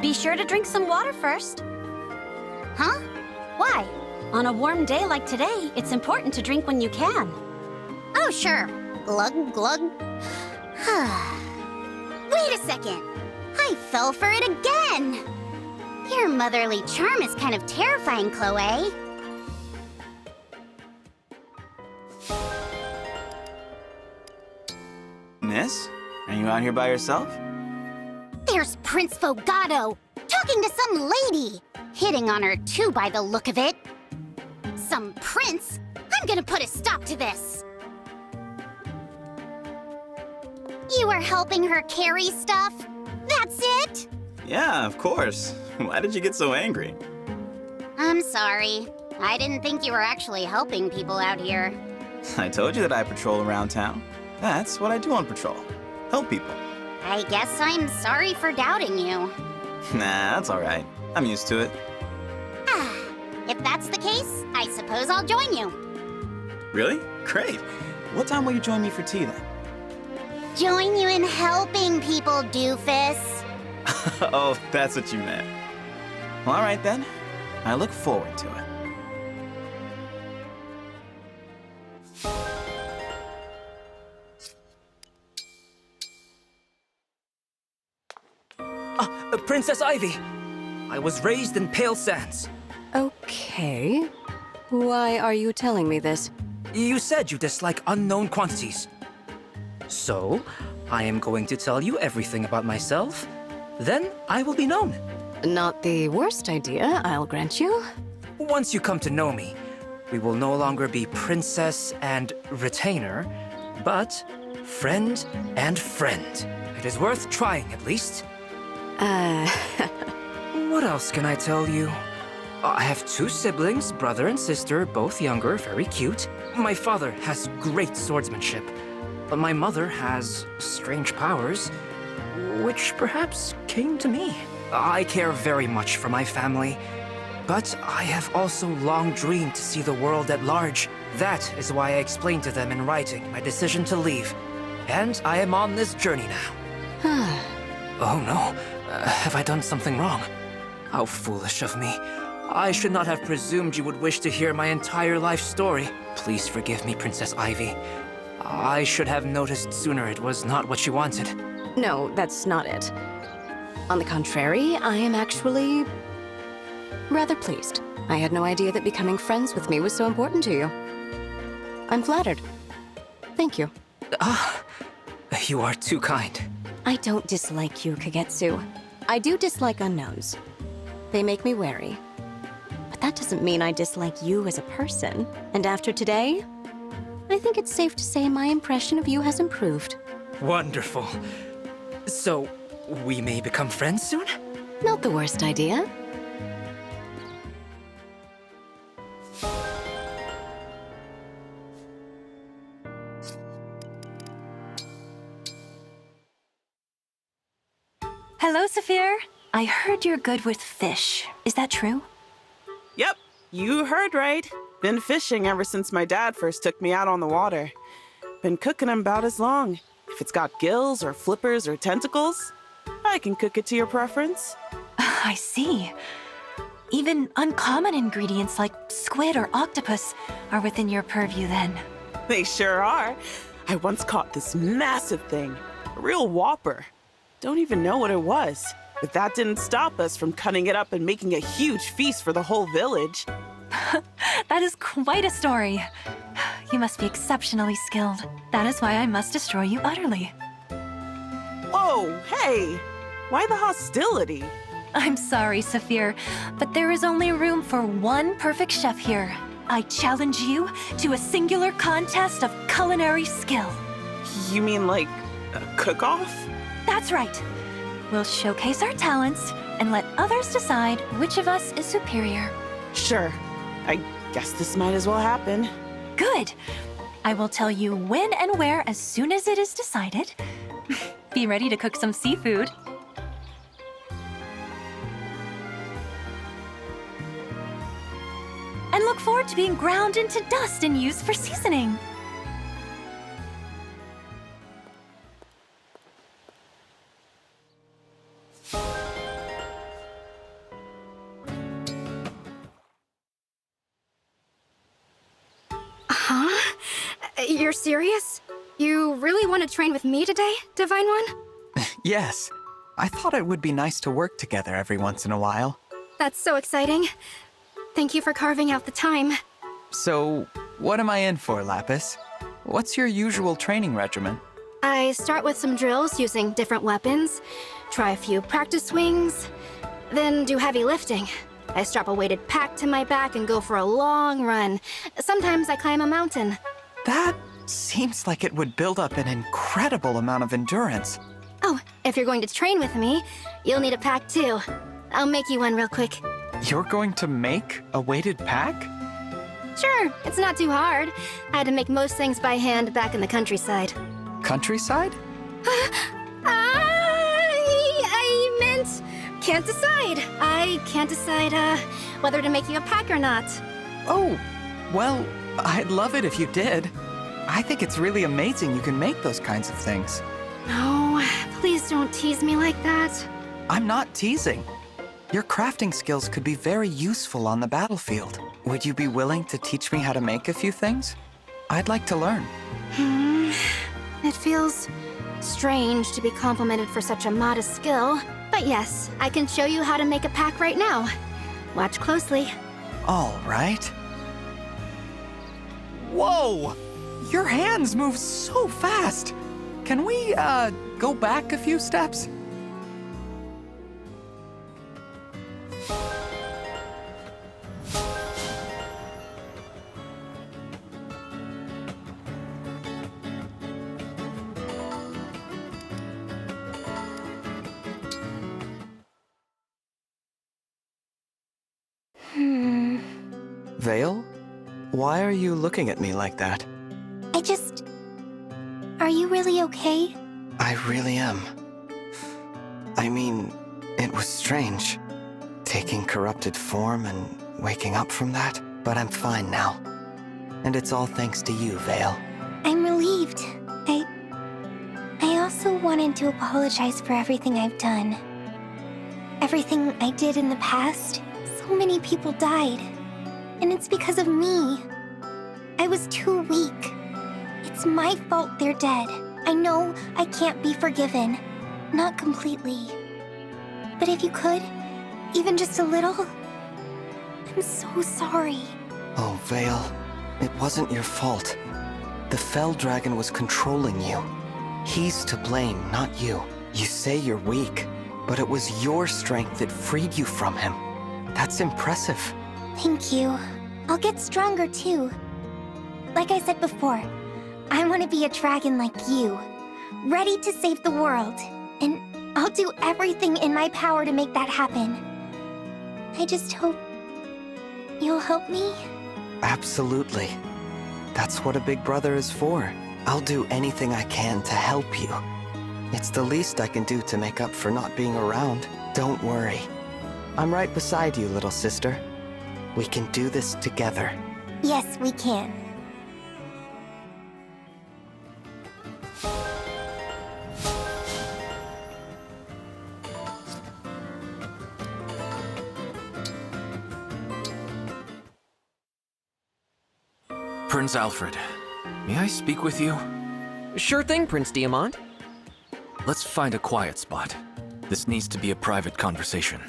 Be sure to drink some water first. Huh? Why? On a warm day like today, it's important to drink when you can. Oh, sure. Glug, glug. Wait a second. I fell for it again. Your motherly charm is kind of terrifying, Chloe. Miss, are you out here by yourself? There's Prince Fogado, talking to some lady. Hitting on her too by the look of it. Some prince? I'm gonna put a stop to this. You were helping her carry stuff? That's it? Yeah, of course. Why did you get so angry? I'm sorry. I didn't think you were actually helping people out here. I told you that I patrol around town. That's what I do on patrol. Help people. I guess I'm sorry for doubting you. Nah, that's alright. I'm used to it. If that's the case, I suppose I'll join you. Really? Great. What time will you join me for tea then? Join you in helping people, doofus. Oh, that's what you meant. Well, alright then. I look forward to it. Princess Ivy! I was raised in Pale Sands. Okay. Why are you telling me this? You said you dislike unknown quantities. So, I am going to tell you everything about myself. Then I will be known. Not the worst idea, I'll grant you. Once you come to know me, we will no longer be princess and retainer, but friend and friend. It is worth trying, at least. What else can I tell you? I have two siblings, brother and sister, both younger, very cute. My father has great swordsmanship. My mother has strange powers, which perhaps came to me. I care very much for my family, but I have also long dreamed to see the world at large. That is why I explained to them in writing my decision to leave. And I am on this journey now. Oh no, have I done something wrong? How foolish of me. I should not have presumed you would wish to hear my entire life story. Please forgive me, Princess Ivy. I should have noticed sooner it was not what you wanted. No, that's not it. On the contrary, I am actually rather pleased. I had no idea that becoming friends with me was so important to you. I'm flattered. Thank you. You are too kind. I don't dislike you, Kagetsu. I do dislike unknowns. They make me wary. But that doesn't mean I dislike you as a person. And after today, I think it's safe to say my impression of you has improved. Wonderful. So, we may become friends soon? Not the worst idea. Hello, Saphir. I heard you're good with fish. Is that true? Yep, you heard right. Been fishing ever since my dad first took me out on the water. Been cooking 'em about as long. If it's got gills or flippers or tentacles, I can cook it to your preference. I see. Even uncommon ingredients like squid or octopus are within your purview then. They sure are. I once caught this massive thing, a real whopper. Don't even know what it was, but that didn't stop us from cutting it up and making a huge feast for the whole village. That is quite a story. You must be exceptionally skilled. That is why I must destroy you utterly. Whoa, hey! Why the hostility? I'm sorry, Saphir, but there is only room for one perfect chef here. I challenge you to a singular contest of culinary skill. You mean like a cook-off? That's right. We'll showcase our talents and let others decide which of us is superior. Sure. I guess this might as well happen. Good. I will tell you when and where as soon as it is decided. Be ready to cook some seafood. And look forward to being ground into dust and used for seasoning. Huh? You're serious? You really want to train with me today, Divine One? Yes. I thought it would be nice to work together every once in a while. That's so exciting. Thank you for carving out the time. So, what am I in for, Lapis? What's your usual training regimen? I start with some drills using different weapons, try a few practice swings, then do heavy lifting. I strap a weighted pack to my back and go for a long run. Sometimes I climb a mountain. That seems like it would build up an incredible amount of endurance. Oh, if you're going to train with me, you'll need a pack too. I'll make you one real quick. You're going to make a weighted pack? Sure, it's not too hard. I had to make most things by hand back in the countryside. Countryside? I meant can't decide. I can't decide whether to make you a pack or not. Oh, well, I'd love it if you did. I think it's really amazing you can make those kinds of things. No, please don't tease me like that. I'm not teasing. Your crafting skills could be very useful on the battlefield. Would you be willing to teach me how to make a few things? I'd like to learn. It feels strange to be complimented for such a modest skill. But yes, I can show you how to make a pack right now. Watch closely. All right. Whoa! Your hands move so fast! Can we, go back a few steps? Vale? Why are you looking at me like that? Are you really okay? I really am. I mean, it was strange. Taking corrupted form and waking up from that, but I'm fine now. And it's all thanks to you, Vale. I'm relieved. I also wanted to apologize for everything I've done. Everything I did in the past. So many people died. And it's because of me. I was too weak. It's my fault they're dead. I know I can't be forgiven. Not completely. But if you could, even just a little, I'm so sorry. Oh, Vale, it wasn't your fault. The Fell Dragon was controlling you. He's to blame, not you. You say you're weak, but it was your strength that freed you from him. That's impressive. Thank you. I'll get stronger too. Like I said before, I want to be a dragon like you, ready to save the world. And I'll do everything in my power to make that happen. I just hope you'll help me? Absolutely. That's what a big brother is for. I'll do anything I can to help you. It's the least I can do to make up for not being around. Don't worry. I'm right beside you, little sister. We can do this together. Yes, we can. Prince Alfred, may I speak with you? Sure thing, Prince Diamant. Let's find a quiet spot. This needs to be a private conversation.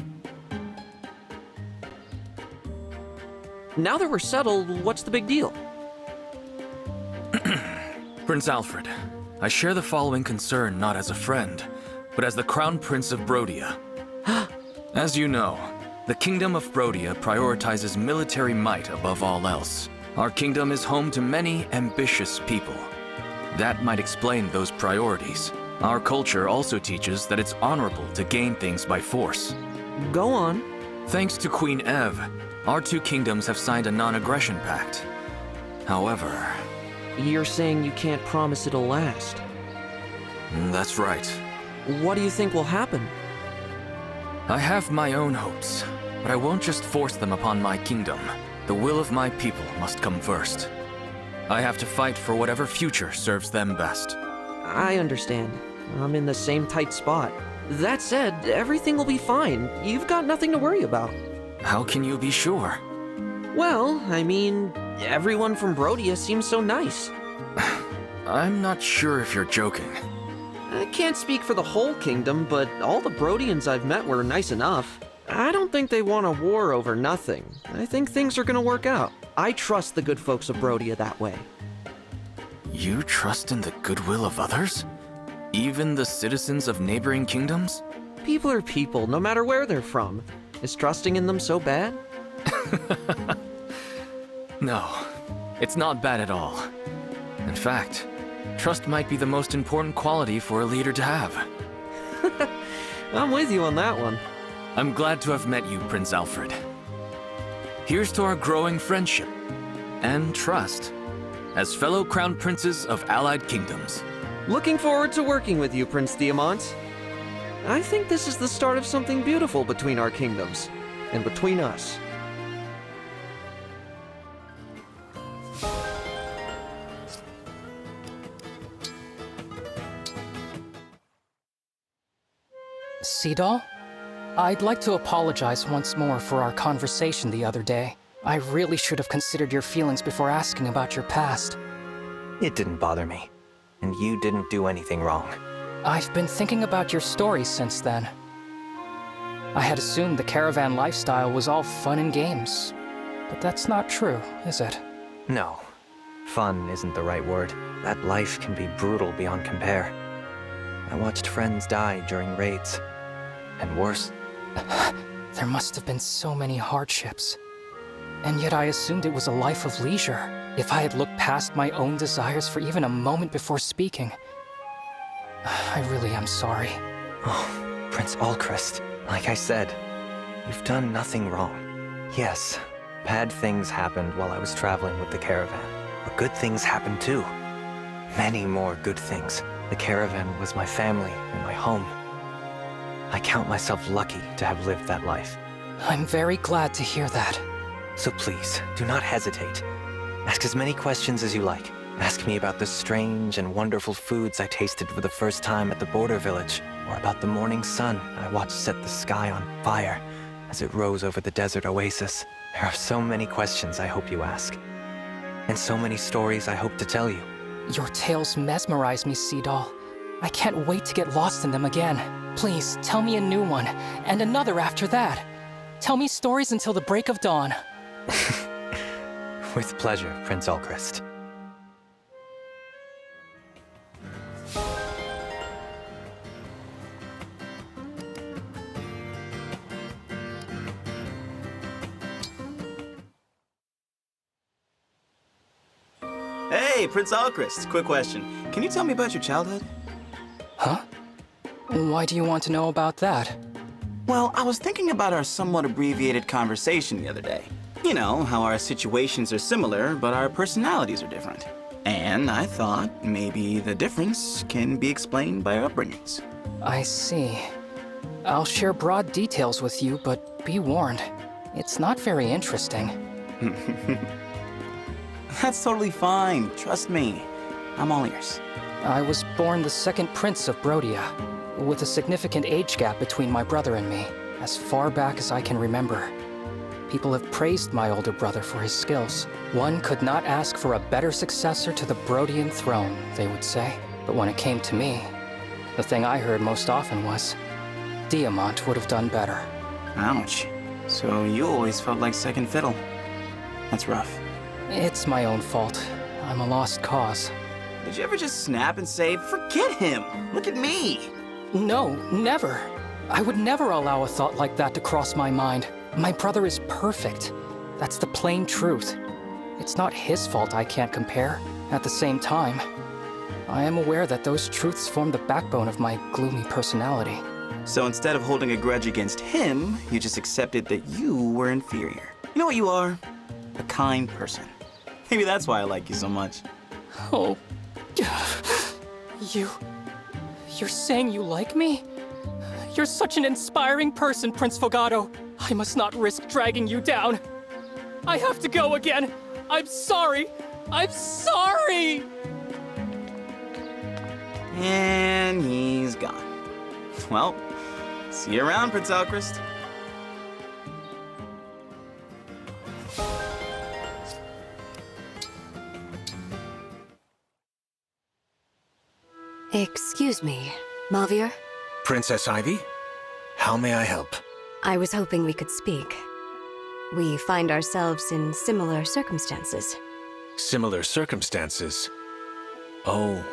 Now that we're settled, what's the big deal? Prince Alfred, I share the following concern not as a friend, but as the Crown Prince of Brodia. As you know, the Kingdom of Brodia prioritizes military might above all else. Our kingdom is home to many ambitious people. That might explain those priorities. Our culture also teaches that it's honorable to gain things by force. Go on. Thanks to Queen Eve, our two kingdoms have signed a non-aggression pact. However... You're saying you can't promise it'll last? That's right. What do you think will happen? I have my own hopes, but I won't just force them upon my kingdom. The will of my people must come first. I have to fight for whatever future serves them best. I understand. I'm in the same tight spot. That said, everything will be fine. You've got nothing to worry about. How can you be sure? Well, I mean, everyone from Brodia seems so nice. I'm not sure if you're joking. I can't speak for the whole kingdom, but all the Brodians I've met were nice enough. I don't think they want a war over nothing. I think things are gonna work out. I trust the good folks of Brodia that way. You trust in the goodwill of others? Even the citizens of neighboring kingdoms? People are people, no matter where they're from. Is trusting in them so bad? No, it's not bad at all. In fact, trust might be the most important quality for a leader to have. I'm with you on that one. I'm glad to have met you, Prince Alfred. Here's to our growing friendship and trust as fellow crown princes of allied kingdoms. Looking forward to working with you, Prince Diamant. I think this is the start of something beautiful between our kingdoms and between us. Seadoll? I'd like to apologize once more for our conversation the other day. I really should have considered your feelings before asking about your past. It didn't bother me, and you didn't do anything wrong. I've been thinking about your stories since then. I had assumed the caravan lifestyle was all fun and games. But that's not true, is it? No. Fun isn't the right word. That life can be brutal beyond compare. I watched friends die during raids. And worse. There must have been so many hardships. And yet I assumed it was a life of leisure. If I had looked past my own desires for even a moment before speaking. I really am sorry. Oh, Prince Alchrist. Like I said, you've done nothing wrong. Yes, bad things happened while I was traveling with the caravan. But good things happened too. Many more good things. The caravan was my family and my home. I count myself lucky to have lived that life. I'm very glad to hear that. So please, do not hesitate. Ask as many questions as you like. Ask me about the strange and wonderful foods I tasted for the first time at the border village, or about the morning sun I watched set the sky on fire as it rose over the desert oasis. There are so many questions I hope you ask, and so many stories I hope to tell you. Your tales mesmerize me, Seadoll. I can't wait to get lost in them again. Please, tell me a new one, and another after that. Tell me stories until the break of dawn. With pleasure, Prince Alchrist. Hey, Prince Alchrist, quick question. Can you tell me about your childhood? Huh? Why do you want to know about that? Well, I was thinking about our somewhat abbreviated conversation the other day. You know, how our situations are similar, but our personalities are different. And I thought maybe the difference can be explained by our upbringings. I see. I'll share broad details with you, but be warned, it's not very interesting. That's totally fine. Trust me. I'm all ears. I was born the second prince of Brodia, with a significant age gap between my brother and me, as far back as I can remember. People have praised my older brother for his skills. One could not ask for a better successor to the Brodian throne, they would say. But when it came to me, the thing I heard most often was, Diamant would have done better. Ouch. So you always felt like second fiddle. That's rough. It's my own fault. I'm a lost cause. Did you ever just snap and say, forget him, look at me? No, never. I would never allow a thought like that to cross my mind. My brother is perfect. That's the plain truth. It's not his fault I can't compare. At the same time, I am aware that those truths form the backbone of my gloomy personality. So instead of holding a grudge against him, you just accepted that you were inferior. You know what you are? A kind person. Maybe that's why I like you so much. Oh. You're saying you like me? You're such an inspiring person, Prince Fogado. I must not risk dragging you down. I have to go again. I'm sorry. I'm sorry! And he's gone. Well, see you around, Prince Alchrist. Excuse me, Mavier? Princess Ivy? How may I help? I was hoping we could speak. We find ourselves in similar circumstances. Similar circumstances? Oh,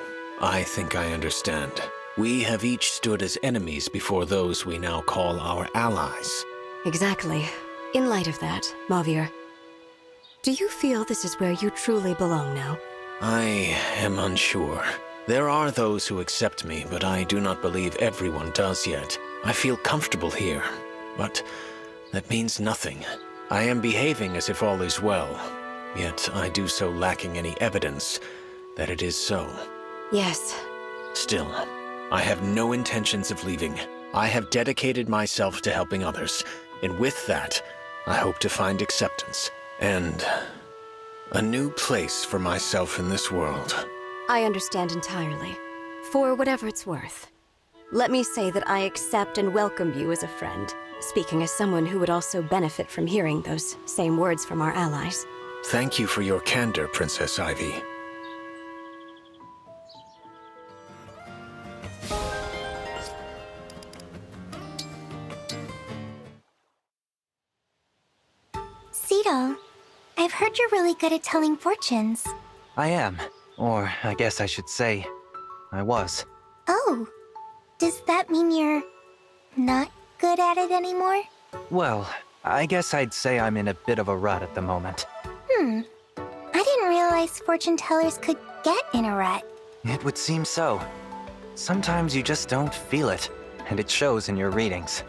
I think I understand. We have each stood as enemies before those we now call our allies. Exactly. In light of that, Mavier, do you feel this is where you truly belong now? I am unsure. There are those who accept me, but I do not believe everyone does yet. I feel comfortable here, but that means nothing. I am behaving as if all is well, yet I do so lacking any evidence that it is so. Yes. Still, I have no intentions of leaving. I have dedicated myself to helping others, and with that, I hope to find acceptance and a new place for myself in this world. I understand entirely. For whatever it's worth. Let me say that I accept and welcome you as a friend, speaking as someone who would also benefit from hearing those same words from our allies. Thank you for your candor, Princess Ivy. Cito, I've heard you're really good at telling fortunes. I am. Or I guess I should say, I was. Oh, does that mean you're not good at it anymore? Well, I guess I'd say I'm in a bit of a rut at the moment. I didn't realize fortune tellers could get in a rut. It would seem so. Sometimes you just don't feel it, and it shows in your readings.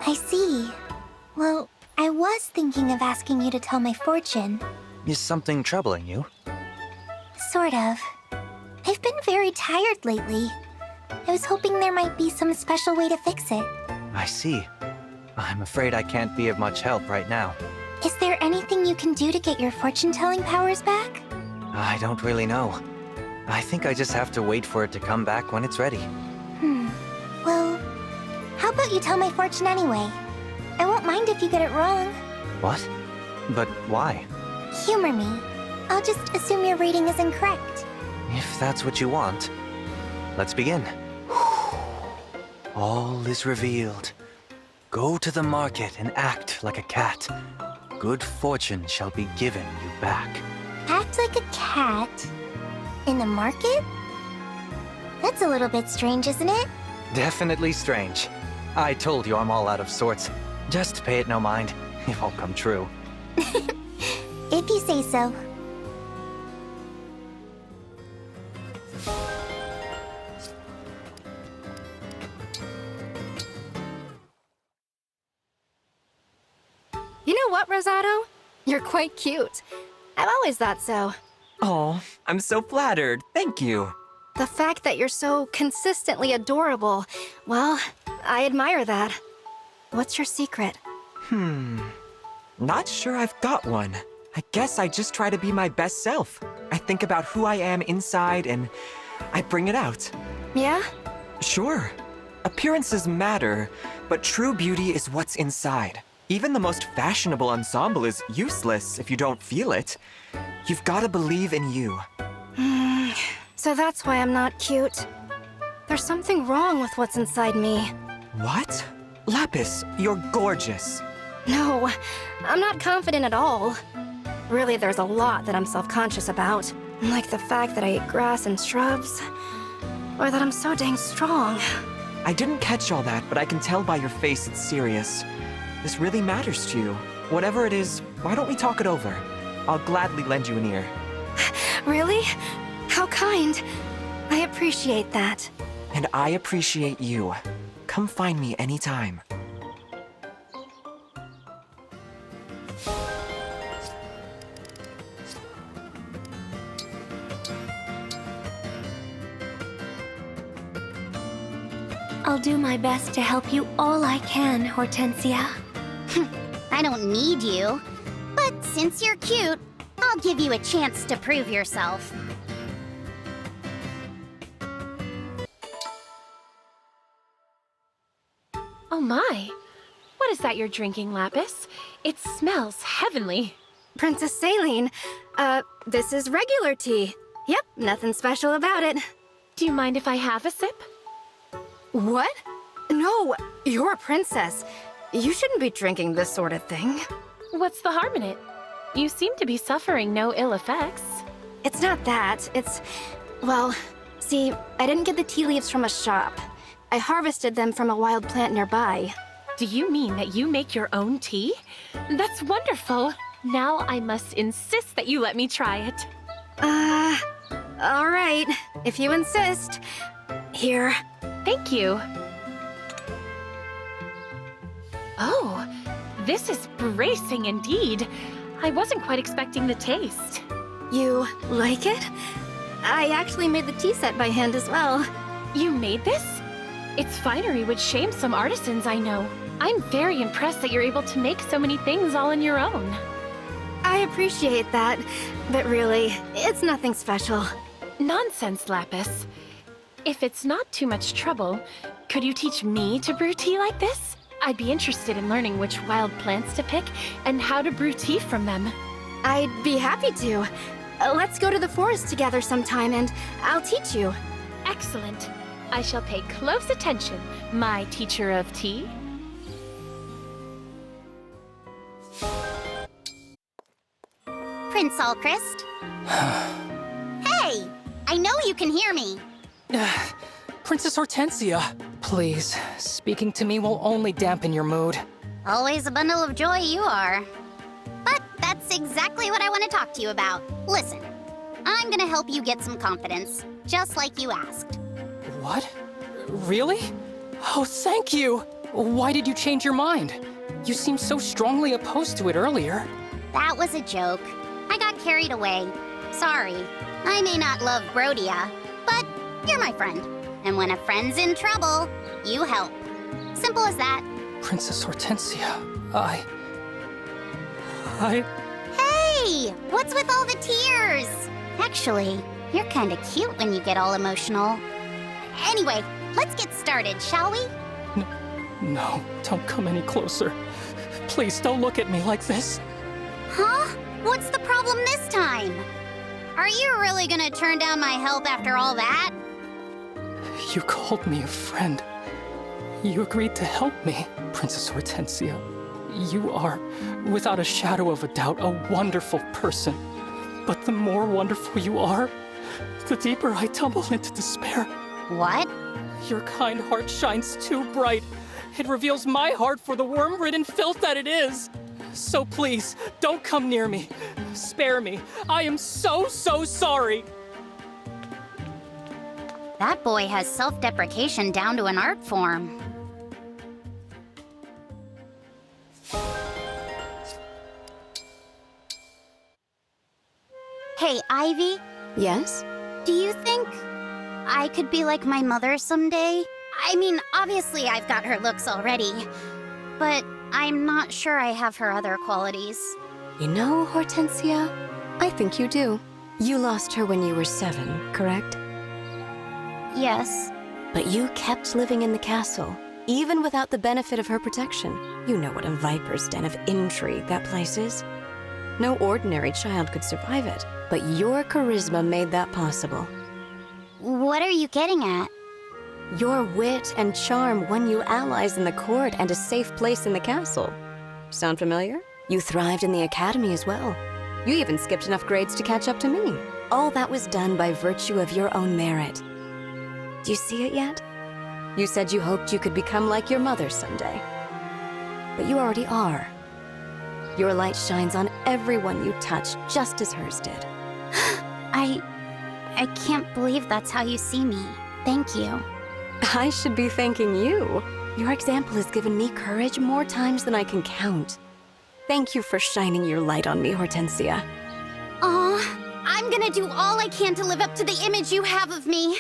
I see. Well, I was thinking of asking you to tell my fortune. Is something troubling you? Sort of. I've been very tired lately. I was hoping there might be some special way to fix it. I see. I'm afraid I can't be of much help right now. Is there anything you can do to get your fortune-telling powers back? I don't really know. I think I just have to wait for it to come back when it's ready. Well, how about you tell my fortune anyway? I won't mind if you get it wrong. What? But why? Humor me. I'll just assume your reading is incorrect. If that's what you want. Let's begin. All is revealed. Go to the market and act like a cat. Good fortune shall be given you back. Act like a cat? In the market? That's a little bit strange, isn't it? Definitely strange. I told you I'm all out of sorts. Just pay it no mind. It won't come true. If you say so. You know what, Rosado? You're quite cute. I've always thought so. Oh, I'm so flattered. Thank you. The fact that you're so consistently adorable, well, I admire that. What's your secret? Not sure I've got one. I guess I just try to be my best self. I think about who I am inside and I bring it out. Yeah? Sure. Appearances matter, but true beauty is what's inside. Even the most fashionable ensemble is useless if you don't feel it. You've got to believe in you. So that's why I'm not cute. There's something wrong with what's inside me. What? Lapis, you're gorgeous. No, I'm not confident at all. Really, there's a lot that I'm self-conscious about. Like the fact that I eat grass and shrubs. Or that I'm so dang strong. I didn't catch all that, but I can tell by your face it's serious. This really matters to you. Whatever it is, why don't we talk it over? I'll gladly lend you an ear. Really? How kind. I appreciate that. And I appreciate you. Come find me anytime. I'll do my best to help you all I can, Hortensia. I don't need you. But since you're cute, I'll give you a chance to prove yourself. Oh my. What is that you're drinking, Lapis? It smells heavenly. Princess Saline, this is regular tea. Yep, nothing special about it. Do you mind if I have a sip? What? No, you're a princess. You shouldn't be drinking this sort of thing. What's the harm in it? You seem to be suffering no ill effects. It's not that. It's... well, see, I didn't get the tea leaves from a shop. I harvested them from a wild plant nearby. Do you mean that you make your own tea? That's wonderful. Now I must insist that you let me try it. All right. If you insist. Here. Thank you. Oh, this is bracing indeed. I wasn't quite expecting the taste. You like it? I actually made the tea set by hand as well. You made this? Its finery would shame some artisans I know. I'm very impressed that you're able to make so many things all on your own. I appreciate that, but really, it's nothing special. Nonsense, Lapis. If it's not too much trouble, could you teach me to brew tea like this? I'd be interested in learning which wild plants to pick and how to brew tea from them. I'd be happy to. Let's go to the forest together sometime and I'll teach you. Excellent. I shall pay close attention, my teacher of tea. Prince Alchrist? Hey! I know you can hear me. Princess Hortensia, please, speaking to me will only dampen your mood. Always a bundle of joy you are. But that's exactly what I want to talk to you about. Listen, I'm gonna help you get some confidence, just like you asked. What? Really? Oh, thank you! Why did you change your mind? You seemed so strongly opposed to it earlier. That was a joke. I got carried away. Sorry. I may not love Brodia, but you're my friend. And when a friend's in trouble, you help. Simple as that. Princess Hortensia, Hey! What's with all the tears? Actually, you're kinda cute when you get all emotional. Anyway, let's get started, shall we? No, don't come any closer. Please don't look at me like this. Huh? What's the problem this time? Are you really gonna turn down my help after all that? You called me a friend. You agreed to help me, Princess Hortensia. You are, without a shadow of a doubt, a wonderful person. But the more wonderful you are, the deeper I tumble into despair. What? Your kind heart shines too bright. It reveals my heart for the worm-ridden filth that it is. So please, don't come near me. Spare me. I am so sorry. That boy has self-deprecation down to an art form. Hey, Ivy? Yes? Do you think I could be like my mother someday? I mean, obviously I've got her looks already, but I'm not sure I have her other qualities. You know, Hortensia, I think you do. You lost her when you were 7, correct? Yes. But you kept living in the castle, even without the benefit of her protection. You know what a viper's den of intrigue that place is. No ordinary child could survive it, but your charisma made that possible. What are you getting at? Your wit and charm won you allies in the court and a safe place in the castle. Sound familiar? You thrived in the academy as well. You even skipped enough grades to catch up to me. All that was done by virtue of your own merit. Do you see it yet? You said you hoped you could become like your mother someday. But you already are. Your light shines on everyone you touch, just as hers did. I can't believe that's how you see me. Thank you. I should be thanking you. Your example has given me courage more times than I can count. Thank you for shining your light on me, Hortensia. Aw, I'm gonna do all I can to live up to the image you have of me.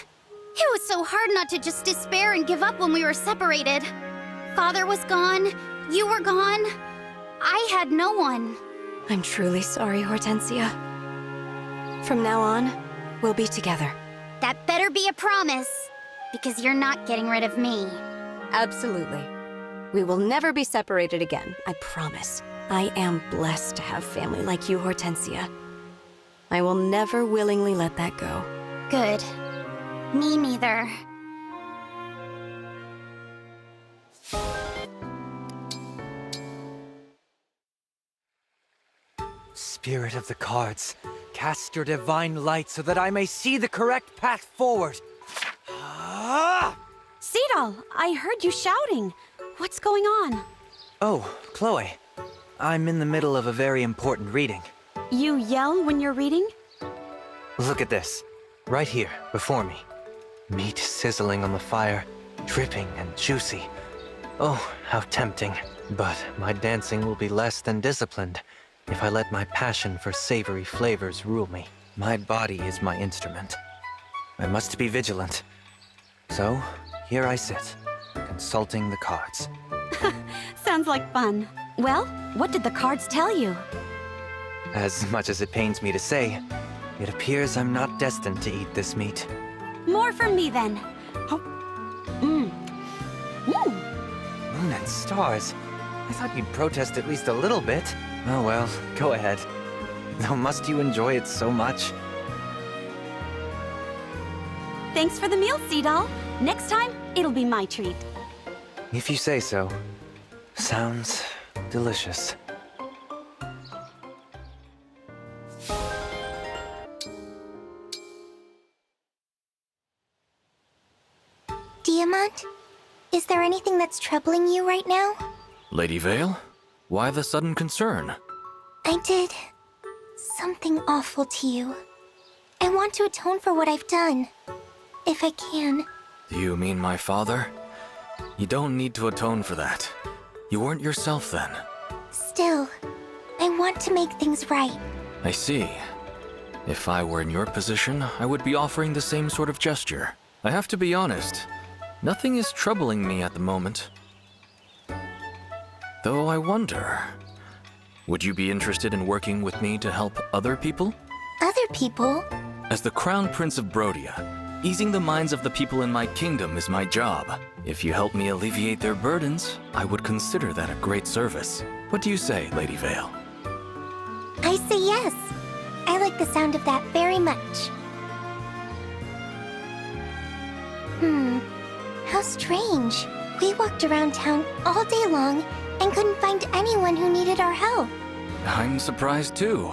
It was so hard not to just despair and give up when we were separated. Father was gone, you were gone. I had no one. I'm truly sorry, Hortensia. From now on, we'll be together. That better be a promise, because you're not getting rid of me. Absolutely. We will never be separated again, I promise. I am blessed to have family like you, Hortensia. I will never willingly let that go. Good. Me neither. Spirit of the cards, cast your divine light so that I may see the correct path forward. Cedal, I heard you shouting. What's going on? Oh, Chloe. I'm in the middle of a very important reading. You yell when you're reading? Look at this. Right here, before me. Meat sizzling on the fire, dripping and juicy. Oh, how tempting. But my dancing will be less than disciplined if I let my passion for savory flavors rule me. My body is my instrument. I must be vigilant. So, here I sit, consulting the cards. Sounds like fun. Well, what did the cards tell you? As much as it pains me to say, it appears I'm not destined to eat this meat. More from me then. Oh. Moon and stars. I thought you'd protest at least a little bit. Oh well, go ahead. Though must you enjoy it so much? Thanks for the meal, Cedal. Next time, it'll be my treat. If you say so. Sounds delicious. Diamant, is there anything that's troubling you right now? Lady Vale? Why the sudden concern? I did something awful to you. I want to atone for what I've done, if I can. You mean my father? You don't need to atone for that. You weren't yourself then. Still, I want to make things right. I see. If I were in your position, I would be offering the same sort of gesture. I have to be honest, nothing is troubling me at the moment. Though I wonder, would you be interested in working with me to help other people? Other people? As the Crown Prince of Brodia, easing the minds of the people in my kingdom is my job. If you help me alleviate their burdens, I would consider that a great service. What do you say, Lady Vale? I say yes. I like the sound of that very much. How strange. We walked around town all day long and couldn't find anyone who needed our help. I'm surprised too.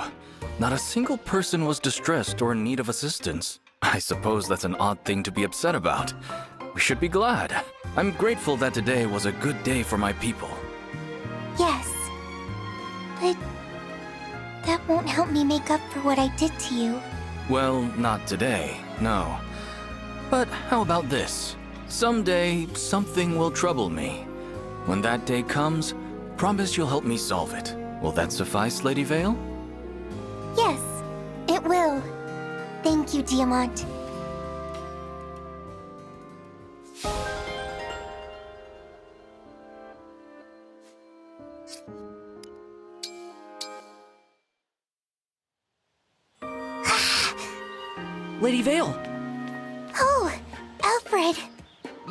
Not a single person was distressed or in need of assistance. I suppose that's an odd thing to be upset about. We should be glad. I'm grateful that today was a good day for my people. Yes. But that won't help me make up for what I did to you. Well, not today, no. But how about this? Someday, something will trouble me. When that day comes, promise you'll help me solve it. Will that suffice, Lady Vale? Yes, it will. Thank you, Diamant. Lady Vale! Oh, Alfred!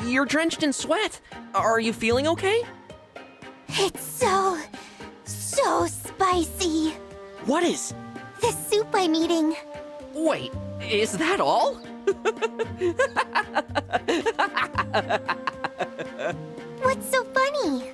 You're drenched in sweat. Are you feeling okay? It's so spicy. What is? The soup I'm eating. Wait, is that all? What's so funny?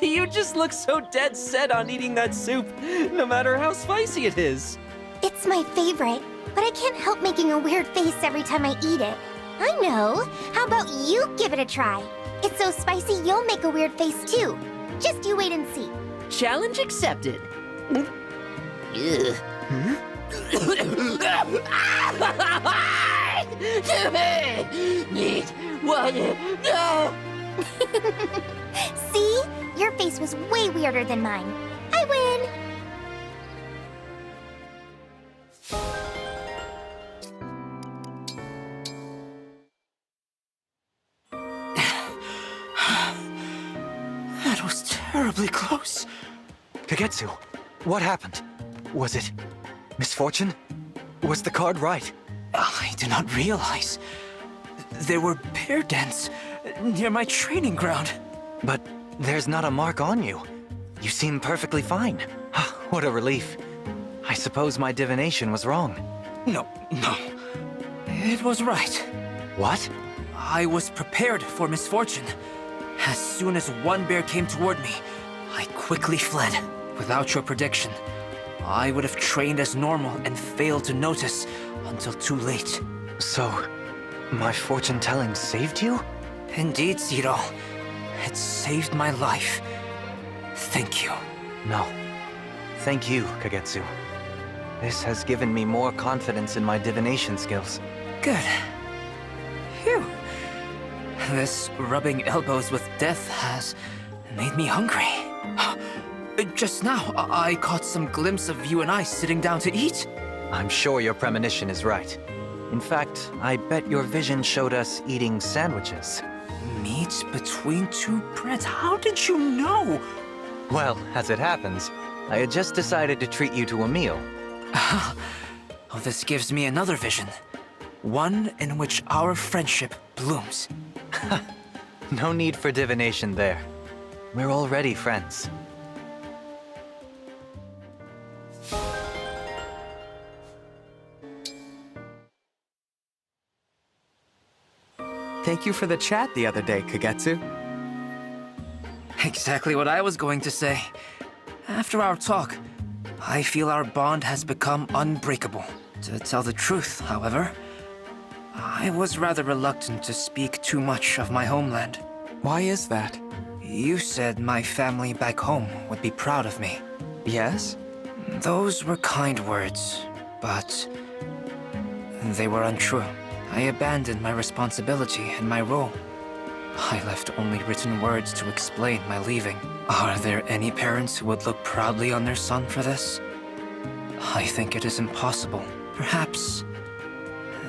You just look so dead set on eating that soup, no matter how spicy it is. It's my favorite, but I can't help making a weird face every time I eat it. I know. How about you give it a try? It's so spicy you'll make a weird face too. Just you wait and see. Challenge accepted. Ugh. Need water. No. See? Your face was way weirder than mine. I win. That was terribly close. Kagetsu, what happened? Was it misfortune? Was the card right? I did not realize. There were bear dens near my training ground. But there's not a mark on you. You seem perfectly fine. What a relief. I suppose my divination was wrong. No. It was right. What? I was prepared for misfortune. As soon as one bear came toward me, I quickly fled. Without your prediction, I would have trained as normal and failed to notice until too late. So, my fortune-telling saved you? Indeed, Zero. It saved my life. Thank you. No. Thank you, Kagetsu. This has given me more confidence in my divination skills. Good. Phew. This rubbing elbows with death has made me hungry. Just now, I caught some glimpse of you and I sitting down to eat. I'm sure your premonition is right. In fact, I bet your vision showed us eating sandwiches. Meat between two breads? How did you know? Well, as it happens, I had just decided to treat you to a meal. Oh, this gives me another vision. One in which our friendship blooms. No need for divination there. We're already friends. Thank you for the chat the other day, Kagetsu. Exactly what I was going to say. After our talk, I feel our bond has become unbreakable. To tell the truth, however, I was rather reluctant to speak too much of my homeland. Why is that? You said my family back home would be proud of me. Yes? Those were kind words, but they were untrue. I abandoned my responsibility and my role. I left only written words to explain my leaving. Are there any parents who would look proudly on their son for this? I think it is impossible. Perhaps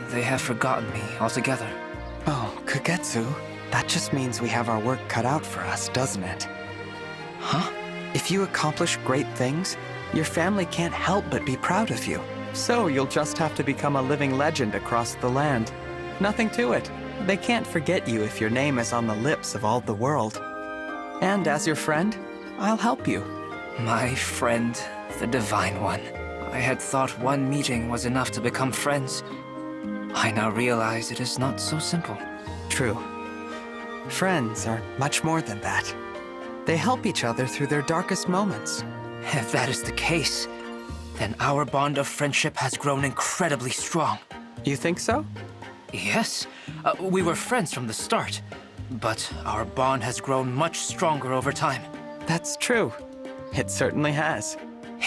they have forgotten me altogether. Oh, Kagetsu, that just means we have our work cut out for us, doesn't it? Huh? If you accomplish great things, your family can't help but be proud of you. So you'll just have to become a living legend across the land. Nothing to it. They can't forget you if your name is on the lips of all the world. And as your friend, I'll help you. My friend, the Divine One. I had thought one meeting was enough to become friends. I now realize it is not so simple. True. Friends are much more than that. They help each other through their darkest moments. If that is the case, then our bond of friendship has grown incredibly strong. You think so? Yes. We were friends from the start, but our bond has grown much stronger over time. That's true. It certainly has.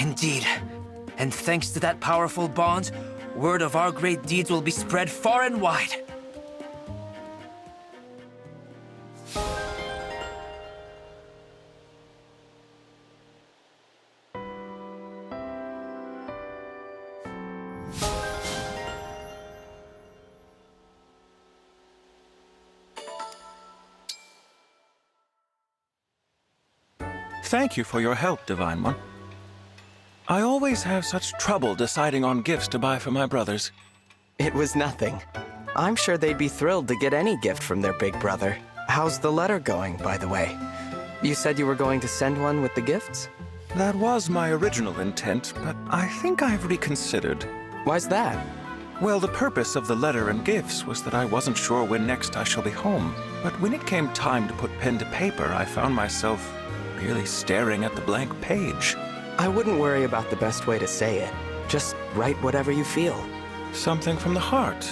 Indeed. And thanks to that powerful bond, word of our great deeds will be spread far and wide. Thank you for your help, Divine One. I always have such trouble deciding on gifts to buy for my brothers. It was nothing. I'm sure they'd be thrilled to get any gift from their big brother. How's the letter going, by the way? You said you were going to send one with the gifts? That was my original intent, but I think I've reconsidered. Why's that? Well, the purpose of the letter and gifts was that I wasn't sure when next I shall be home. But when it came time to put pen to paper, I found myself merely staring at the blank page. I wouldn't worry about the best way to say it. Just write whatever you feel. Something from the heart.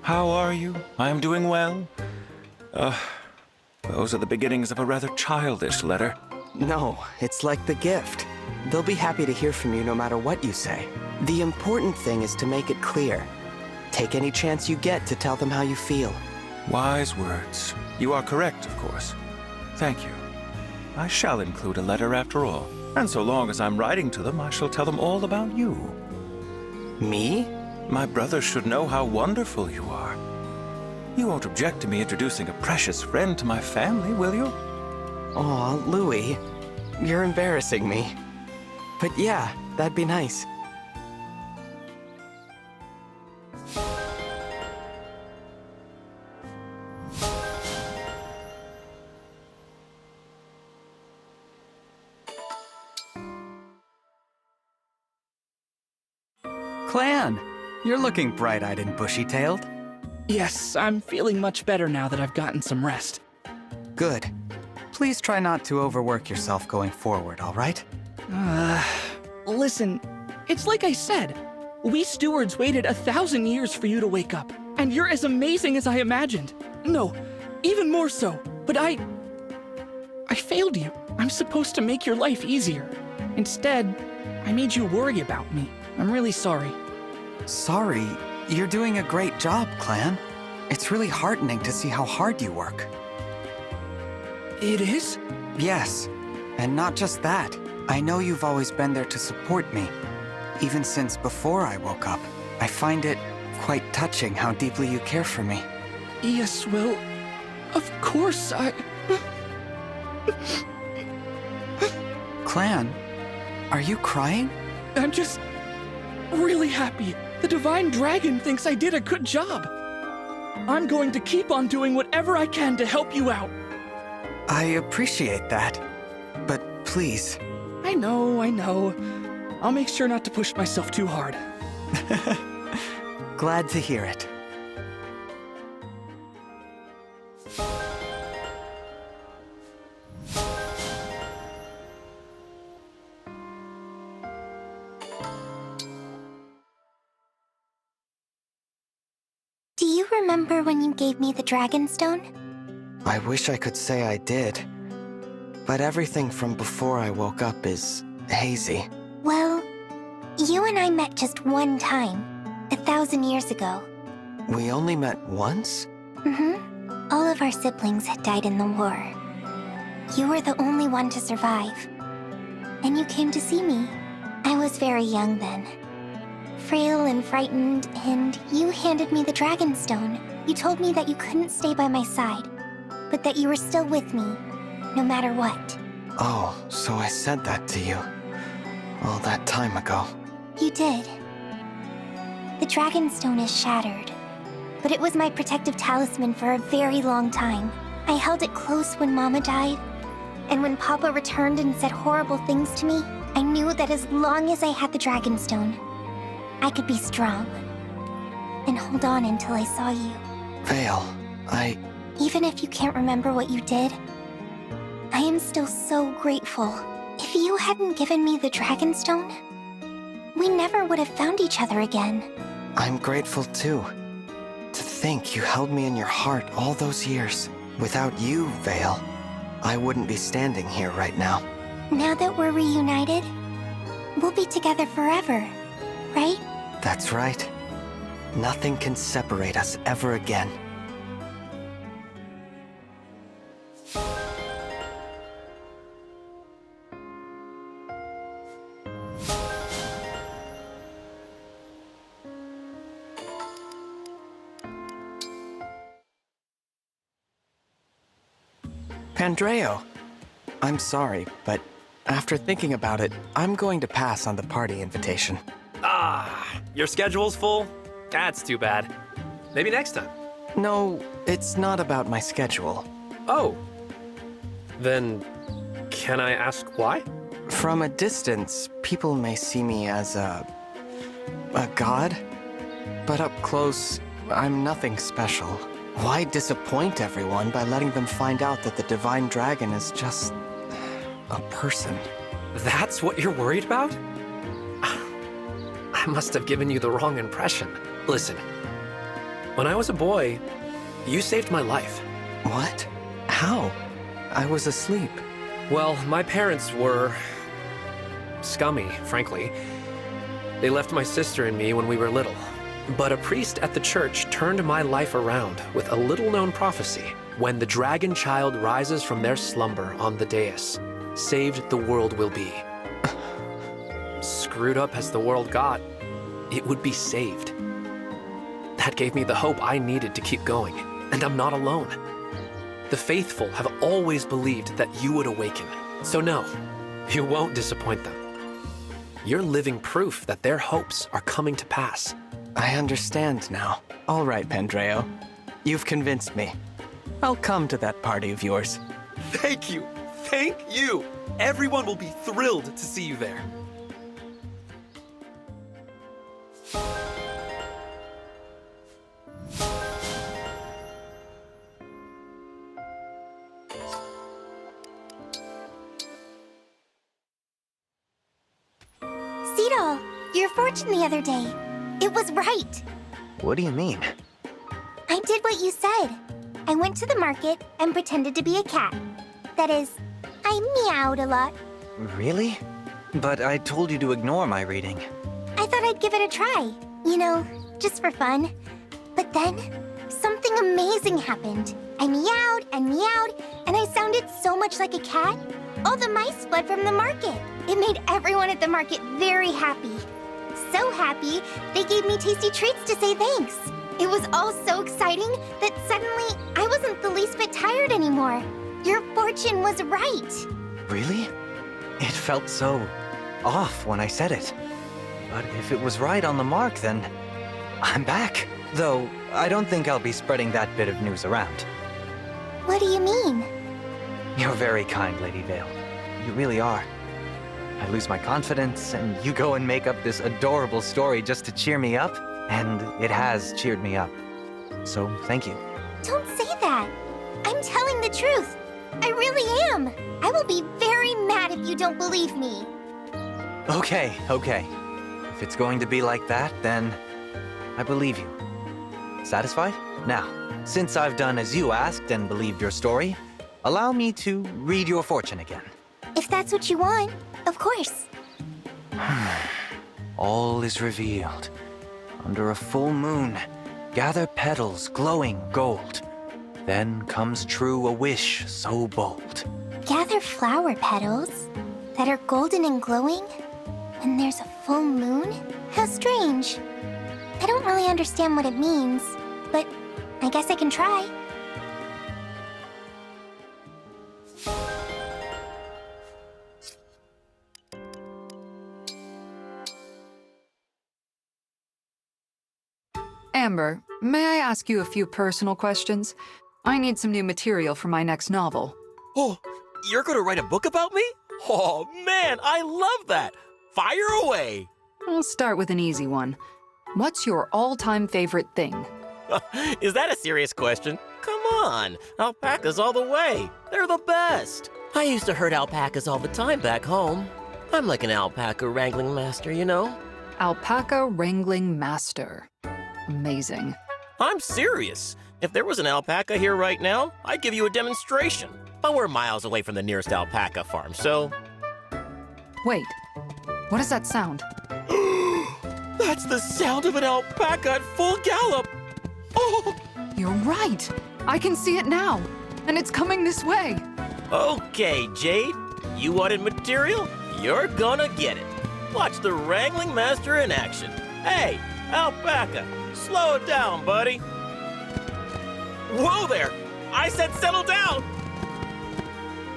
How are you? I am doing well. Those are the beginnings of a rather childish letter. No, it's like the gift. They'll be happy to hear from you no matter what you say. The important thing is to make it clear. Take any chance you get to tell them how you feel. Wise words. You are correct, of course. Thank you. I shall include a letter after all. And so long as I'm writing to them, I shall tell them all about you. Me? My brothers should know how wonderful you are. You won't object to me introducing a precious friend to my family, will you? Aw, Louis. You're embarrassing me. But yeah, that'd be nice. Clan, you're looking bright-eyed and bushy-tailed. Yes, I'm feeling much better now that I've gotten some rest. Good. Please try not to overwork yourself going forward, all right? Listen, it's like I said. We stewards waited 1,000 years for you to wake up, and you're as amazing as I imagined. No, even more so. But I failed you. I'm supposed to make your life easier. Instead, I made you worry about me. I'm really sorry. Sorry? You're doing a great job, Clan. It's really heartening to see how hard you work. It is? Yes. And not just that. I know you've always been there to support me. Even since before I woke up. I find it quite touching how deeply you care for me. Yes, well, of course Clan, are you crying? I'm just really happy. The Divine Dragon thinks I did a good job. I'm going to keep on doing whatever I can to help you out. I appreciate that. But please. I know. I'll make sure not to push myself too hard. Glad to hear it. Do you remember when you gave me the Dragonstone? I wish I could say I did. But everything from before I woke up is hazy. Well, you and I met just one time, 1,000 years ago. We only met once? Mm-hmm. All of our siblings had died in the war. You were the only one to survive. And you came to see me. I was very young then. Frail and frightened, and you handed me the Dragonstone. You told me that you couldn't stay by my side, but that you were still with me, no matter what. Oh, so I said that to you all that time ago. You did. The Dragonstone is shattered, but it was my protective talisman for a very long time. I held it close when Mama died, and when Papa returned and said horrible things to me, I knew that as long as I had the Dragonstone, I could be strong and hold on until I saw you. Vale, Even if you can't remember what you did, I am still so grateful. If you hadn't given me the Dragonstone, we never would have found each other again. I'm grateful too. To think you held me in your heart all those years. Without you, Vale, I wouldn't be standing here right now. Now that we're reunited, we'll be together forever, right? That's right. Nothing can separate us ever again. Pandreo, I'm sorry, but after thinking about it, I'm going to pass on the party invitation. Your schedule's full? That's too bad. Maybe next time. No, it's not about my schedule. Oh. Then, can I ask why? From a distance, people may see me as a god, but up close, I'm nothing special. Why disappoint everyone by letting them find out that the Divine Dragon is just a person? That's what you're worried about? I must have given you the wrong impression. Listen, when I was a boy, you saved my life. What? How? I was asleep. Well, my parents were scummy, frankly. They left my sister and me when we were little. But a priest at the church turned my life around with a little-known prophecy. When the dragon child rises from their slumber on the dais, saved the world will be. Screwed up as the world got, it would be saved. That gave me the hope I needed to keep going, and I'm not alone. The faithful have always believed that you would awaken. So no, you won't disappoint them. You're living proof that their hopes are coming to pass. I understand now. All right, Pandreo. You've convinced me. I'll come to that party of yours. Thank you! Thank you! Everyone will be thrilled to see you there. Cedal, your fortune the other day. It was right. What do you mean? I did what you said. I went to the market and pretended to be a cat. That is, I meowed a lot. Really? But I told you to ignore my reading. I thought I'd give it a try. You know, just for fun. But then, something amazing happened. I meowed and meowed, and I sounded so much like a cat. All the mice fled from the market. It made everyone at the market very happy. So happy, they gave me tasty treats to say thanks. It was all so exciting that suddenly I wasn't the least bit tired anymore. Your fortune was right. Really? It felt so off when I said it. But if it was right on the mark, then I'm back. Though, I don't think I'll be spreading that bit of news around. What do you mean? You're very kind, Lady Vale. You really are. I lose my confidence, and you go and make up this adorable story just to cheer me up, and it has cheered me up. So, thank you. Don't say that. I'm telling the truth. I really am. I will be very mad if you don't believe me. Okay. If it's going to be like that, then I believe you. Satisfied? Now, since I've done as you asked and believed your story, allow me to read your fortune again. If that's what you want, of course. All is revealed. Under a full moon, gather petals glowing gold. Then comes true a wish so bold. Gather they're flower petals that are golden and glowing when there's a full moon? How strange. I don't really understand what it means, but I guess I can try. Amber, may I ask you a few personal questions? I need some new material for my next novel. Oh, you're gonna write a book about me? Oh, man, I love that! Fire away! I'll start with an easy one. What's your all-time favorite thing? Is that a serious question? Come on, alpacas all the way. They're the best. I used to herd alpacas all the time back home. I'm like an alpaca wrangling master, you know? Alpaca wrangling master. Amazing. I'm serious. If there was an alpaca here right now, I'd give you a demonstration. But we're miles away from the nearest alpaca farm, so... Wait, what does that sound? That's the sound of an alpaca at full gallop! Oh! You're right! I can see it now, and it's coming this way! Okay, Jade. You wanted material? You're gonna get it. Watch the wrangling master in action. Hey, alpaca, slow it down, buddy. Whoa there! I said settle down!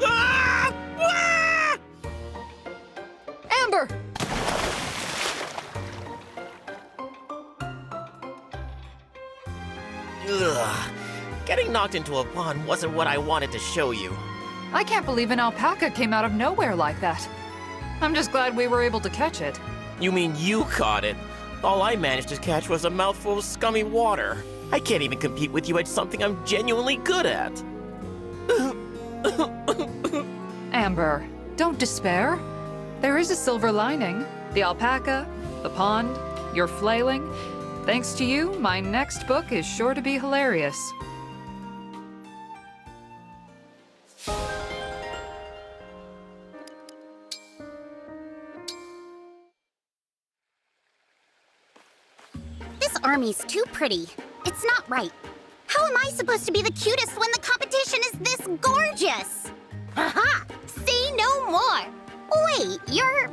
Ah! Ah! Amber! Ugh. Getting knocked into a pond wasn't what I wanted to show you. I can't believe an alpaca came out of nowhere like that. I'm just glad we were able to catch it. You mean you caught it? All I managed to catch was a mouthful of scummy water. I can't even compete with you at something I'm genuinely good at. Amber, don't despair. There is a silver lining. The alpaca, the pond, your flailing. Thanks to you, my next book is sure to be hilarious. This army's too pretty. It's not right. How am I supposed to be the cutest when the competition is this gorgeous? Haha! Say no more! Wait, you're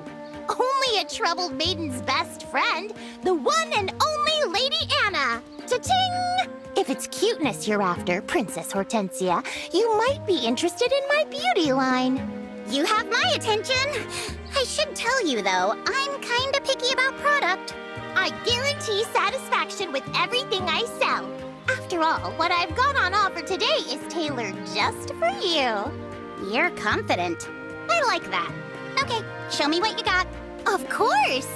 only a troubled maiden's best friend, the one and only Lady Anna! Ta-ting! If it's cuteness you're after, Princess Hortensia, you might be interested in my beauty line. You have my attention! I should tell you, though, I'm kinda picky about product. I guarantee satisfaction with everything I sell. After all, what I've got on offer today is tailored just for you. You're confident. I like that. Okay, show me what you got. Of course!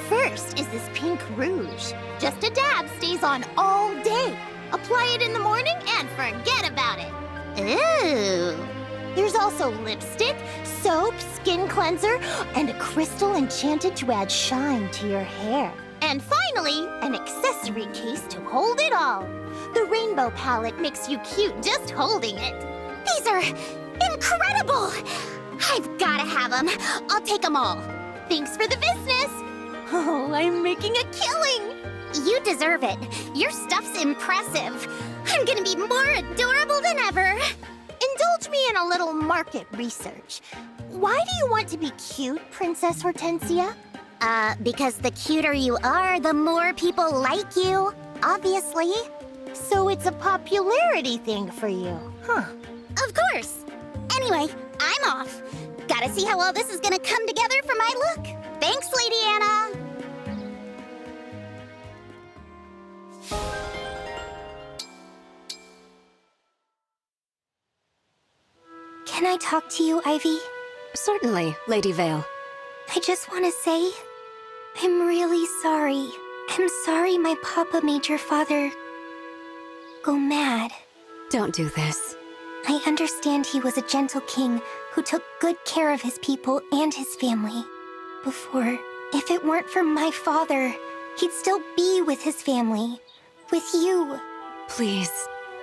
First is this pink rouge. Just a dab stays on all day. Apply it in the morning and forget about it. Ooh. There's also lipstick, soap, skin cleanser, and a crystal enchanted to add shine to your hair. And finally, an accessory case to hold it all. The rainbow palette makes you cute just holding it. These are incredible! I've gotta have them. I'll take them all. Thanks for the business. Oh, I'm making a killing. You deserve it. Your stuff's impressive. I'm gonna be more adorable than ever. Indulge me in a little market research. Why do you want to be cute, Princess Hortensia? Because the cuter you are, the more people like you, obviously. So it's a popularity thing for you, huh? Of course. Anyway, I'm off. Gotta see how all this is gonna come together for my look. Thanks, Lady Anna. Can I talk to you, Ivy? Certainly, Lady Vale. I just want to say, I'm really sorry. I'm sorry my papa made your father go mad. Don't do this. I understand he was a gentle king who took good care of his people and his family. Before, if it weren't for my father, he'd still be with his family. With you. Please,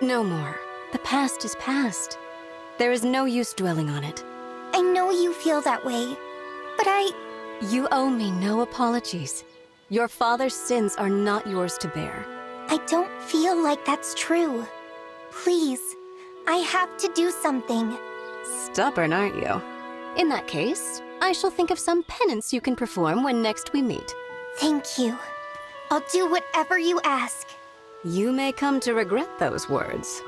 no more. The past is past. There is no use dwelling on it. I know you feel that way, but You owe me no apologies. Your father's sins are not yours to bear. I don't feel like that's true. Please, I have to do something. Stubborn, aren't you? In that case, I shall think of some penance you can perform when next we meet. Thank you. I'll do whatever you ask. You may come to regret those words.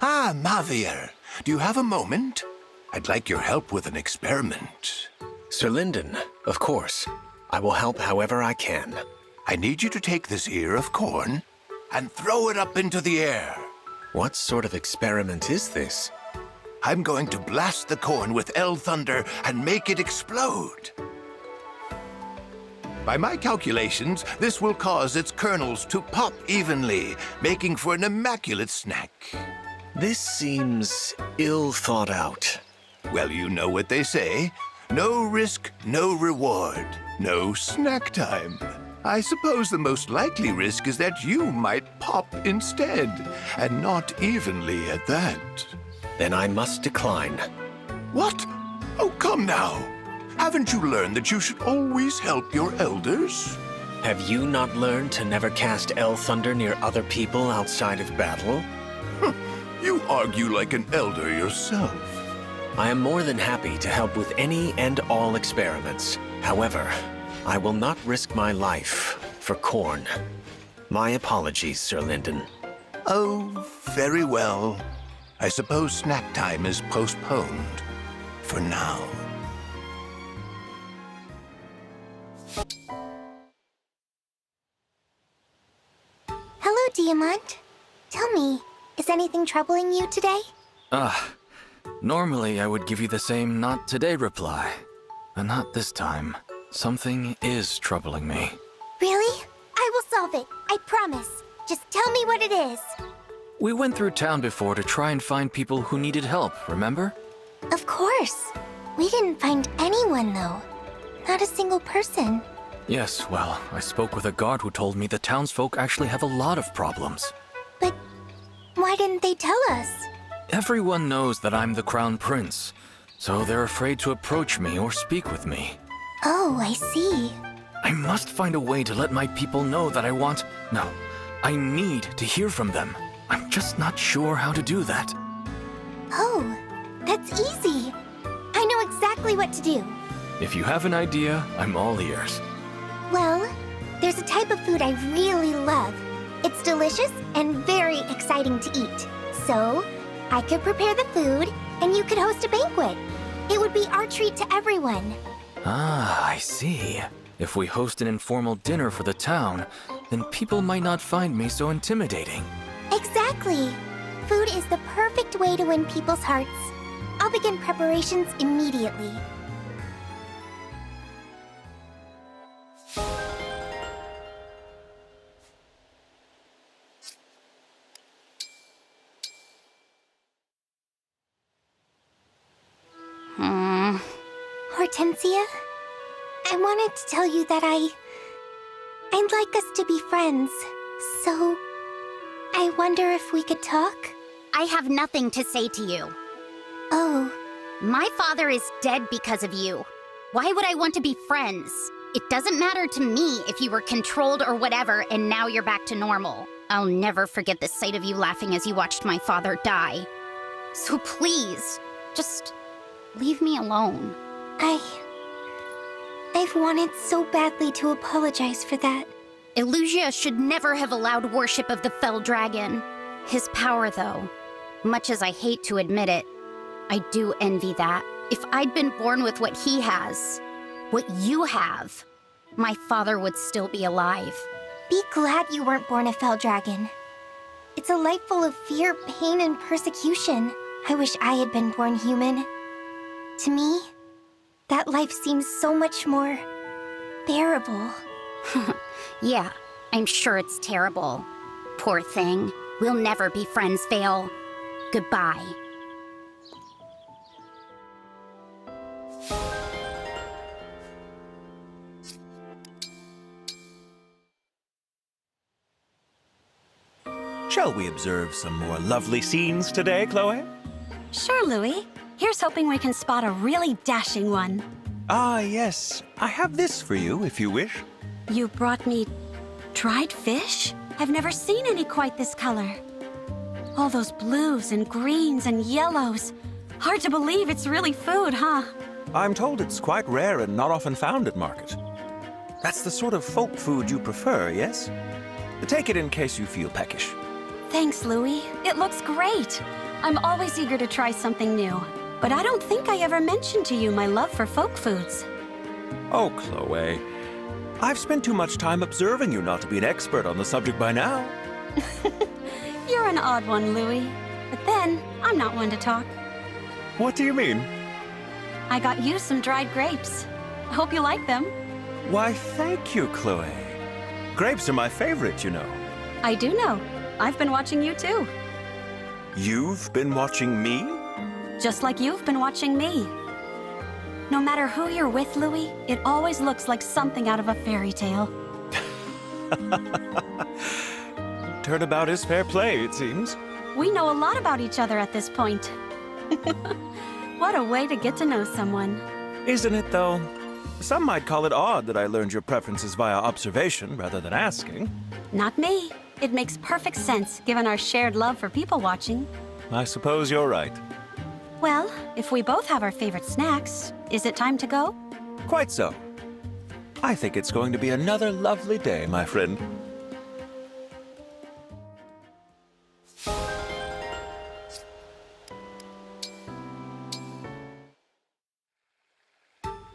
Ah, Mavier. Do you have a moment? I'd like your help with an experiment. Sir Lyndon, of course. I will help however I can. I need you to take this ear of corn and throw it up into the air. What sort of experiment is this? I'm going to blast the corn with El Thunder and make it explode. By my calculations, this will cause its kernels to pop evenly, making for an immaculate snack. This seems ill thought out. Well, you know what they say. No risk, no reward. No snack time. I suppose the most likely risk is that you might pop instead, and not evenly at that. Then I must decline. What? Oh, come now. Haven't you learned that you should always help your elders? Have you not learned to never cast El Thunder near other people outside of battle? You argue like an elder yourself. I am more than happy to help with any and all experiments. However, I will not risk my life for corn. My apologies, Sir Lyndon. Oh, very well. I suppose snack time is postponed. For now. Hello, Diamond. Tell me, is anything troubling you today? Normally I would give you the same not today reply. But not this time. Something is troubling me. Really? I will solve it. I promise. Just tell me what it is. We went through town before to try and find people who needed help, remember? Of course. We didn't find anyone, though. Not a single person. Yes, well, I spoke with a guard who told me the townsfolk actually have a lot of problems. But why didn't they tell us? Everyone knows that I'm the Crown Prince, so they're afraid to approach me or speak with me. Oh, I see. I must find a way to let my people know that I need to hear from them. I'm just not sure how to do that. Oh, that's easy. I know exactly what to do. If you have an idea, I'm all ears. Well, there's a type of food I really love. It's delicious and very exciting to eat. So, I could prepare the food, and you could host a banquet. It would be our treat to everyone. Ah, I see. If we host an informal dinner for the town, then people might not find me so intimidating. Exactly. Food is the perfect way to win people's hearts. I'll begin preparations immediately. Hortensia, I wanted to tell you that I'd like us to be friends. So, I wonder if we could talk? I have nothing to say to you. Oh. My father is dead because of you. Why would I want to be friends? It doesn't matter to me if you were controlled or whatever, and now you're back to normal. I'll never forget the sight of you laughing as you watched my father die. So please, just leave me alone. I've wanted so badly to apologize for that. Elusia should never have allowed worship of the Fell Dragon. His power, though, much as I hate to admit it, I do envy that. If I'd been born with what he has, what you have, my father would still be alive. Be glad you weren't born a Fell Dragon. It's a life full of fear, pain, and persecution. I wish I had been born human. To me, that life seems so much more bearable. Yeah, I'm sure it's terrible. Poor thing. We'll never be friends, Vale. Goodbye. Shall we observe some more lovely scenes today, Chloe? Sure, Louis. Here's hoping we can spot a really dashing one. Ah, yes. I have this for you, if you wish. You brought me dried fish? I've never seen any quite this color. All those blues and greens and yellows. Hard to believe it's really food, huh? I'm told it's quite rare and not often found at market. That's the sort of folk food you prefer, yes? Take it in case you feel peckish. Thanks, Louis. It looks great. I'm always eager to try something new. But I don't think I ever mentioned to you my love for folk foods. Oh, Chloe. I've spent too much time observing you not to be an expert on the subject by now. You're an odd one, Louis. But then, I'm not one to talk. What do you mean? I got you some dried grapes. I hope you like them. Why, thank you, Chloe. Grapes are my favorite, you know. I do know. I've been watching you too. You've been watching me? Just like you've been watching me. No matter who you're with, Louis, it always looks like something out of a fairy tale. Turnabout is fair play, it seems. We know a lot about each other at this point. What a way to get to know someone. Isn't it, though? Some might call it odd that I learned your preferences via observation rather than asking. Not me. It makes perfect sense, given our shared love for people watching. I suppose you're right. Well, if we both have our favorite snacks, is it time to go? Quite so. I think it's going to be another lovely day, my friend.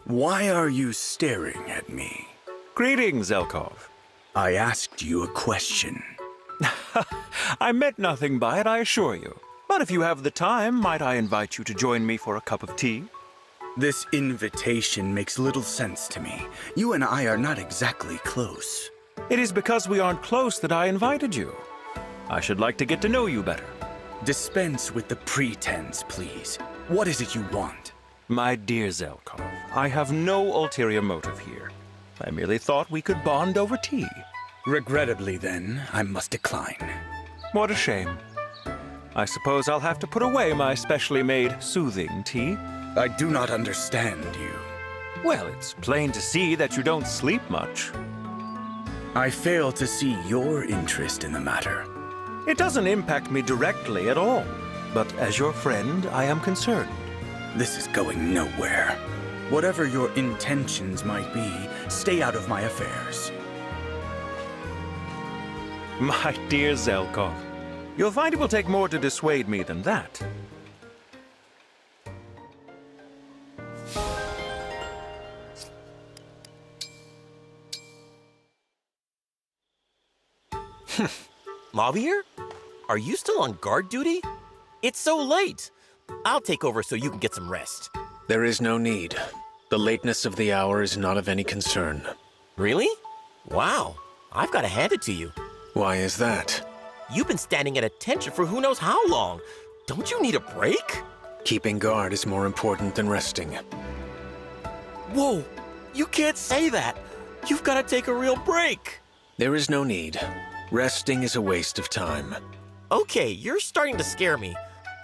Why are you staring at me? Greetings, Zelkov. I asked you a question. I meant nothing by it, I assure you. But if you have the time, might I invite you to join me for a cup of tea? This invitation makes little sense to me. You and I are not exactly close. It is because we aren't close that I invited you. I should like to get to know you better. Dispense with the pretense, please. What is it you want? My dear Zelkov, I have no ulterior motive here. I merely thought we could bond over tea. Regrettably, then, I must decline. What a shame. I suppose I'll have to put away my specially made soothing tea. I do not understand you. Well, it's plain to see that you don't sleep much. I fail to see your interest in the matter. It doesn't impact me directly at all, but as your friend, I am concerned. This is going nowhere. Whatever your intentions might be, stay out of my affairs. My dear Zelkov, you'll find it will take more to dissuade me than that. Mavier? Are you still on guard duty? It's so late. I'll take over so you can get some rest. There is no need. The lateness of the hour is not of any concern. Really? Wow. I've got to hand it to you. Why is that? You've been standing at attention for who knows how long. Don't you need a break? Keeping guard is more important than resting. Whoa! You can't say that! You've got to take a real break! There is no need. Resting is a waste of time. Okay, you're starting to scare me.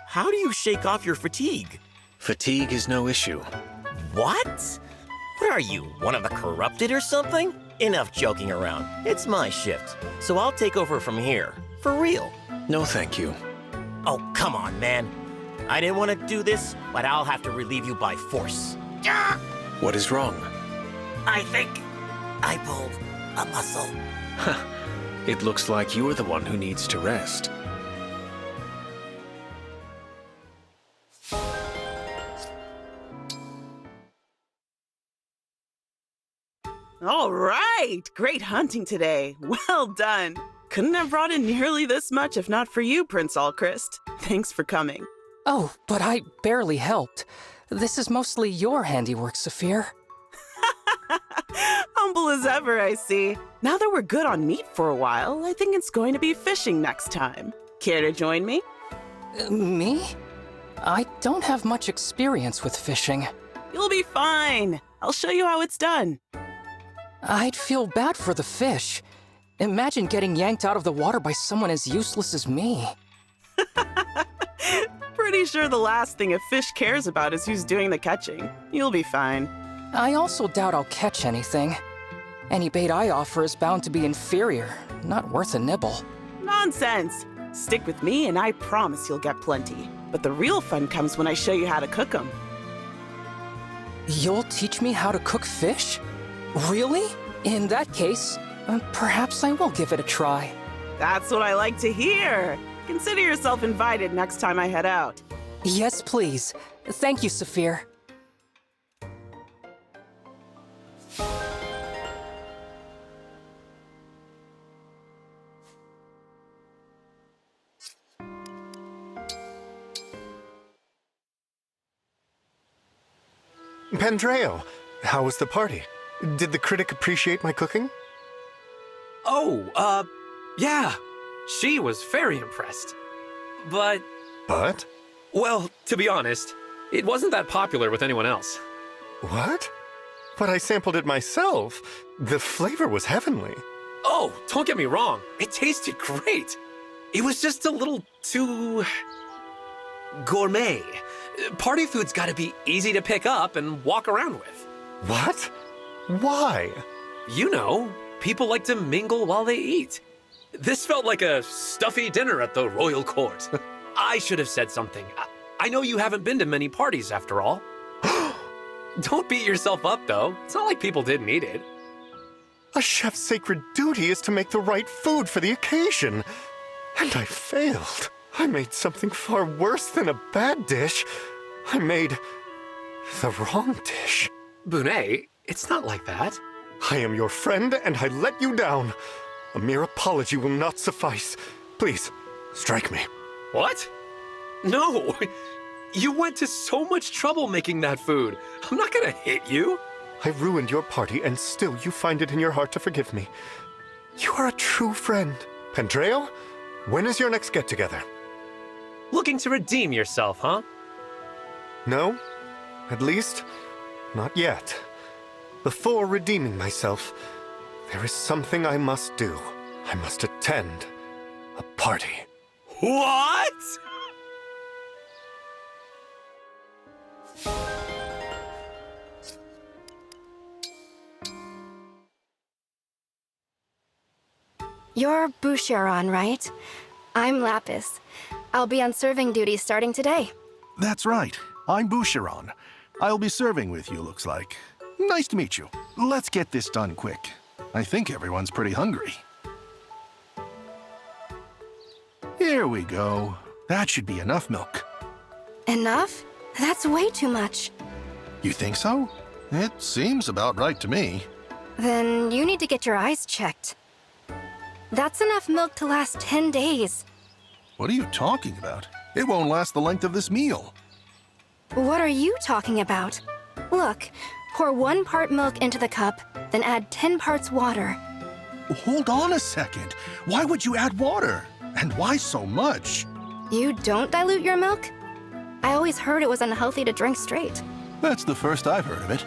How do you shake off your fatigue? Fatigue is no issue. What? What are you, one of the corrupted or something? Enough joking around. It's my shift, so I'll take over from here. For real. No, thank you. Oh, come on, man. I didn't want to do this, but I'll have to relieve you by force. What is wrong? I think I pulled a muscle. It looks like you're the one who needs to rest. All right! Great hunting today. Well done. Couldn't have brought in nearly this much if not for you, Prince Alchrist. Thanks for coming. Oh, but I barely helped. This is mostly your handiwork, Saphir. Humble as ever, I see. Now that we're good on meat for a while, I think it's going to be fishing next time. Care to join me? Me? I don't have much experience with fishing. You'll be fine. I'll show you how it's done. I'd feel bad for the fish. Imagine getting yanked out of the water by someone as useless as me. Pretty sure the last thing a fish cares about is who's doing the catching. You'll be fine. I also doubt I'll catch anything. Any bait I offer is bound to be inferior, not worth a nibble. Nonsense! Stick with me and I promise you'll get plenty. But the real fun comes when I show you how to cook them. You'll teach me how to cook fish? Really? In that case, perhaps I will give it a try. That's what I like to hear. Consider yourself invited next time I head out. Yes, please. Thank you, Saphir. Pandreo, how was the party? Did the critic appreciate my cooking? Oh, yeah. She was very impressed. But... But? Well, to be honest, it wasn't that popular with anyone else. What? But I sampled it myself. The flavor was heavenly. Oh, don't get me wrong. It tasted great. It was just a little too... gourmet. Party food's gotta be easy to pick up and walk around with. What? Why? You know, people like to mingle while they eat. This felt like a stuffy dinner at the royal court. I should have said something. I know you haven't been to many parties after all. Don't beat yourself up, though. It's not like people didn't eat it. A chef's sacred duty is to make the right food for the occasion. And I failed. I made something far worse than a bad dish. I made the wrong dish. Bunet, it's not like that. I am your friend, and I let you down. A mere apology will not suffice. Please, strike me. What? No! You went to so much trouble making that food. I'm not gonna hit you. I ruined your party, and still you find it in your heart to forgive me. You are a true friend. Pandreo, when is your next get-together? Looking to redeem yourself, huh? No, at least, not yet. Before redeeming myself, there is something I must do. I must attend a party. What? You're Boucheron, right? I'm Lapis. I'll be on serving duty starting today. That's right. I'm Boucheron. I'll be serving with you, looks like. Nice to meet you. Let's get this done quick. I think everyone's pretty hungry. Here we go. That should be enough milk. Enough? That's way too much. You think so? It seems about right to me. Then you need to get your eyes checked. That's enough milk to last 10 days. What are you talking about? It won't last the length of this meal. What are you talking about? Look, pour 1 part milk into the cup, then add 10 parts water. Hold on a second. Why would you add water? And why so much? You don't dilute your milk? I always heard it was unhealthy to drink straight. That's the first I've heard of it.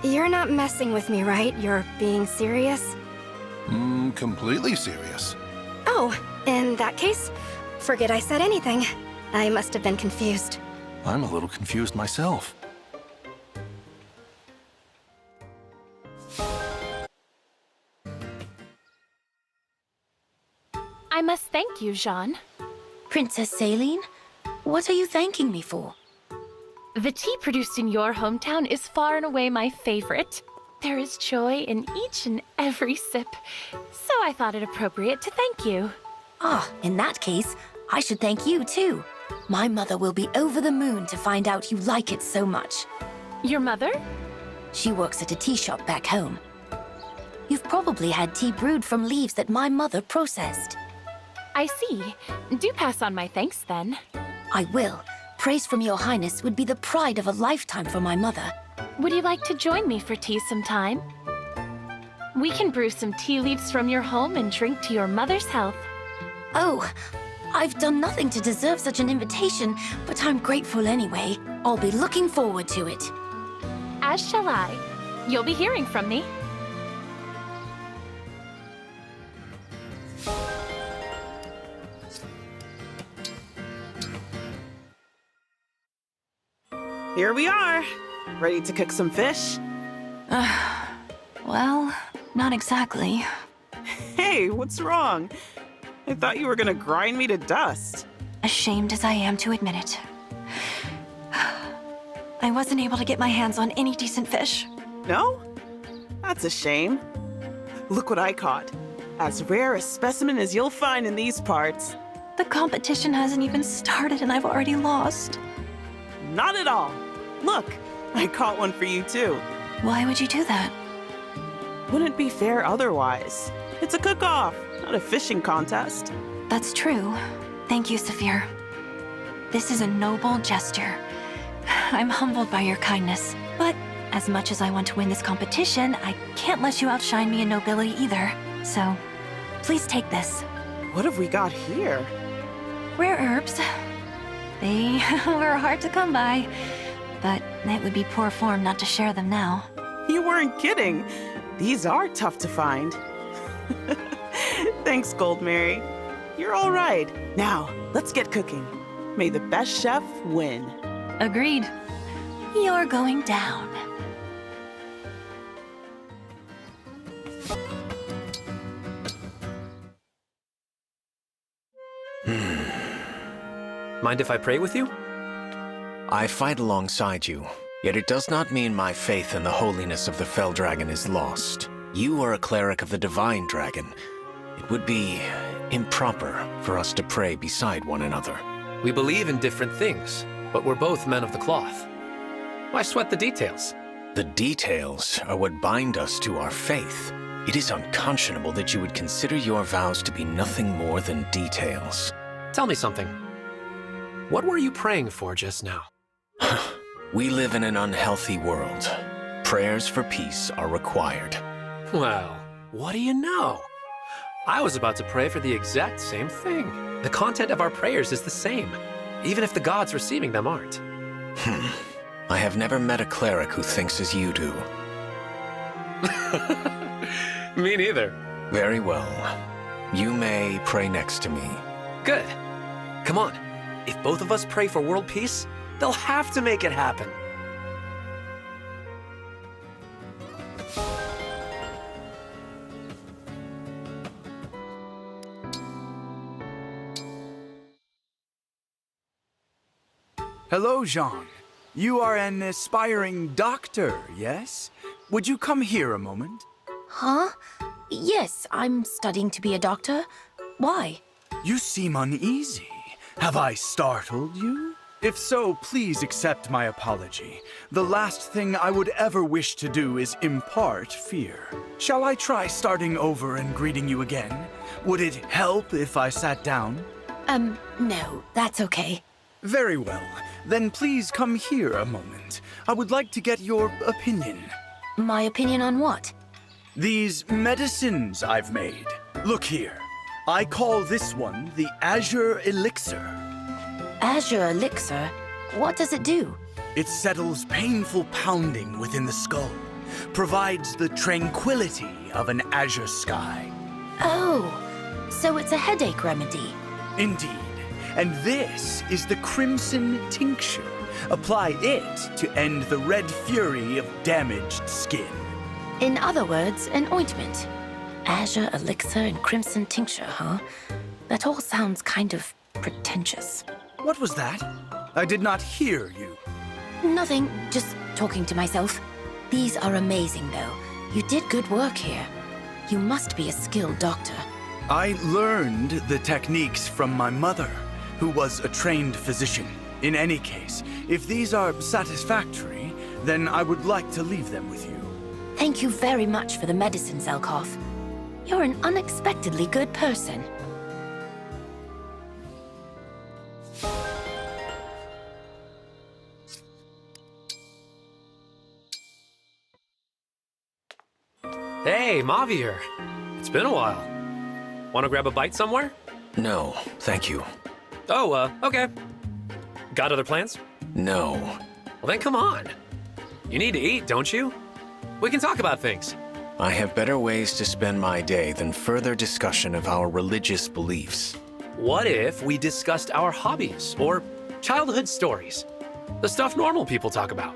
You're not messing with me, right? You're being serious? Completely serious. Oh, in that case, forget I said anything. I must have been confused. I'm a little confused myself. I must thank you, Jean. Princess Saline? What are you thanking me for? The tea produced in your hometown is far and away my favorite. There is joy in each and every sip, so I thought it appropriate to thank you. Ah, in that case, I should thank you too. My mother will be over the moon to find out you like it so much. Your mother? She works at a tea shop back home. You've probably had tea brewed from leaves that my mother processed. I see. Do pass on my thanks then. I will. Praise from your highness would be the pride of a lifetime for my mother. Would you like to join me for tea sometime? We can brew some tea leaves from your home and drink to your mother's health. Oh, I've done nothing to deserve such an invitation, but I'm grateful anyway. I'll be looking forward to it. As shall I. You'll be hearing from me. Here we are. Ready to cook some fish? Well, not exactly. Hey, what's wrong? I thought you were gonna grind me to dust. Ashamed as I am to admit it. I wasn't able to get my hands on any decent fish. No? That's a shame. Look what I caught. As rare a specimen as you'll find in these parts. The competition hasn't even started and I've already lost. Not at all. Look, I caught one for you too. Why would you do that? Wouldn't be fair otherwise. It's a cook-off, not a fishing contest. That's true. Thank you, Saphir. This is a noble gesture. I'm humbled by your kindness, but as much as I want to win this competition, I can't let you outshine me in nobility either. So, please take this. What have we got here? Rare herbs. They were hard to come by, but it would be poor form not to share them now. You weren't kidding. These are tough to find. Thanks, Gold Mary. You're all right. Now, let's get cooking. May the best chef win. Agreed. You're going down. Mind if I pray with you? I fight alongside you, yet it does not mean my faith in the holiness of the Fell Dragon is lost. You are a cleric of the Divine Dragon. It would be improper for us to pray beside one another. We believe in different things, but we're both men of the cloth. Why sweat the details? The details are what bind us to our faith. It is unconscionable that you would consider your vows to be nothing more than details. Tell me something. What were you praying for just now? We live in an unhealthy world. Prayers for peace are required. Well, what do you know? I was about to pray for the exact same thing. The content of our prayers is the same, even if the gods receiving them aren't. I have never met a cleric who thinks as you do. Me neither. Very well. You may pray next to me. Good. Come on. If both of us pray for world peace, they'll have to make it happen. Hello, Jean. You are an aspiring doctor, yes? Would you come here a moment? Huh? Yes, I'm studying to be a doctor. Why? You seem uneasy. Have I startled you? If so, please accept my apology. The last thing I would ever wish to do is impart fear. Shall I try starting over and greeting you again? Would it help if I sat down? No, that's okay. Very well. Then please come here a moment. I would like to get your opinion. My opinion on what? These medicines I've made. Look here. I call this one the Azure Elixir. Azure Elixir? What does it do? It settles painful pounding within the skull, provides the tranquility of an azure sky. Oh, so it's a headache remedy. Indeed. And this is the Crimson Tincture. Apply it to end the red fury of damaged skin. In other words, an ointment. Azure Elixir and Crimson Tincture, huh? That all sounds kind of pretentious. What was that? I did not hear you. Nothing, just talking to myself. These are amazing, though. You did good work here. You must be a skilled doctor. I learned the techniques from my mother, who was a trained physician. In any case, if these are satisfactory, then I would like to leave them with you. Thank you very much for the medicine, Zelkov. You're an unexpectedly good person. Hey, Mavier. It's been a while. Want to grab a bite somewhere? No, thank you. Oh, okay. Got other plans? No. Well, then come on. You need to eat, don't you? We can talk about things. I have better ways to spend my day than further discussion of our religious beliefs. What if we discussed our hobbies or childhood stories? The stuff normal people talk about.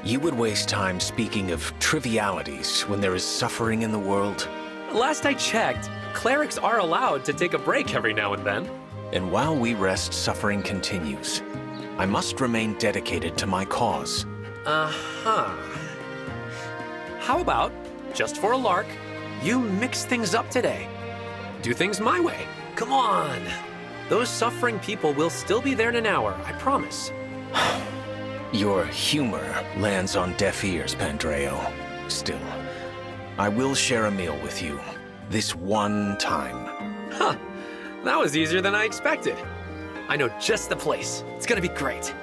You would waste time speaking of trivialities when there is suffering in the world? Last I checked, clerics are allowed to take a break every now and then. And while we rest, suffering continues. I must remain dedicated to my cause. Uh-huh. How about, just for a lark, you mix things up today? Do things my way. Come on. Those suffering people will still be there in an hour, I promise. Your humor lands on deaf ears, Pandreo. Still, I will share a meal with you. This one time. Huh. That was easier than I expected. I know just the place. It's gonna be great.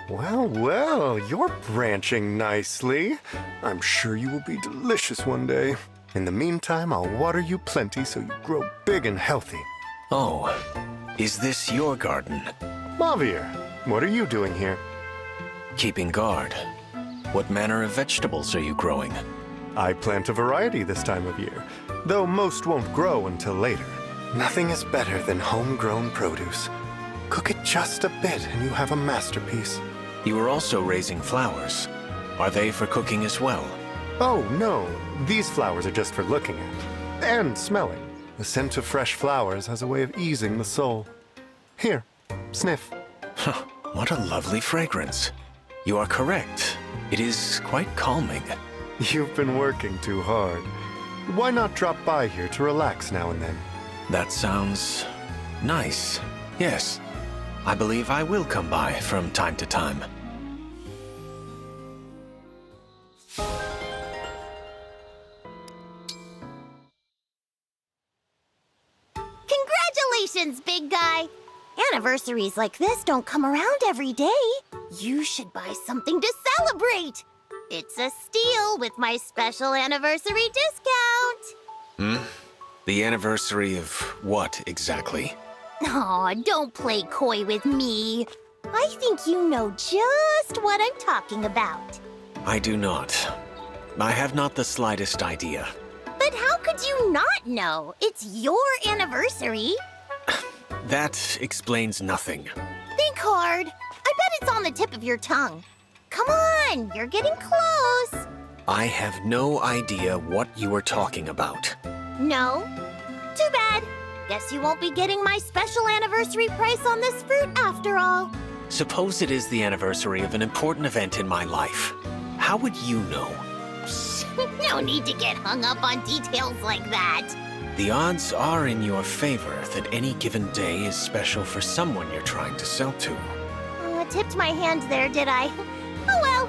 Well, well, you're branching nicely. I'm sure you will be delicious one day. In the meantime, I'll water you plenty so you grow big and healthy. Oh, is this your garden? Mavir, what are you doing here? Keeping guard. What manner of vegetables are you growing? I plant a variety this time of year, though most won't grow until later. Nothing is better than homegrown produce. Cook it just a bit and you have a masterpiece. You are also raising flowers. Are they for cooking as well? Oh, no. These flowers are just for looking at. And smelling. The scent of fresh flowers has a way of easing the soul. Here, sniff. What a lovely fragrance. You are correct. It is quite calming. You've been working too hard. Why not drop by here to relax now and then? That sounds nice. Yes, I believe I will come by from time to time. Congratulations, big guy! Anniversaries like this don't come around every day. You should buy something to celebrate. It's a steal with my special anniversary discount. The anniversary of what exactly? Aw, don't play coy with me. I think you know just what I'm talking about. I do not. I have not the slightest idea. But how could you not know? It's your anniversary. That explains nothing. Think hard. I bet it's on the tip of your tongue. Come on, you're getting close. I have no idea what you are talking about. No? Too bad. Guess you won't be getting my special anniversary price on this fruit after all. Suppose it is the anniversary of an important event in my life. How would you know? No need to get hung up on details like that. The odds are in your favor that any given day is special for someone you're trying to sell to. Tipped my hand there, did I? Oh well,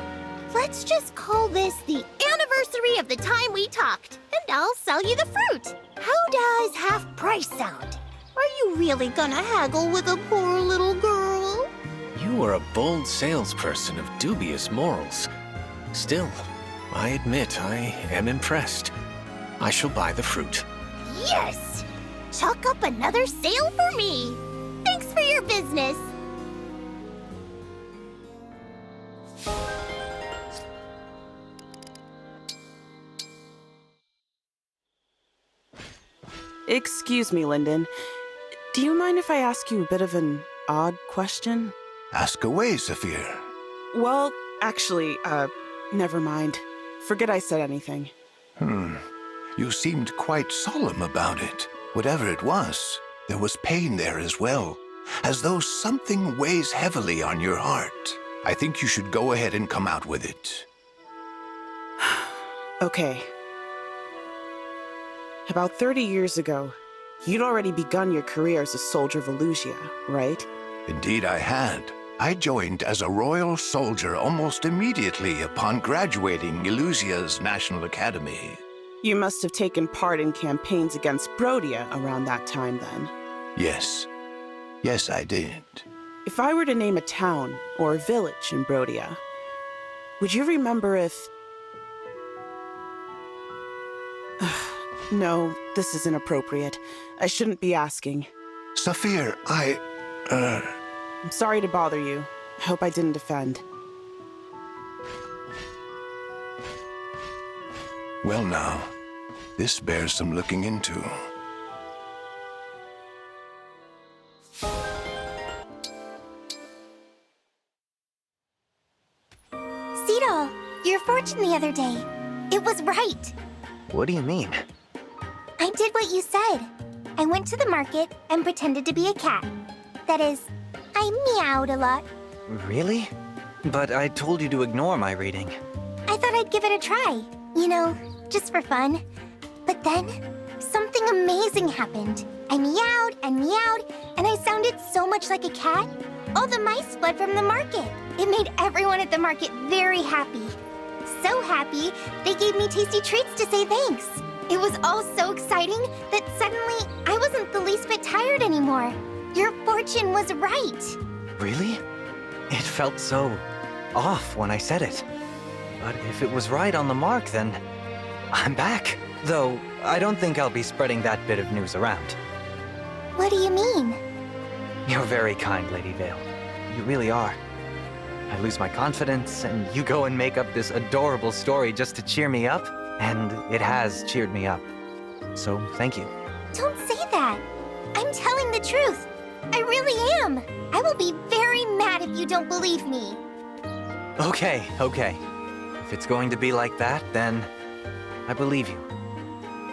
let's just call this the anniversary of the time we talked, and I'll sell you the fruit. How does half price sound? Are you really gonna haggle with a poor little girl? You are a bold salesperson of dubious morals. Still, I admit I am impressed. I shall buy the fruit. Yes! Chalk up another sale for me. Thanks for your business. Excuse me, Lyndon. Do you mind if I ask you a bit of an odd question? Ask away, Saphir. Well, actually, never mind. Forget I said anything. You seemed quite solemn about it. Whatever it was, there was pain there as well, as though something weighs heavily on your heart. I think you should go ahead and come out with it. Okay. About 30 years ago, you'd already begun your career as a soldier of Elusia, right? Indeed I had. I joined as a royal soldier almost immediately upon graduating Elusia's National Academy. You must have taken part in campaigns against Brodia around that time then. Yes. Yes, I did. If I were to name a town or a village in Brodia, would you remember if... No, this is inappropriate. I shouldn't be asking. Saphir, I'm sorry to bother you. I hope I didn't offend. Well now, this bears some looking into. Cedal, your fortune the other day. It was right. What do you mean? I did what you said. I went to the market and pretended to be a cat. That is, I meowed a lot. Really? But I told you to ignore my reading. I thought I'd give it a try. You know, just for fun. But then, something amazing happened. I meowed and meowed, and I sounded so much like a cat. All the mice fled from the market. It made everyone at the market very happy. So happy, they gave me tasty treats to say thanks. It was all so exciting that suddenly I wasn't the least bit tired anymore. Your fortune was right. Really? It felt so off when I said it. But if it was right on the mark, then I'm back. Though, I don't think I'll be spreading that bit of news around. What do you mean? You're very kind, Lady Vale. You really are. I lose my confidence, and you go and make up this adorable story just to cheer me up, and it has cheered me up. So, thank you. Don't say that. I'm telling the truth. I really am. I will be very mad if you don't believe me. Okay. If it's going to be like that, then I believe you.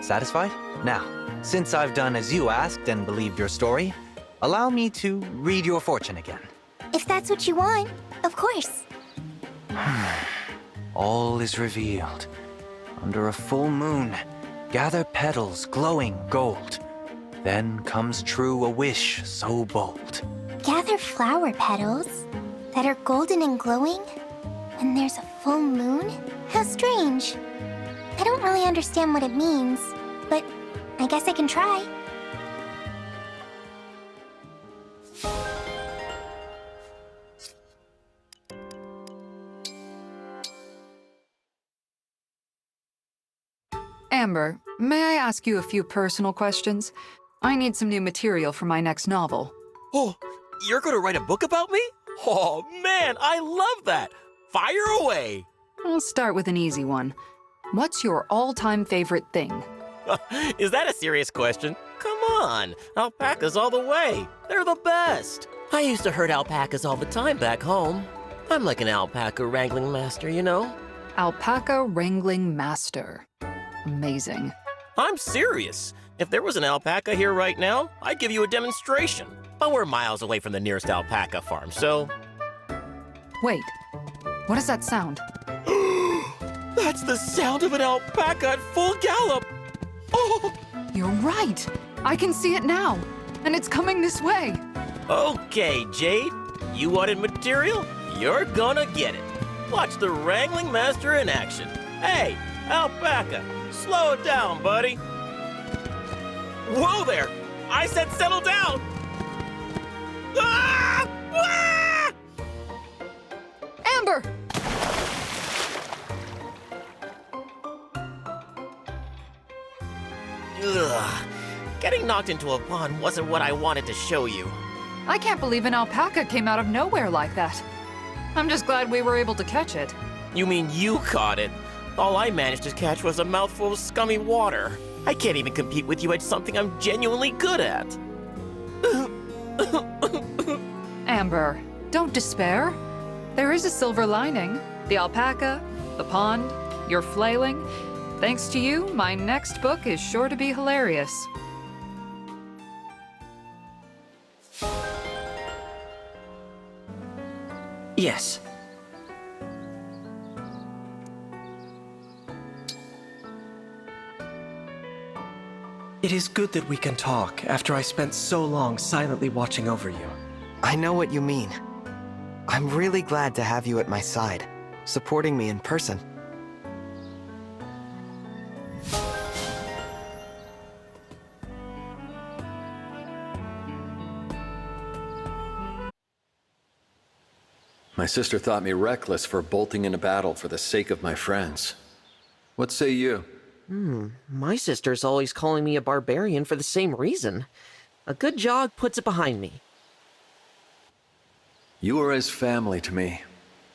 Satisfied? Now, since I've done as you asked and believed your story, allow me to read your fortune again. If that's what you want, of course. All is revealed. Under a full moon, gather petals glowing gold. Then comes true a wish so bold. Gather flower petals that are golden and glowing when there's a full moon? How strange. I don't really understand what it means, but I guess I can try. Amber, may I ask you a few personal questions? I need some new material for my next novel. Oh, you're gonna write a book about me? Oh, man, I love that! Fire away! I'll start with an easy one. What's your all-time favorite thing? Is that a serious question? Come on, alpacas all the way. They're the best. I used to herd alpacas all the time back home. I'm like an alpaca wrangling master, you know? Alpaca wrangling master. Amazing. I'm serious. If there was an alpaca here right now, I'd give you a demonstration. But we're miles away from the nearest alpaca farm, so... Wait, what does that sound? That's the sound of an alpaca at full gallop! Oh! You're right! I can see it now, and it's coming this way. Okay, Jade. You wanted material? You're gonna get it. Watch the wrangling master in action. Hey, alpaca, slow it down, buddy. Whoa there! I said settle down! Ah! Ah! Amber! Ugh. Getting knocked into a pond wasn't what I wanted to show you. I can't believe an alpaca came out of nowhere like that. I'm just glad we were able to catch it. You mean you caught it? All I managed to catch was a mouthful of scummy water. I can't even compete with you at something I'm genuinely good at. Amber, don't despair. There is a silver lining. The alpaca, the pond, your flailing. Thanks to you, my next book is sure to be hilarious. Yes. It is good that we can talk after I spent so long silently watching over you. I know what you mean. I'm really glad to have you at my side, supporting me in person. My sister thought me reckless for bolting into battle for the sake of my friends. What say you? My sister's always calling me a barbarian for the same reason. A good jog puts it behind me. You are as family to me.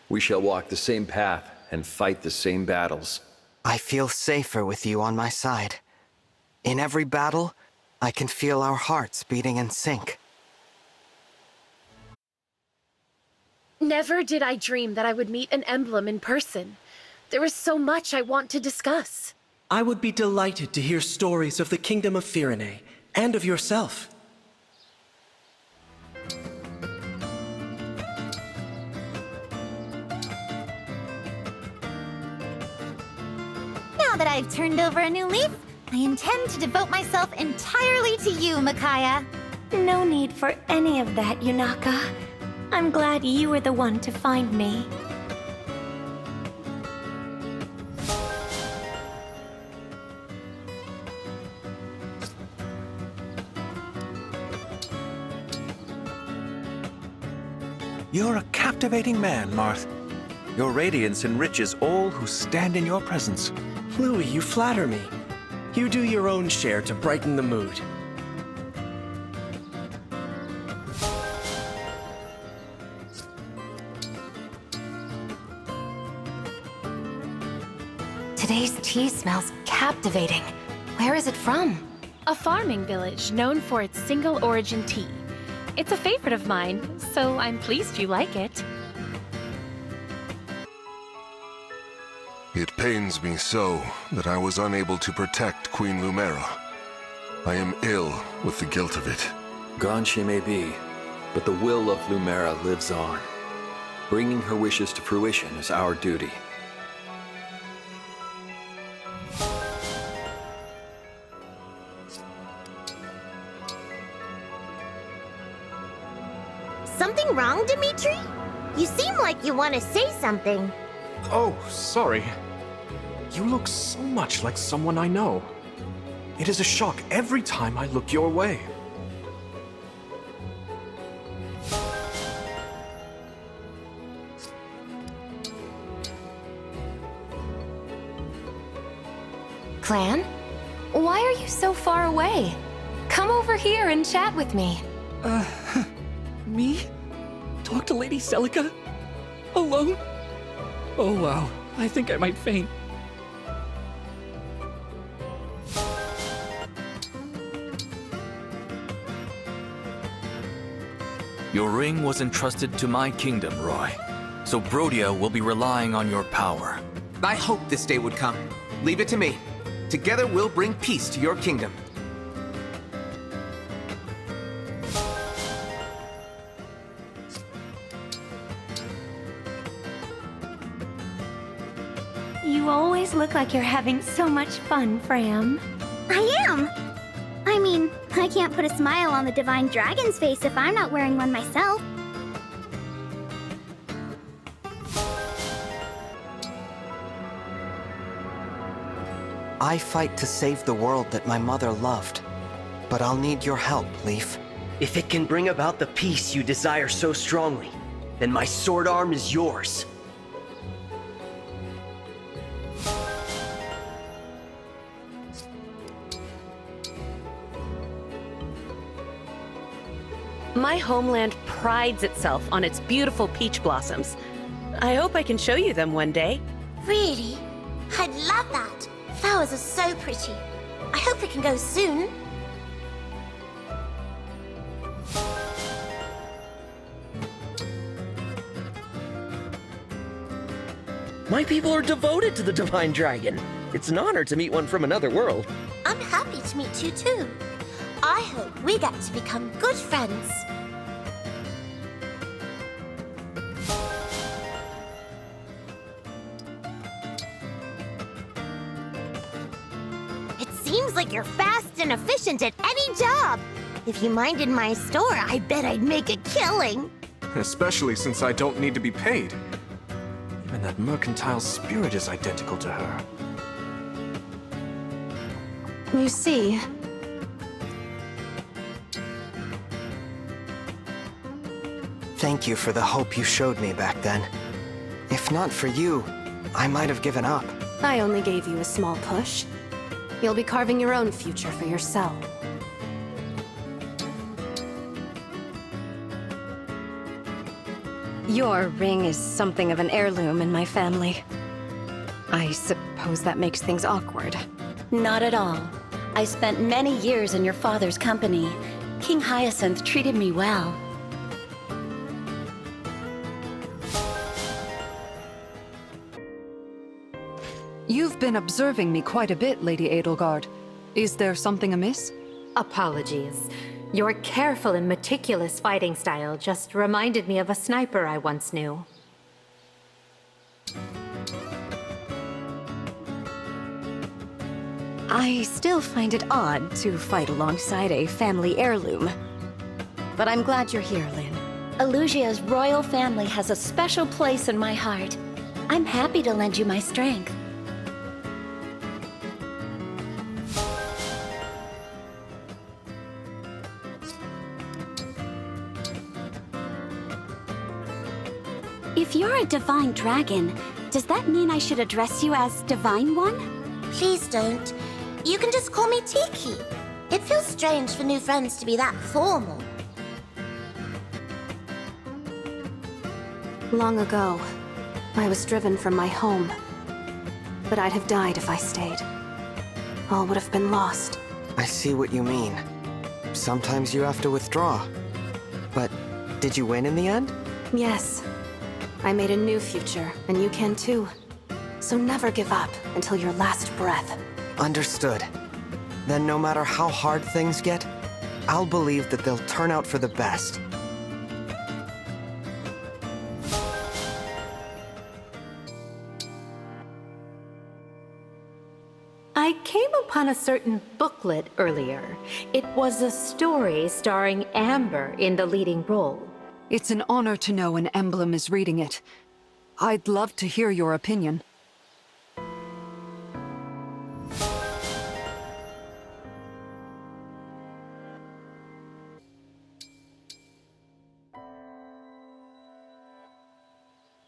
We shall walk the same path and fight the same battles. I feel safer with you on my side. In every battle, I can feel our hearts beating in sync. Never did I dream that I would meet an emblem in person. There is so much I want to discuss. I would be delighted to hear stories of the Kingdom of Firene and of yourself. Now that I've turned over a new leaf, I intend to devote myself entirely to you, Micaiah. No need for any of that, Yunaka. I'm glad you were the one to find me. You're a captivating man, Marth. Your radiance enriches all who stand in your presence. Louis, you flatter me. You do your own share to brighten the mood. Today's tea smells captivating. Where is it from? A farming village known for its single origin tea. It's a favorite of mine, so I'm pleased you like it. It pains me so that I was unable to protect Queen Lumera. I am ill with the guilt of it. Gone she may be, but the will of Lumera lives on. Bringing her wishes to fruition is our duty. Something wrong, Dimitri? You seem like you want to say something. Oh, sorry. You look so much like someone I know. It is a shock every time I look your way. Clan? Why are you so far away? Come over here and chat with me. Me? Talk to Lady Celica? Alone? Oh wow, I think I might faint. Your ring was entrusted to my kingdom, Roy. So Brodia will be relying on your power. I hoped this day would come. Leave it to me. Together we'll bring peace to your kingdom. You always look like you're having so much fun, Fram. I am! I mean, I can't put a smile on the Divine Dragon's face if I'm not wearing one myself. I fight to save the world that my mother loved. But I'll need your help, Leaf. If it can bring about the peace you desire so strongly, then my sword arm is yours. My homeland prides itself on its beautiful peach blossoms. I hope I can show you them one day. Really? I'd love that. Flowers are so pretty. I hope we can go soon. My people are devoted to the Divine Dragon. It's an honor to meet one from another world. I'm happy to meet you too. I hope we get to become good friends. It seems like you're fast and efficient at any job. If you minded my store, I bet I'd make a killing. Especially since I don't need to be paid. Even that mercantile spirit is identical to her. You see, Thank you for the hope you showed me back then. If not for you, I might have given up. I only gave you a small push. You'll be carving your own future for yourself. Your ring is something of an heirloom in my family. I suppose that makes things awkward. Not at all. I spent many years in your father's company. King Hyacinth treated me well. You've been observing me quite a bit, Lady Edelgard. Is there something amiss? Apologies. Your careful and meticulous fighting style just reminded me of a sniper I once knew. I still find it odd to fight alongside a family heirloom. But I'm glad you're here, Lynn. Elusia's royal family has a special place in my heart. I'm happy to lend you my strength. If you're a divine dragon, does that mean I should address you as Divine One? Please don't. You can just call me Tiki. It feels strange for new friends to be that formal. Long ago, I was driven from my home. But I'd have died if I stayed. All would have been lost. I see what you mean. Sometimes you have to withdraw. But did you win in the end? Yes. I made a new future, and you can too. So never give up until your last breath. Understood. Then no matter how hard things get, I'll believe that they'll turn out for the best. I came upon a certain booklet earlier. It was a story starring Amber in the leading role. It's an honor to know an Emblem is reading it. I'd love to hear your opinion.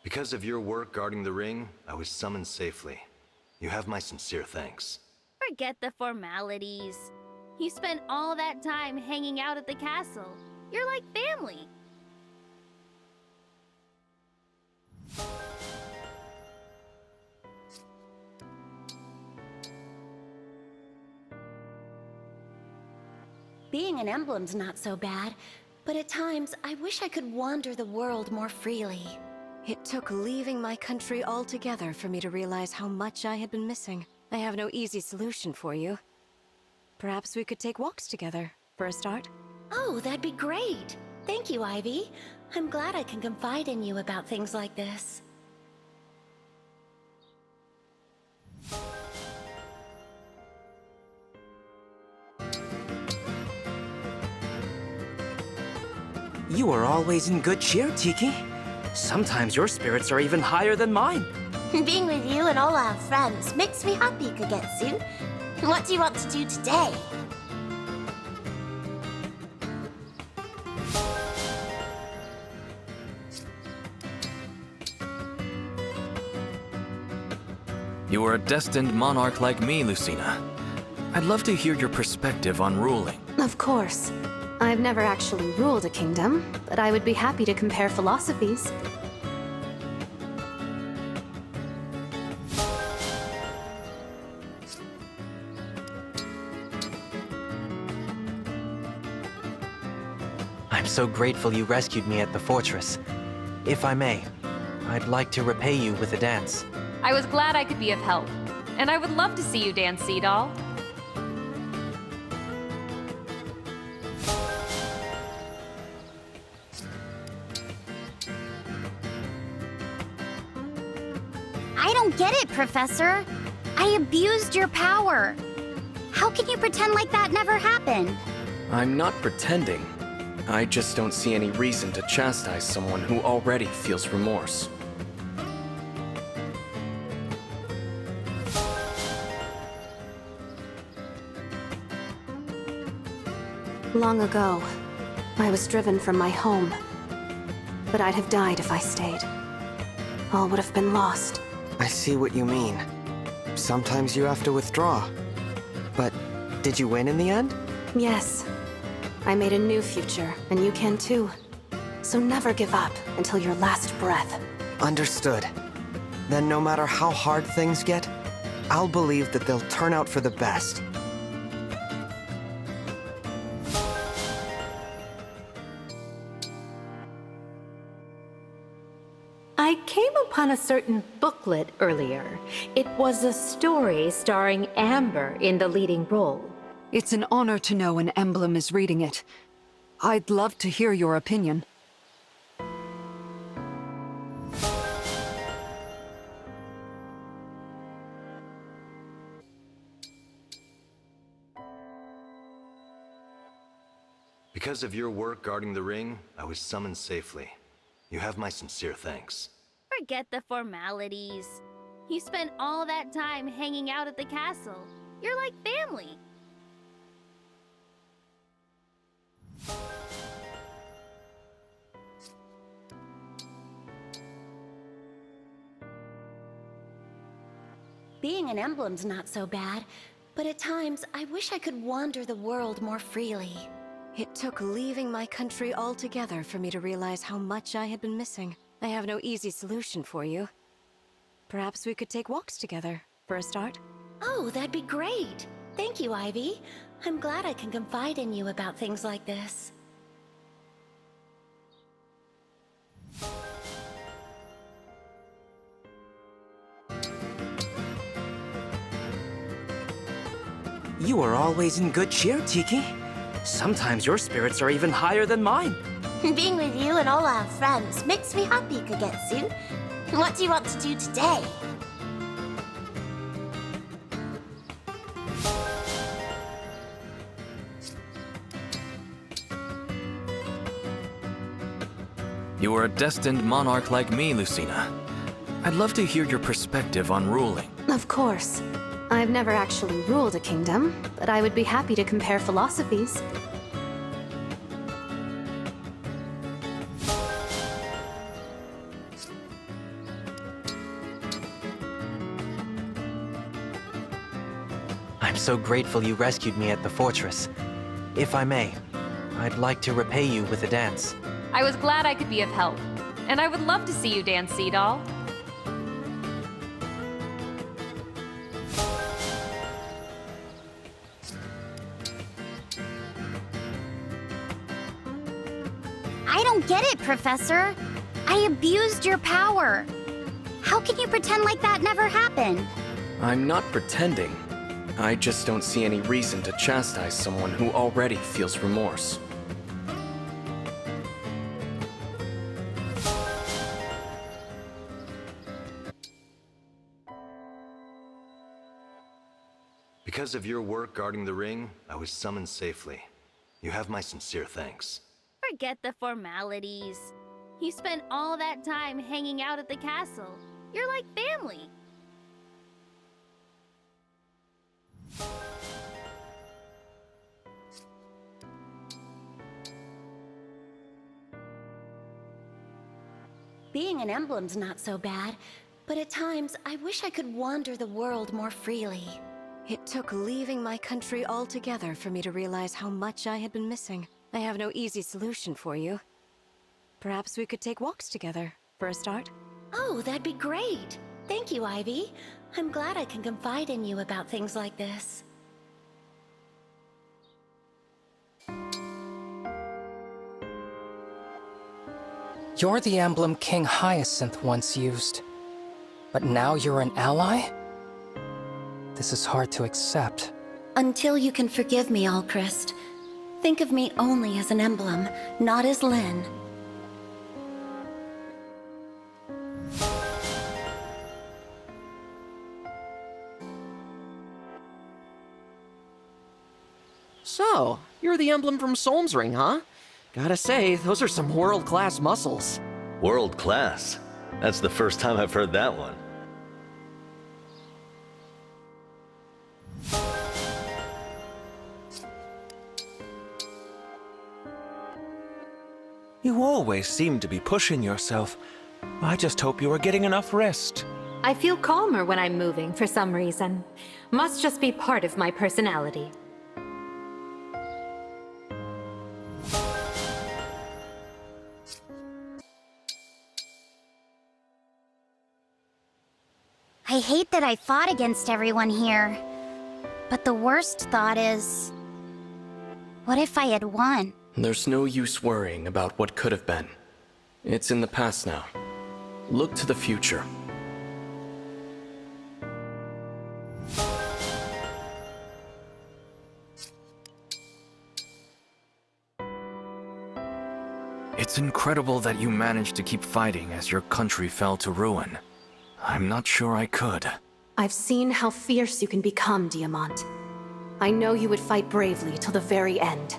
Because of your work guarding the ring, I was summoned safely. You have my sincere thanks. Forget the formalities. You spent all that time hanging out at the castle. You're like family. Being an emblem's not so bad, but at times I wish I could wander the world more freely. It took leaving my country altogether for me to realize how much I had been missing. I have no easy solution for you. Perhaps we could take walks together, for a start? Oh, that'd be great. Thank you, Ivy. I'm glad I can confide in you about things like this. You are always in good cheer, Tiki. Sometimes your spirits are even higher than mine. Being with you and all our friends makes me happy, Kagetsu. What do you want to do today? You are a destined monarch like me, Lucina. I'd love to hear your perspective on ruling. Of course. I've never actually ruled a kingdom, but I would be happy to compare philosophies. I'm so grateful you rescued me at the fortress. If I may, I'd like to repay you with a dance. I was glad I could be of help, and I would love to see you dance, Sea Doll. I don't get it, Professor. I abused your power. How can you pretend like that never happened? I'm not pretending. I just don't see any reason to chastise someone who already feels remorse. Long ago, I was driven from my home. But I'd have died if I stayed. All would have been lost. I see what you mean. Sometimes you have to withdraw. But did you win in the end? Yes. I made a new future, and you can too. So never give up until your last breath. Understood. then no matter how hard things get, I'll believe that they'll turn out for the best. I came upon a certain booklet earlier. It was a story starring Amber in the leading role. It's an honor to know an Emblem is reading it. I'd love to hear your opinion. Because of your work guarding the ring, I was summoned safely. You have my sincere thanks. Forget the formalities. You spent all that time hanging out at the castle. You're like family. Being an emblem's not so bad, but at times I wish I could wander the world more freely. It took leaving my country altogether for me to realize how much I had been missing. I have no easy solution for you. Perhaps we could take walks together, for a start? Oh, that'd be great. Thank you, Ivy. I'm glad I can confide in you about things like this. You are always in good cheer, Tiki. Sometimes your spirits are even higher than mine. Being with you and all our friends makes me happy, Kagetsu. What do you want to do today? You are a destined monarch like me, Lucina. I'd love to hear your perspective on ruling. Of course. I've never actually ruled a kingdom, but I would be happy to compare philosophies. I'm so grateful you rescued me at the fortress. If I may, I'd like to repay you with a dance. I was glad I could be of help. And I would love to see you dance, Sea Doll. I don't get it, Professor. I abused your power. How can you pretend like that never happened? I'm not pretending. I just don't see any reason to chastise someone who already feels remorse. Because of your work guarding the ring, I was summoned safely. You have my sincere thanks. Forget the formalities. You spent all that time hanging out at the castle. You're like family. Being an emblem's not so bad, but at times I wish I could wander the world more freely. It took leaving my country altogether for me to realize how much I had been missing. I have no easy solution for you. Perhaps we could take walks together, for a start? Oh, that'd be great. Thank you, Ivy. I'm glad I can confide in you about things like this. You're the emblem King Hyacinth once used. But now you're an ally? This is hard to accept. Until you can forgive me, Alchrist. Think of me only as an emblem, not as Lyn. So, you're the emblem from Solm's Ring, huh? Gotta say, those are some world-class muscles. World class? That's the first time I've heard that one. You always seem to be pushing yourself. I just hope you are getting enough rest. I feel calmer when I'm moving for some reason. Must just be part of my personality. I hate that I fought against everyone here. But the worst thought is... what if I had won? There's no use worrying about what could have been. It's in the past now. Look to the future. It's incredible that you managed to keep fighting as your country fell to ruin. I'm not sure I could. I've seen how fierce you can become, Diamant. I know you would fight bravely till the very end.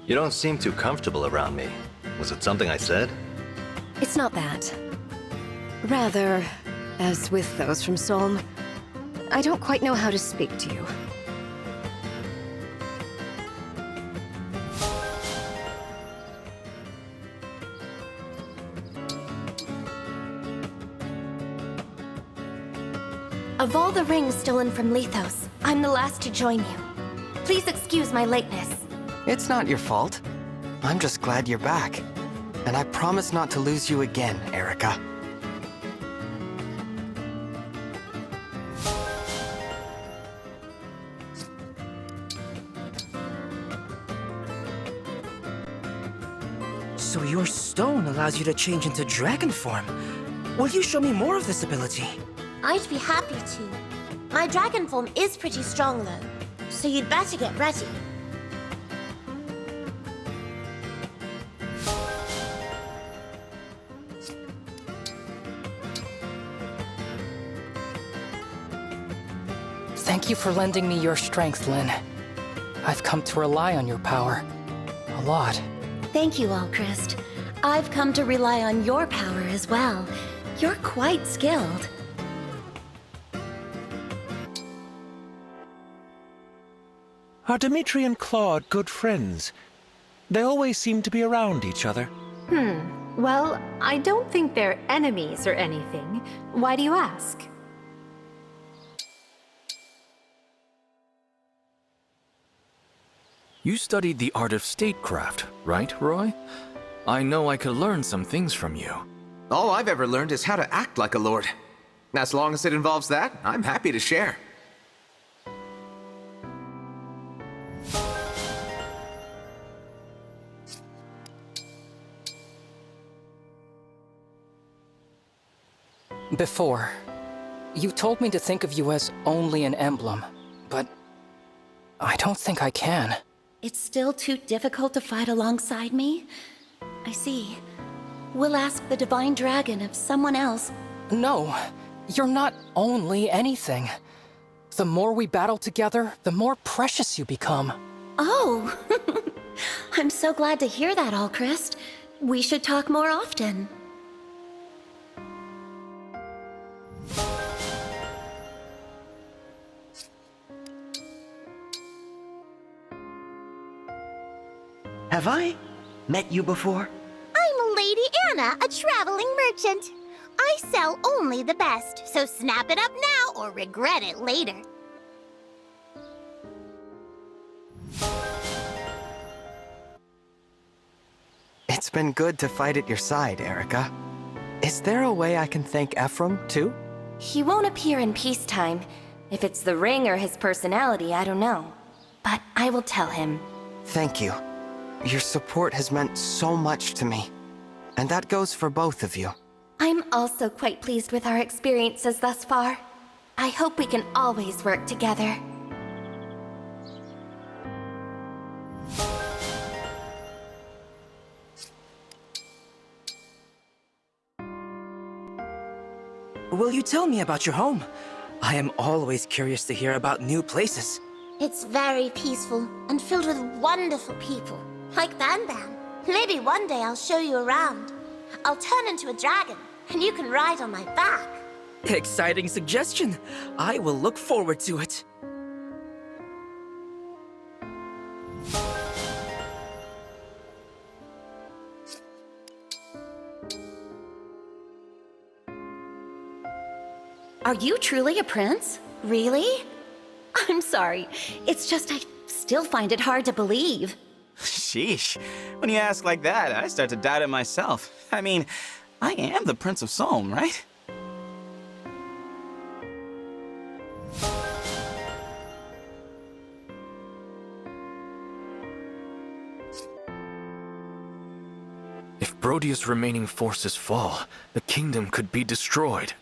You don't seem too comfortable around me. Was it something I said? It's not that. Rather, as with those from Solm, I don't quite know how to speak to you. Of all the rings stolen from Lethos, I'm the last to join you. Please excuse my lateness. It's not your fault. I'm just glad you're back. And I promise not to lose you again, Erica. So your stone allows you to change into dragon form. Will you show me more of this ability? I'd be happy to. My dragon form is pretty strong though, so you'd better get ready. Thank you for lending me your strength, Lynn. I've come to rely on your power. A lot. Thank you, Alchrist. I've come to rely on your power as well. You're quite skilled. Are Dimitri and Claude good friends? They always seem to be around each other. Well, I don't think they're enemies or anything. Why do you ask? You studied the art of statecraft, right, Roy? I know I could learn some things from you. All I've ever learned is how to act like a lord. As long as it involves that, I'm happy to share. Before, you told me to think of you as only an emblem, but I don't think I can. It's still too difficult to fight alongside me? I see. We'll ask the Divine Dragon if someone else... No, you're not only anything. The more we battle together, the more precious you become. Oh! I'm so glad to hear that, Alchrist. We should talk more often. Have I met you before? I'm Lady Anna, a traveling merchant. I sell only the best, so snap it up now or regret it later. It's been good to fight at your side, Erica. Is there a way I can thank Ephraim, too? He won't appear in peacetime. If it's the ring or his personality, I don't know. But I will tell him. Thank you. Your support has meant so much to me. And that goes for both of you. I'm also quite pleased with our experiences thus far. I hope we can always work together. Will you tell me about your home? I am always curious to hear about new places. It's very peaceful and filled with wonderful people, like Ban Ban. Maybe one day I'll show you around. I'll turn into a dragon, and you can ride on my back. Exciting suggestion. I will look forward to it. Are you truly a prince? Really? I'm sorry. It's just I still find it hard to believe. Sheesh. When you ask like that, I start to doubt it myself. I mean, I am the Prince of Sohm, right? If Brodia's remaining forces fall, the kingdom could be destroyed.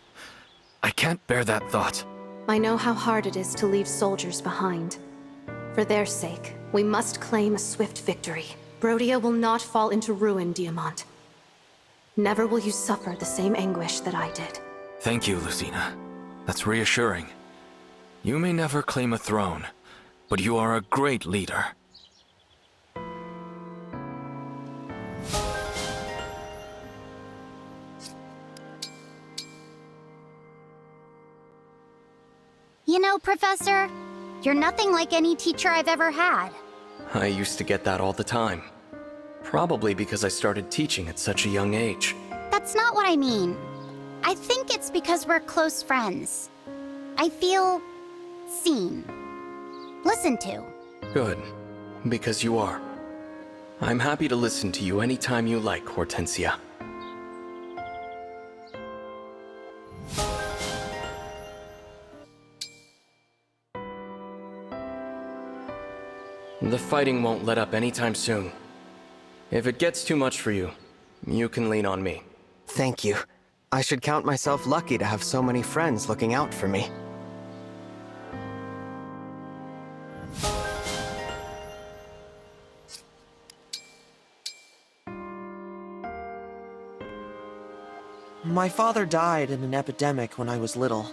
I can't bear that thought. I know how hard it is to leave soldiers behind. For their sake, we must claim a swift victory. Brodia will not fall into ruin, Diamant. Never will you suffer the same anguish that I did. Thank you, Lucina. That's reassuring. You may never claim a throne, but you are a great leader. You know, Professor, you're nothing like any teacher I've ever had. I used to get that all the time. Probably because I started teaching at such a young age. That's not what I mean. I think it's because we're close friends. I feel seen. Listened to. Good, because you are. I'm happy to listen to you anytime you like, Hortensia. The fighting won't let up anytime soon. If it gets too much for you, you can lean on me. Thank you. I should count myself lucky to have so many friends looking out for me. My father died in an epidemic when I was little.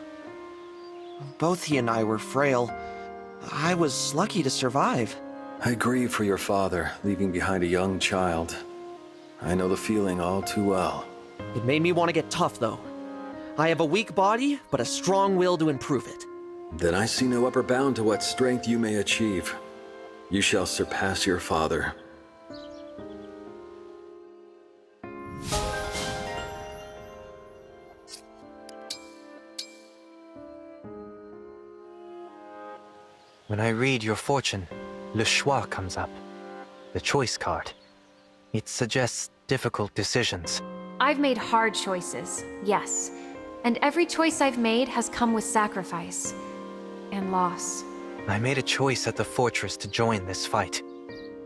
Both he and I were frail. I was lucky to survive. I grieve for your father, leaving behind a young child. I know the feeling all too well. It made me want to get tough, though. I have a weak body, but a strong will to improve it. Then I see no upper bound to what strength you may achieve. You shall surpass your father. When I read your fortune, Le Choix comes up. The choice card. It suggests difficult decisions. I've made hard choices, yes. And every choice I've made has come with sacrifice and loss. I made a choice at the fortress to join this fight.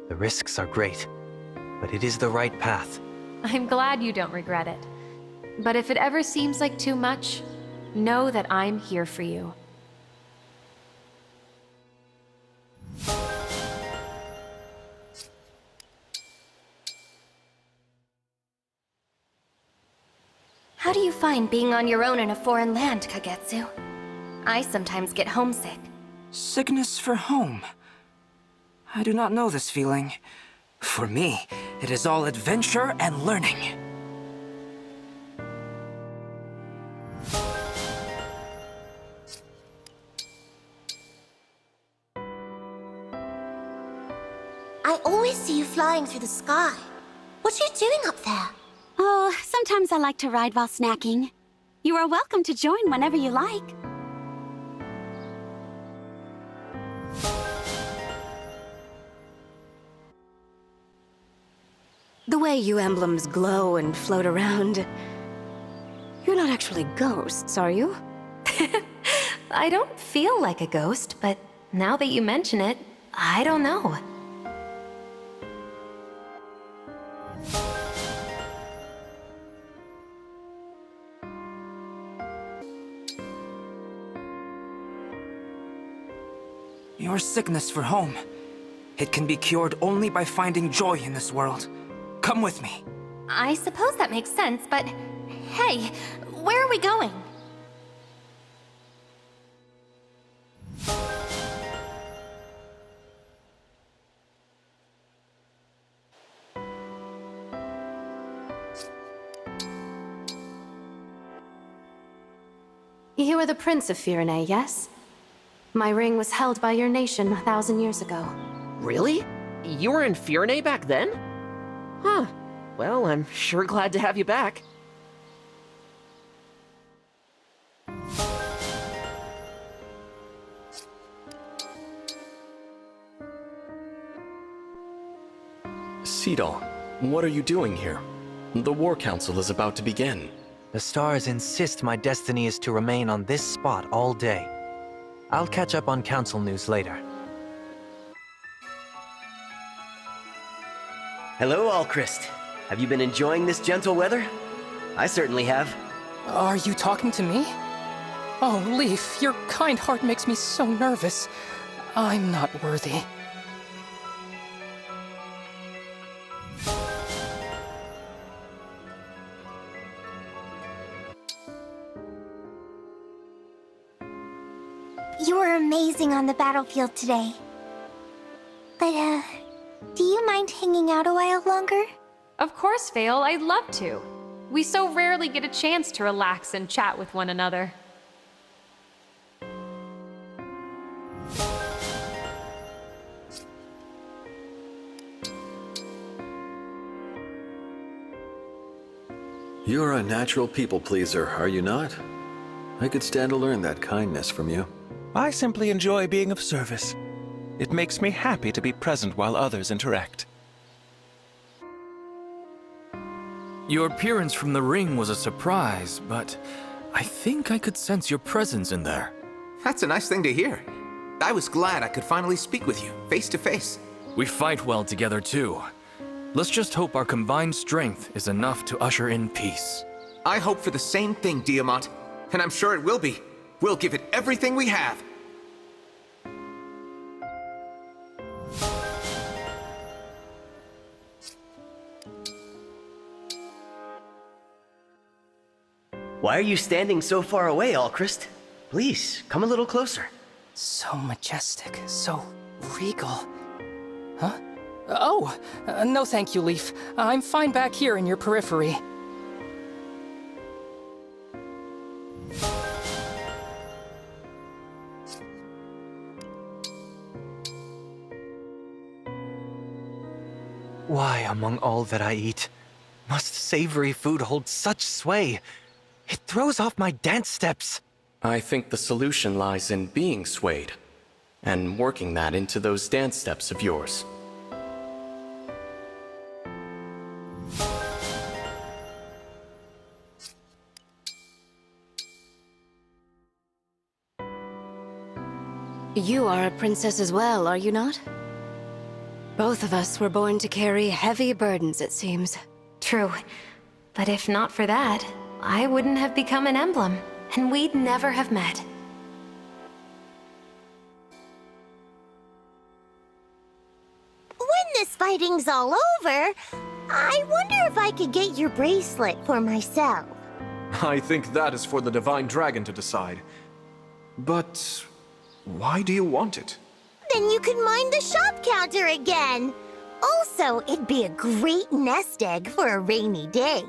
The risks are great, but it is the right path. I'm glad you don't regret it. But if it ever seems like too much, know that I'm here for you. How do you find being on your own in a foreign land, Kagetsu? I sometimes get homesick. Sickness for home. I do not know this feeling. For me, it is all adventure and learning. I always see you flying through the sky. What are you doing up there? Oh, sometimes I like to ride while snacking. You are welcome to join whenever you like. The way you emblems glow and float around. You're not actually ghosts, are you? I don't feel like a ghost, but now that you mention it, I don't know. Your sickness for home. It can be cured only by finding joy in this world. Come with me. I suppose that makes sense, but hey, where are we going? You are the Prince of Firene, yes? My ring was held by your nation 1,000 years ago. Really? You were in Firene back then? Huh. Well, I'm sure glad to have you back. Cedal, what are you doing here? The War Council is about to begin. The stars insist my destiny is to remain on this spot all day. I'll catch up on council news later. Hello, Alchrist. Have you been enjoying this gentle weather? I certainly have. Are you talking to me? Oh, Leaf, your kind heart makes me so nervous. I'm not worthy. You were amazing on the battlefield today. But, do you mind hanging out a while longer? Of course, Vale, I'd love to. We so rarely get a chance to relax and chat with one another. You're a natural people pleaser, are you not? I could stand to learn that kindness from you. I simply enjoy being of service. It makes me happy to be present while others interact. Your appearance from the ring was a surprise, but I think I could sense your presence in there. That's a nice thing to hear. I was glad I could finally speak with you, face to face. We fight well together too. Let's just hope our combined strength is enough to usher in peace. I hope for the same thing, Diamant, and I'm sure it will be. We'll give it everything we have. Why are you standing so far away, Alchrist? Please, come a little closer. So majestic, so regal. Huh? Oh, no thank you, Leaf. I'm fine back here in your periphery. Why, among all that I eat, must savory food hold such sway? It throws off my dance steps. I think the solution lies in being swayed, and working that into those dance steps of yours. You are a princess as well, are you not? Both of us were born to carry heavy burdens, it seems. True. But if not for that, I wouldn't have become an emblem, and we'd never have met. When this fighting's all over, I wonder if I could get your bracelet for myself. I think that is for the Divine Dragon to decide. But why do you want it? Then you can mine the shop counter again. Also, it'd be a great nest egg for a rainy day.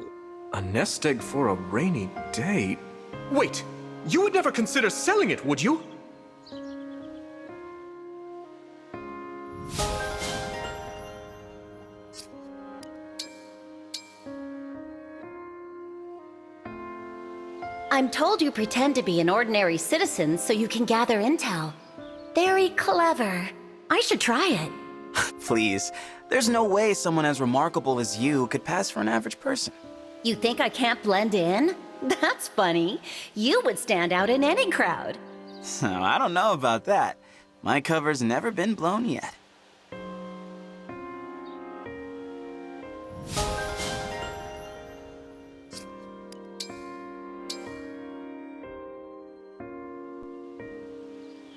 A nest egg for a rainy day? Wait, you would never consider selling it, would you? I'm told you pretend to be an ordinary citizen so you can gather intel. Very clever. I should try it. Please, there's no way someone as remarkable as you could pass for an average person. You think I can't blend in? That's funny. You would stand out in any crowd. I don't know about that. My cover's never been blown yet.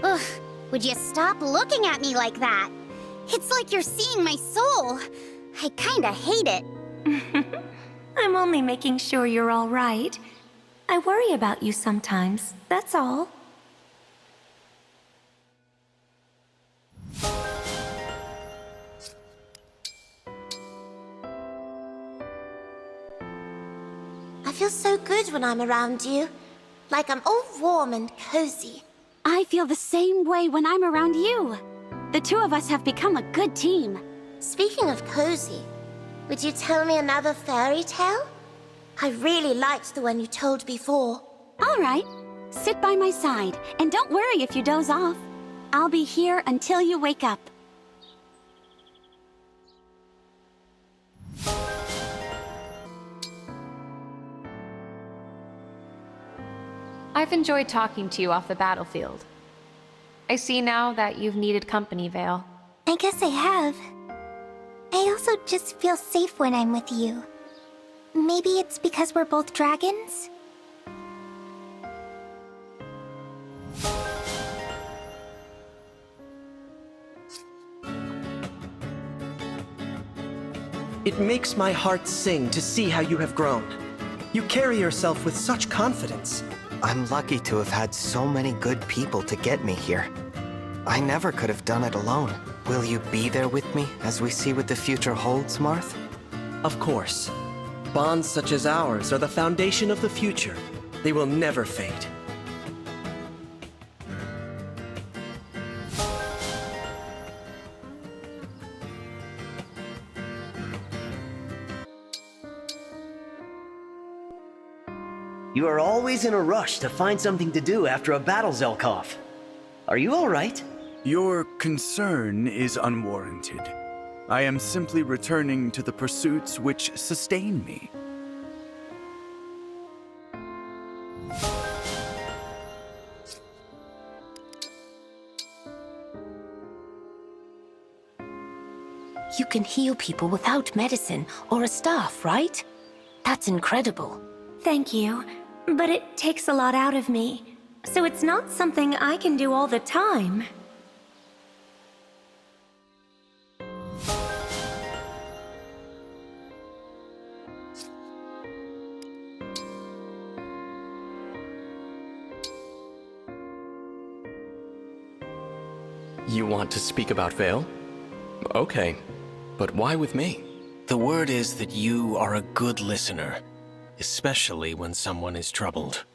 Ugh, would you stop looking at me like that? It's like you're seeing my soul. I kinda hate it. I'm only making sure you're all right. I worry about you sometimes, that's all. I feel so good when I'm around you. Like I'm all warm and cozy. I feel the same way when I'm around you. The two of us have become a good team. Speaking of cozy, would you tell me another fairy tale? I really liked the one you told before. All right. Sit by my side, and don't worry if you doze off. I'll be here until you wake up. I've enjoyed talking to you off the battlefield. I see now that you've needed company, Vale. I guess I have. I also just feel safe when I'm with you. Maybe it's because we're both dragons? It makes my heart sing to see how you have grown. You carry yourself with such confidence. I'm lucky to have had so many good people to get me here. I never could have done it alone. Will you be there with me as we see what the future holds, Marth? Of course. Bonds such as ours are the foundation of the future. They will never fade. You are always in a rush to find something to do after a battle, Zelkov. Are you all right? Your concern is unwarranted. I am simply returning to the pursuits which sustain me. You can heal people without medicine or a staff, right? That's incredible. Thank you, but it takes a lot out of me, so it's not something I can do all the time. You want to speak about Vale? Okay, but why with me? The word is that you are a good listener, especially when someone is troubled.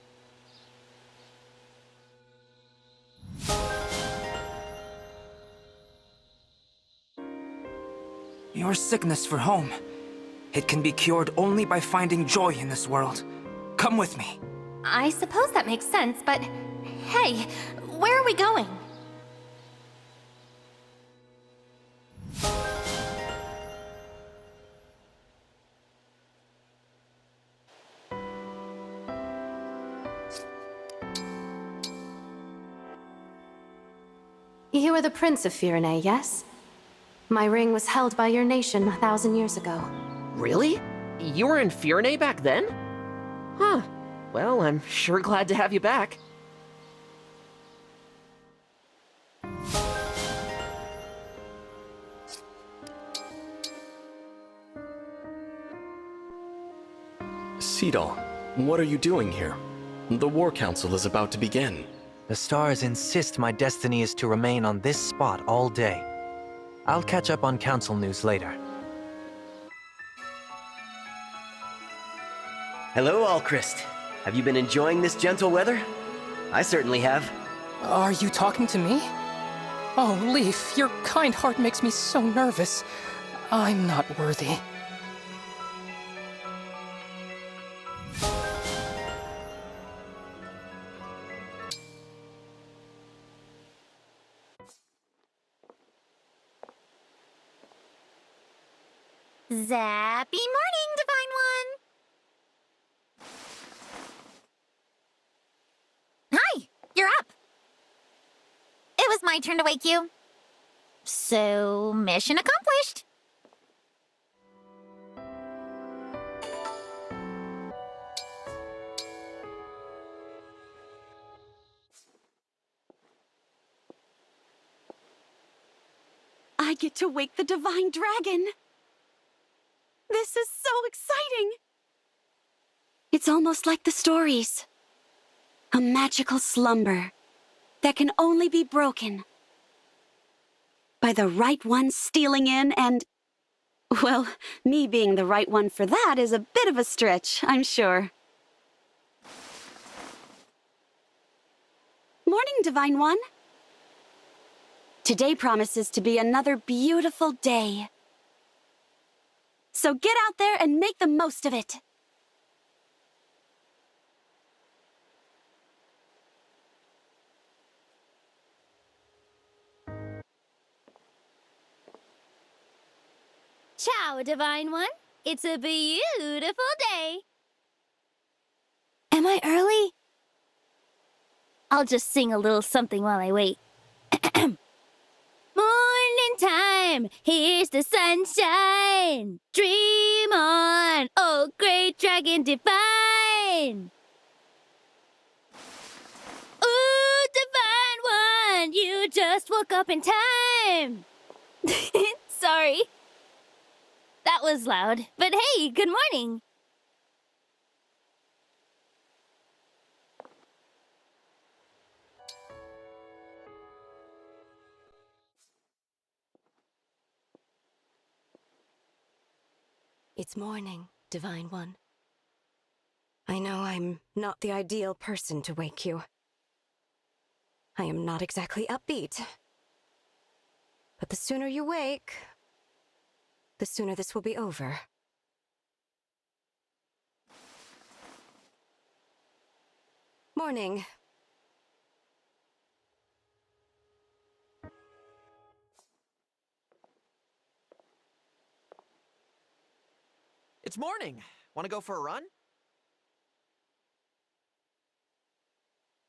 Your sickness for home. It can be cured only by finding joy in this world. Come with me. I suppose that makes sense, but hey, where are we going? You are the Prince of Firene, yes? My ring was held by your nation 1,000 years ago. Really? You were in Firene back then? Huh. Well, I'm sure glad to have you back. Cedal, what are you doing here? The War Council is about to begin. The stars insist my destiny is to remain on this spot all day. I'll catch up on council news later. Hello, Alchrist. Have you been enjoying this gentle weather? I certainly have. Are you talking to me? Oh, Leaf, your kind heart makes me so nervous. I'm not worthy. Zappy morning, Divine One! Hi! You're up! It was my turn to wake you. So, mission accomplished! I get to wake the Divine Dragon! This is so exciting! It's almost like the stories. A magical slumber that can only be broken by the right one stealing in and... Well, me being the right one for that is a bit of a stretch, I'm sure. Morning, Divine One. Today promises to be another beautiful day. So get out there and make the most of it. Ciao, Divine One. It's a beautiful day. Am I early? I'll just sing a little something while I wait. Morning time, here's the sunshine. Dream on, oh great dragon divine. Ooh, divine one, you just woke up in time. Sorry. That was loud, but hey, good morning. It's morning, Divine One. I know I'm not the ideal person to wake you. I am not exactly upbeat. But the sooner you wake, the sooner this will be over. Morning. It's morning. Want to go for a run?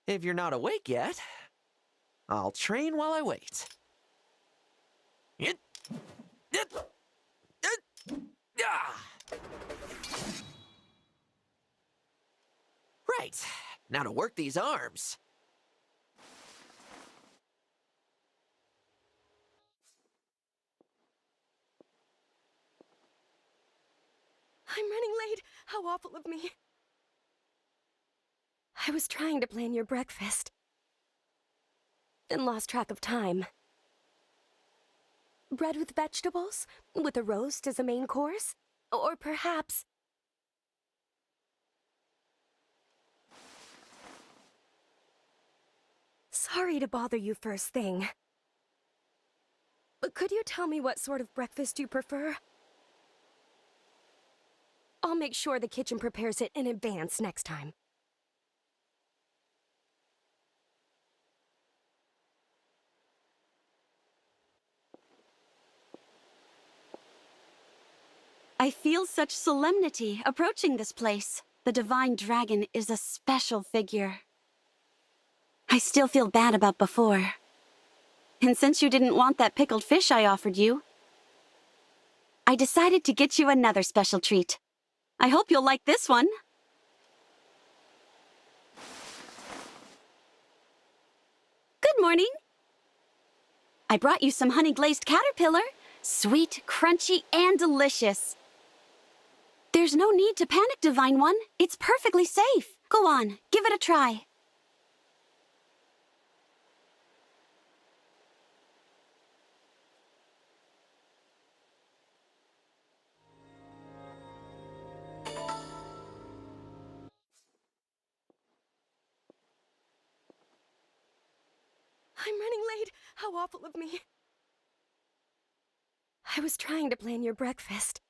If you're not awake yet, I'll train while I wait. Right. Now to work these arms. I'm running late. How awful of me. I was trying to plan your breakfast, then lost track of time. Bread with vegetables, with a roast as a main course? Or perhaps... Sorry to bother you first thing. But could you tell me what sort of breakfast you prefer? I'll make sure the kitchen prepares it in advance next time. I feel such solemnity approaching this place. The Divine Dragon is a special figure. I still feel bad about before. And since you didn't want that pickled fish I offered you, I decided to get you another special treat. I hope you'll like this one. Good morning. I brought you some honey-glazed caterpillar. Sweet, crunchy, and delicious. There's no need to panic, Divine One. It's perfectly safe. Go on, give it a try. I'm running late. How awful of me. I was trying to plan your breakfast,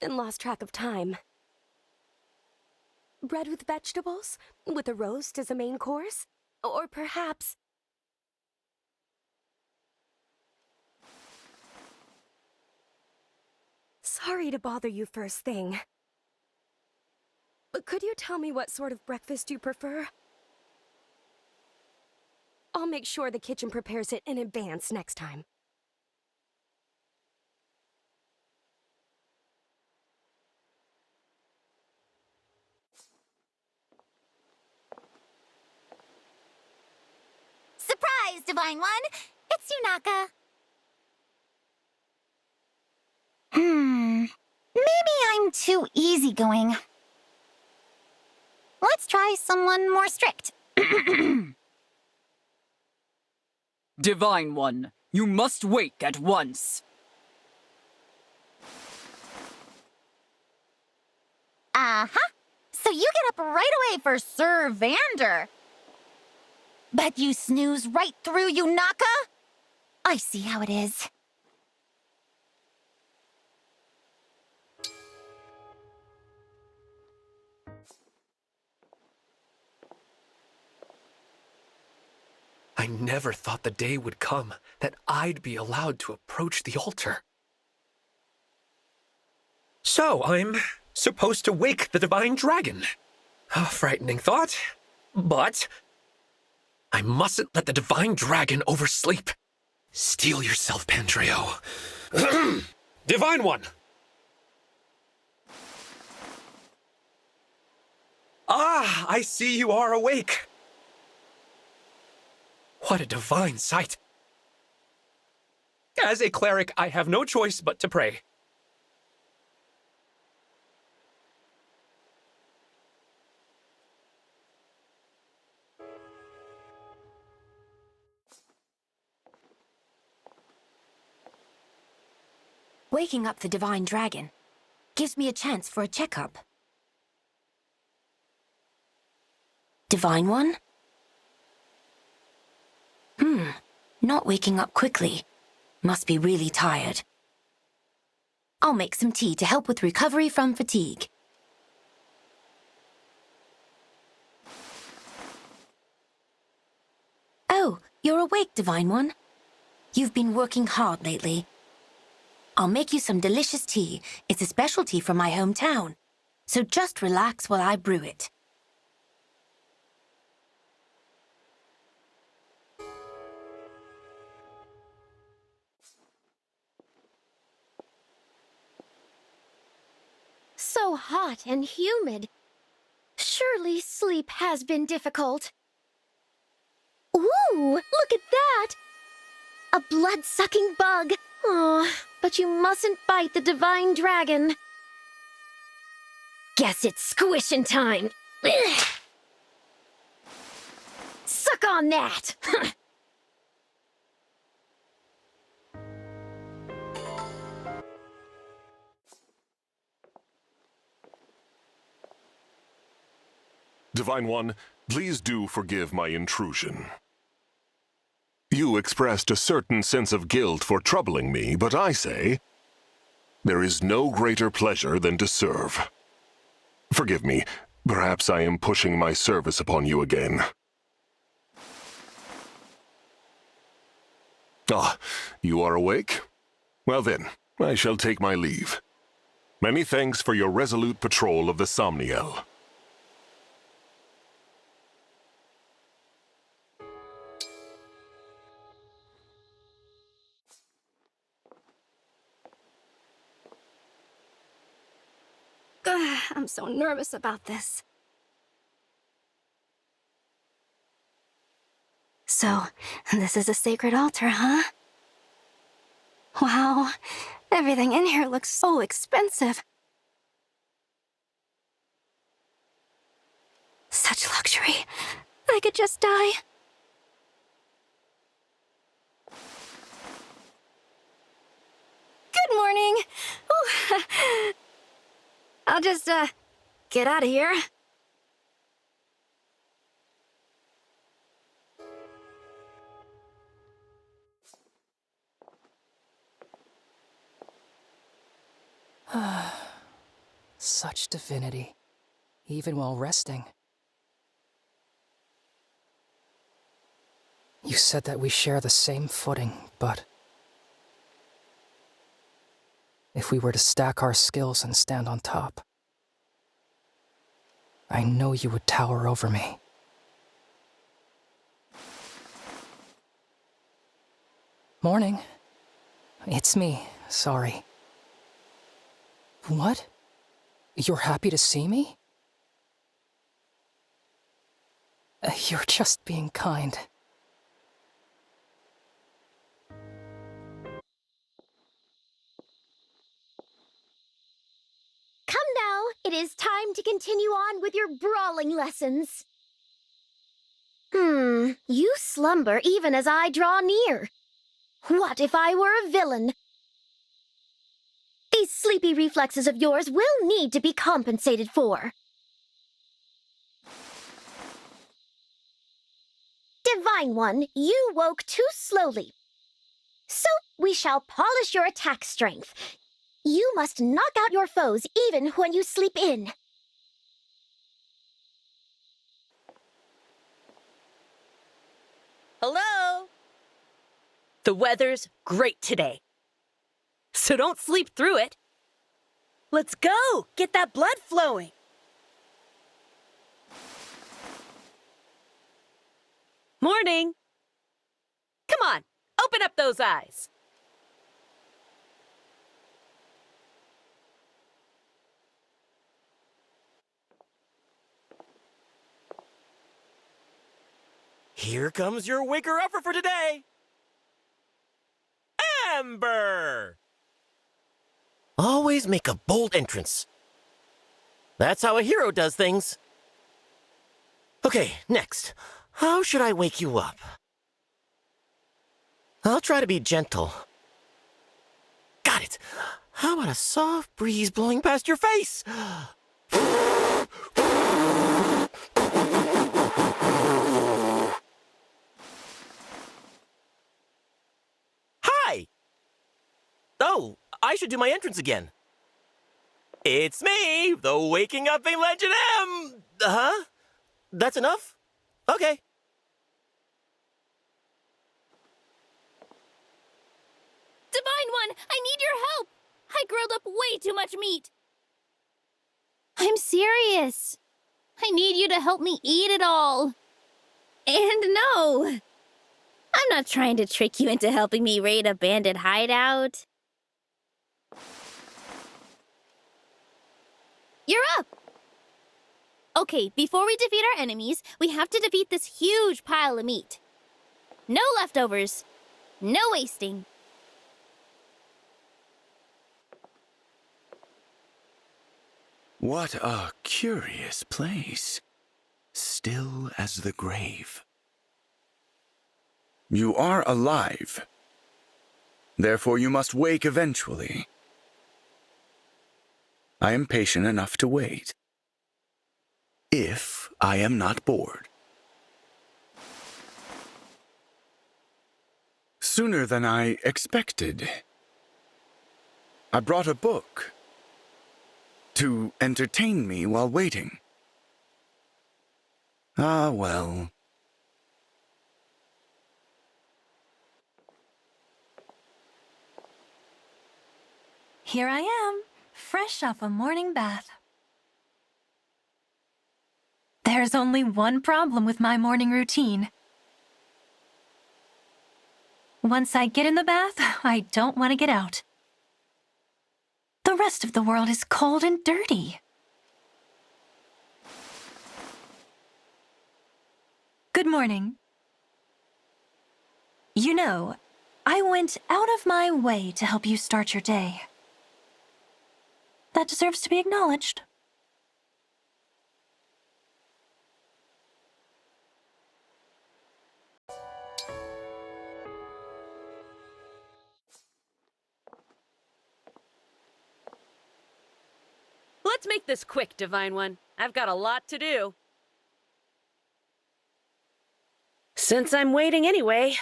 then lost track of time. Bread with vegetables, with a roast as a main course? Or perhaps... Sorry to bother you first thing. But could you tell me what sort of breakfast you prefer? I'll make sure the kitchen prepares it in advance next time. Surprise, Divine One! It's Yunaka. Maybe I'm too easygoing. Let's try someone more strict. Divine One, you must wake at once. Uh-huh. So you get up right away for Sir Vander. But you snooze right through Yunaka? I see how it is. I never thought the day would come that I'd be allowed to approach the altar. So, I'm supposed to wake the Divine Dragon. A frightening thought. But I mustn't let the Divine Dragon oversleep. Steel yourself, Pandreo. Divine One! Ah, I see you are awake. What a divine sight. As a cleric, I have no choice but to pray. Waking up the Divine Dragon gives me a chance for a checkup. Divine One? Not waking up quickly. Must be really tired. I'll make some tea to help with recovery from fatigue. Oh, you're awake, Divine One. You've been working hard lately. I'll make you some delicious tea. It's a specialty from my hometown. So just relax while I brew it. So hot and humid. Surely sleep has been difficult. Ooh, look at that! A blood-sucking bug. Oh, but you mustn't bite the Divine Dragon. Guess it's squishing time. Ugh. Suck on that! Divine One, please do forgive my intrusion. You expressed a certain sense of guilt for troubling me, but I say, there is no greater pleasure than to serve. Forgive me, perhaps I am pushing my service upon you again. Ah, you are awake? Well then, I shall take my leave. Many thanks for your resolute patrol of the Somniel. I'm so nervous about this. So, this is a sacred altar, huh? Wow, everything in here looks so expensive. Such luxury. I could just die. Good morning. Ooh. I'll just, get out of here. Such divinity, even while resting. You said that we share the same footing, but if we were to stack our skills and stand on top, I know you would tower over me. Morning. It's me, sorry. What? You're happy to see me? You're just being kind. Come now, it is time to continue on with your brawling lessons. You slumber even as I draw near. What if I were a villain? These sleepy reflexes of yours will need to be compensated for. Divine One, you woke too slowly. So we shall polish your attack strength. You must knock out your foes even when you sleep in. Hello? The weather's great today. So don't sleep through it. Let's go! Get that blood flowing! Morning! Come on, open up those eyes. Here comes your waker-upper for today! Amber! Always make a bold entrance. That's how a hero does things. Okay, next. How should I wake you up? I'll try to be gentle. Got it! How about a soft breeze blowing past your face? Hi! Oh, I should do my entrance again. It's me, the waking up legend M! Huh? That's enough? Okay. Divine One, I need your help! I grilled up way too much meat. I'm serious. I need you to help me eat it all. And no, I'm not trying to trick you into helping me raid a bandit hideout. You're up! Okay, before we defeat our enemies, we have to defeat this huge pile of meat. No leftovers. No wasting. What a curious place. Still as the grave. You are alive. Therefore you must wake eventually. I am patient enough to wait. If I am not bored. Sooner than I expected. I brought a book to entertain me while waiting. Ah, well. Here I am, fresh off a morning bath. There's only one problem with my morning routine. Once I get in the bath, I don't want to get out. The rest of the world is cold and dirty. Good morning. You know, I went out of my way to help you start your day. That deserves to be acknowledged. Let's make this quick, Divine One. I've got a lot to do. Since I'm waiting anyway,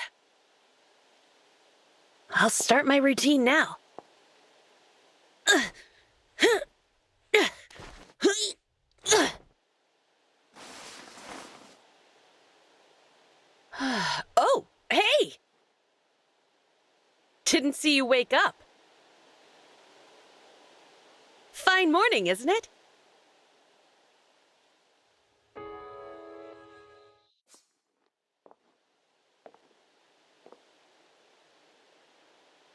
I'll start my routine now. Oh, hey! Didn't see you wake up. Fine morning, isn't it?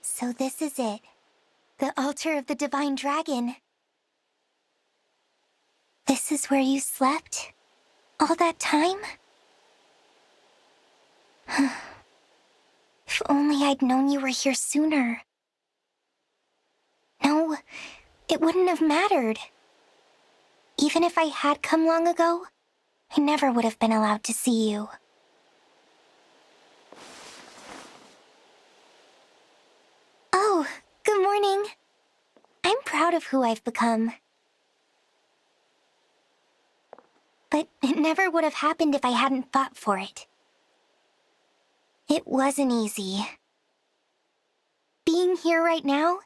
So this is it. The altar of the Divine Dragon. This is where you slept? All that time? If only I'd known you were here sooner. No, it wouldn't have mattered. Even if I had come long ago, I never would have been allowed to see you. Oh, good morning. I'm proud of who I've become. But it never would have happened if I hadn't fought for it. It wasn't easy. Being here right now,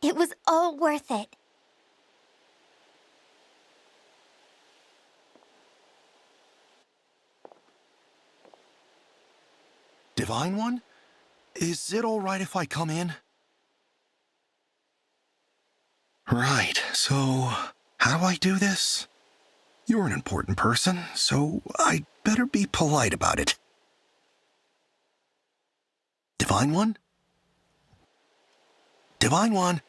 it was all worth it. Divine One? Is it all right if I come in? Right, so how do I do this? You're an important person, so I'd better be polite about it. Divine One? Divine One?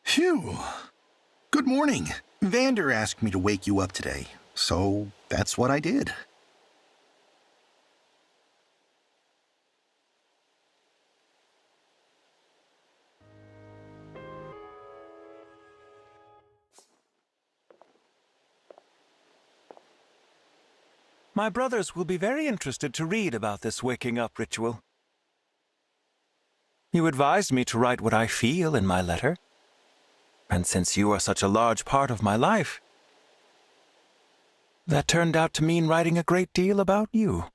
Phew. Good morning. Vander asked me to wake you up today, so that's what I did. My brothers will be very interested to read about this waking up ritual. You advised me to write what I feel in my letter. And since you are such a large part of my life, that turned out to mean writing a great deal about you.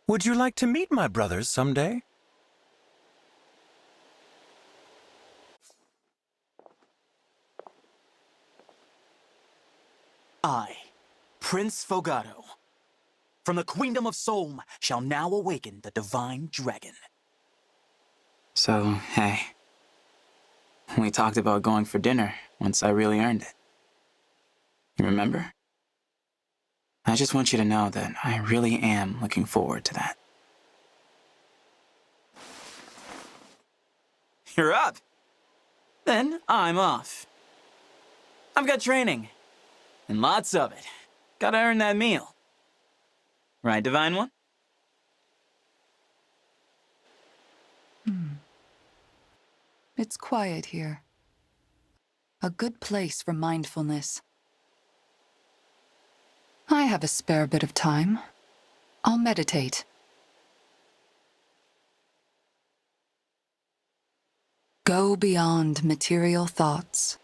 Would you like to meet my brothers someday? I, Prince Fogado, from the Queendom of Solm, shall now awaken the Divine Dragon. So, hey. We talked about going for dinner once I really earned it. You remember? I just want you to know that I really am looking forward to that. You're up. Then I'm off. I've got training. And lots of it. Gotta earn that meal. Right, Divine One? It's quiet here. A good place for mindfulness. I have a spare bit of time. I'll meditate. Go beyond material thoughts.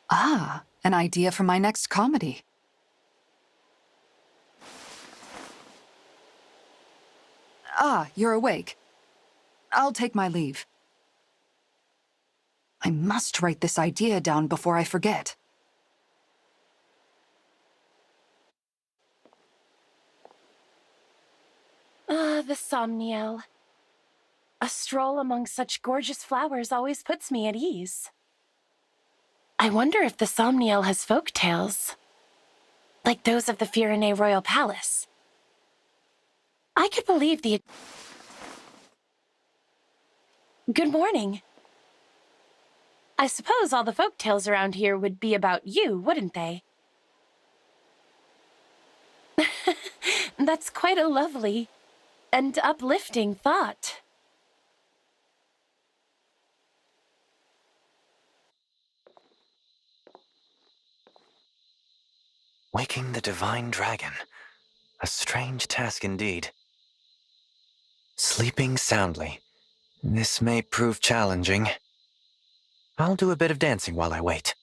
Ah, an idea for my next comedy. Ah, you're awake. I'll take my leave. I must write this idea down before I forget. Ah, the Somniel. A stroll among such gorgeous flowers always puts me at ease. I wonder if the Somniel has folk tales, like those of the Firene Royal Palace. I could believe the... Good morning. I suppose all the folk tales around here would be about you, wouldn't they? That's quite a lovely and uplifting thought. Waking the Divine Dragon. A strange task indeed. Sleeping soundly. This may prove challenging. I'll do a bit of dancing while I wait.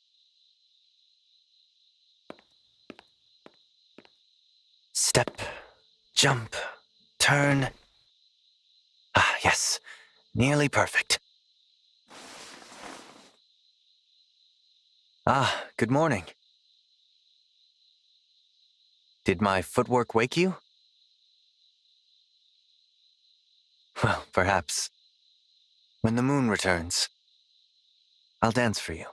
Step, jump, turn. Ah, yes. Nearly perfect. Ah, good morning. Did my footwork wake you? Well, perhaps. When the moon returns, I'll dance for you.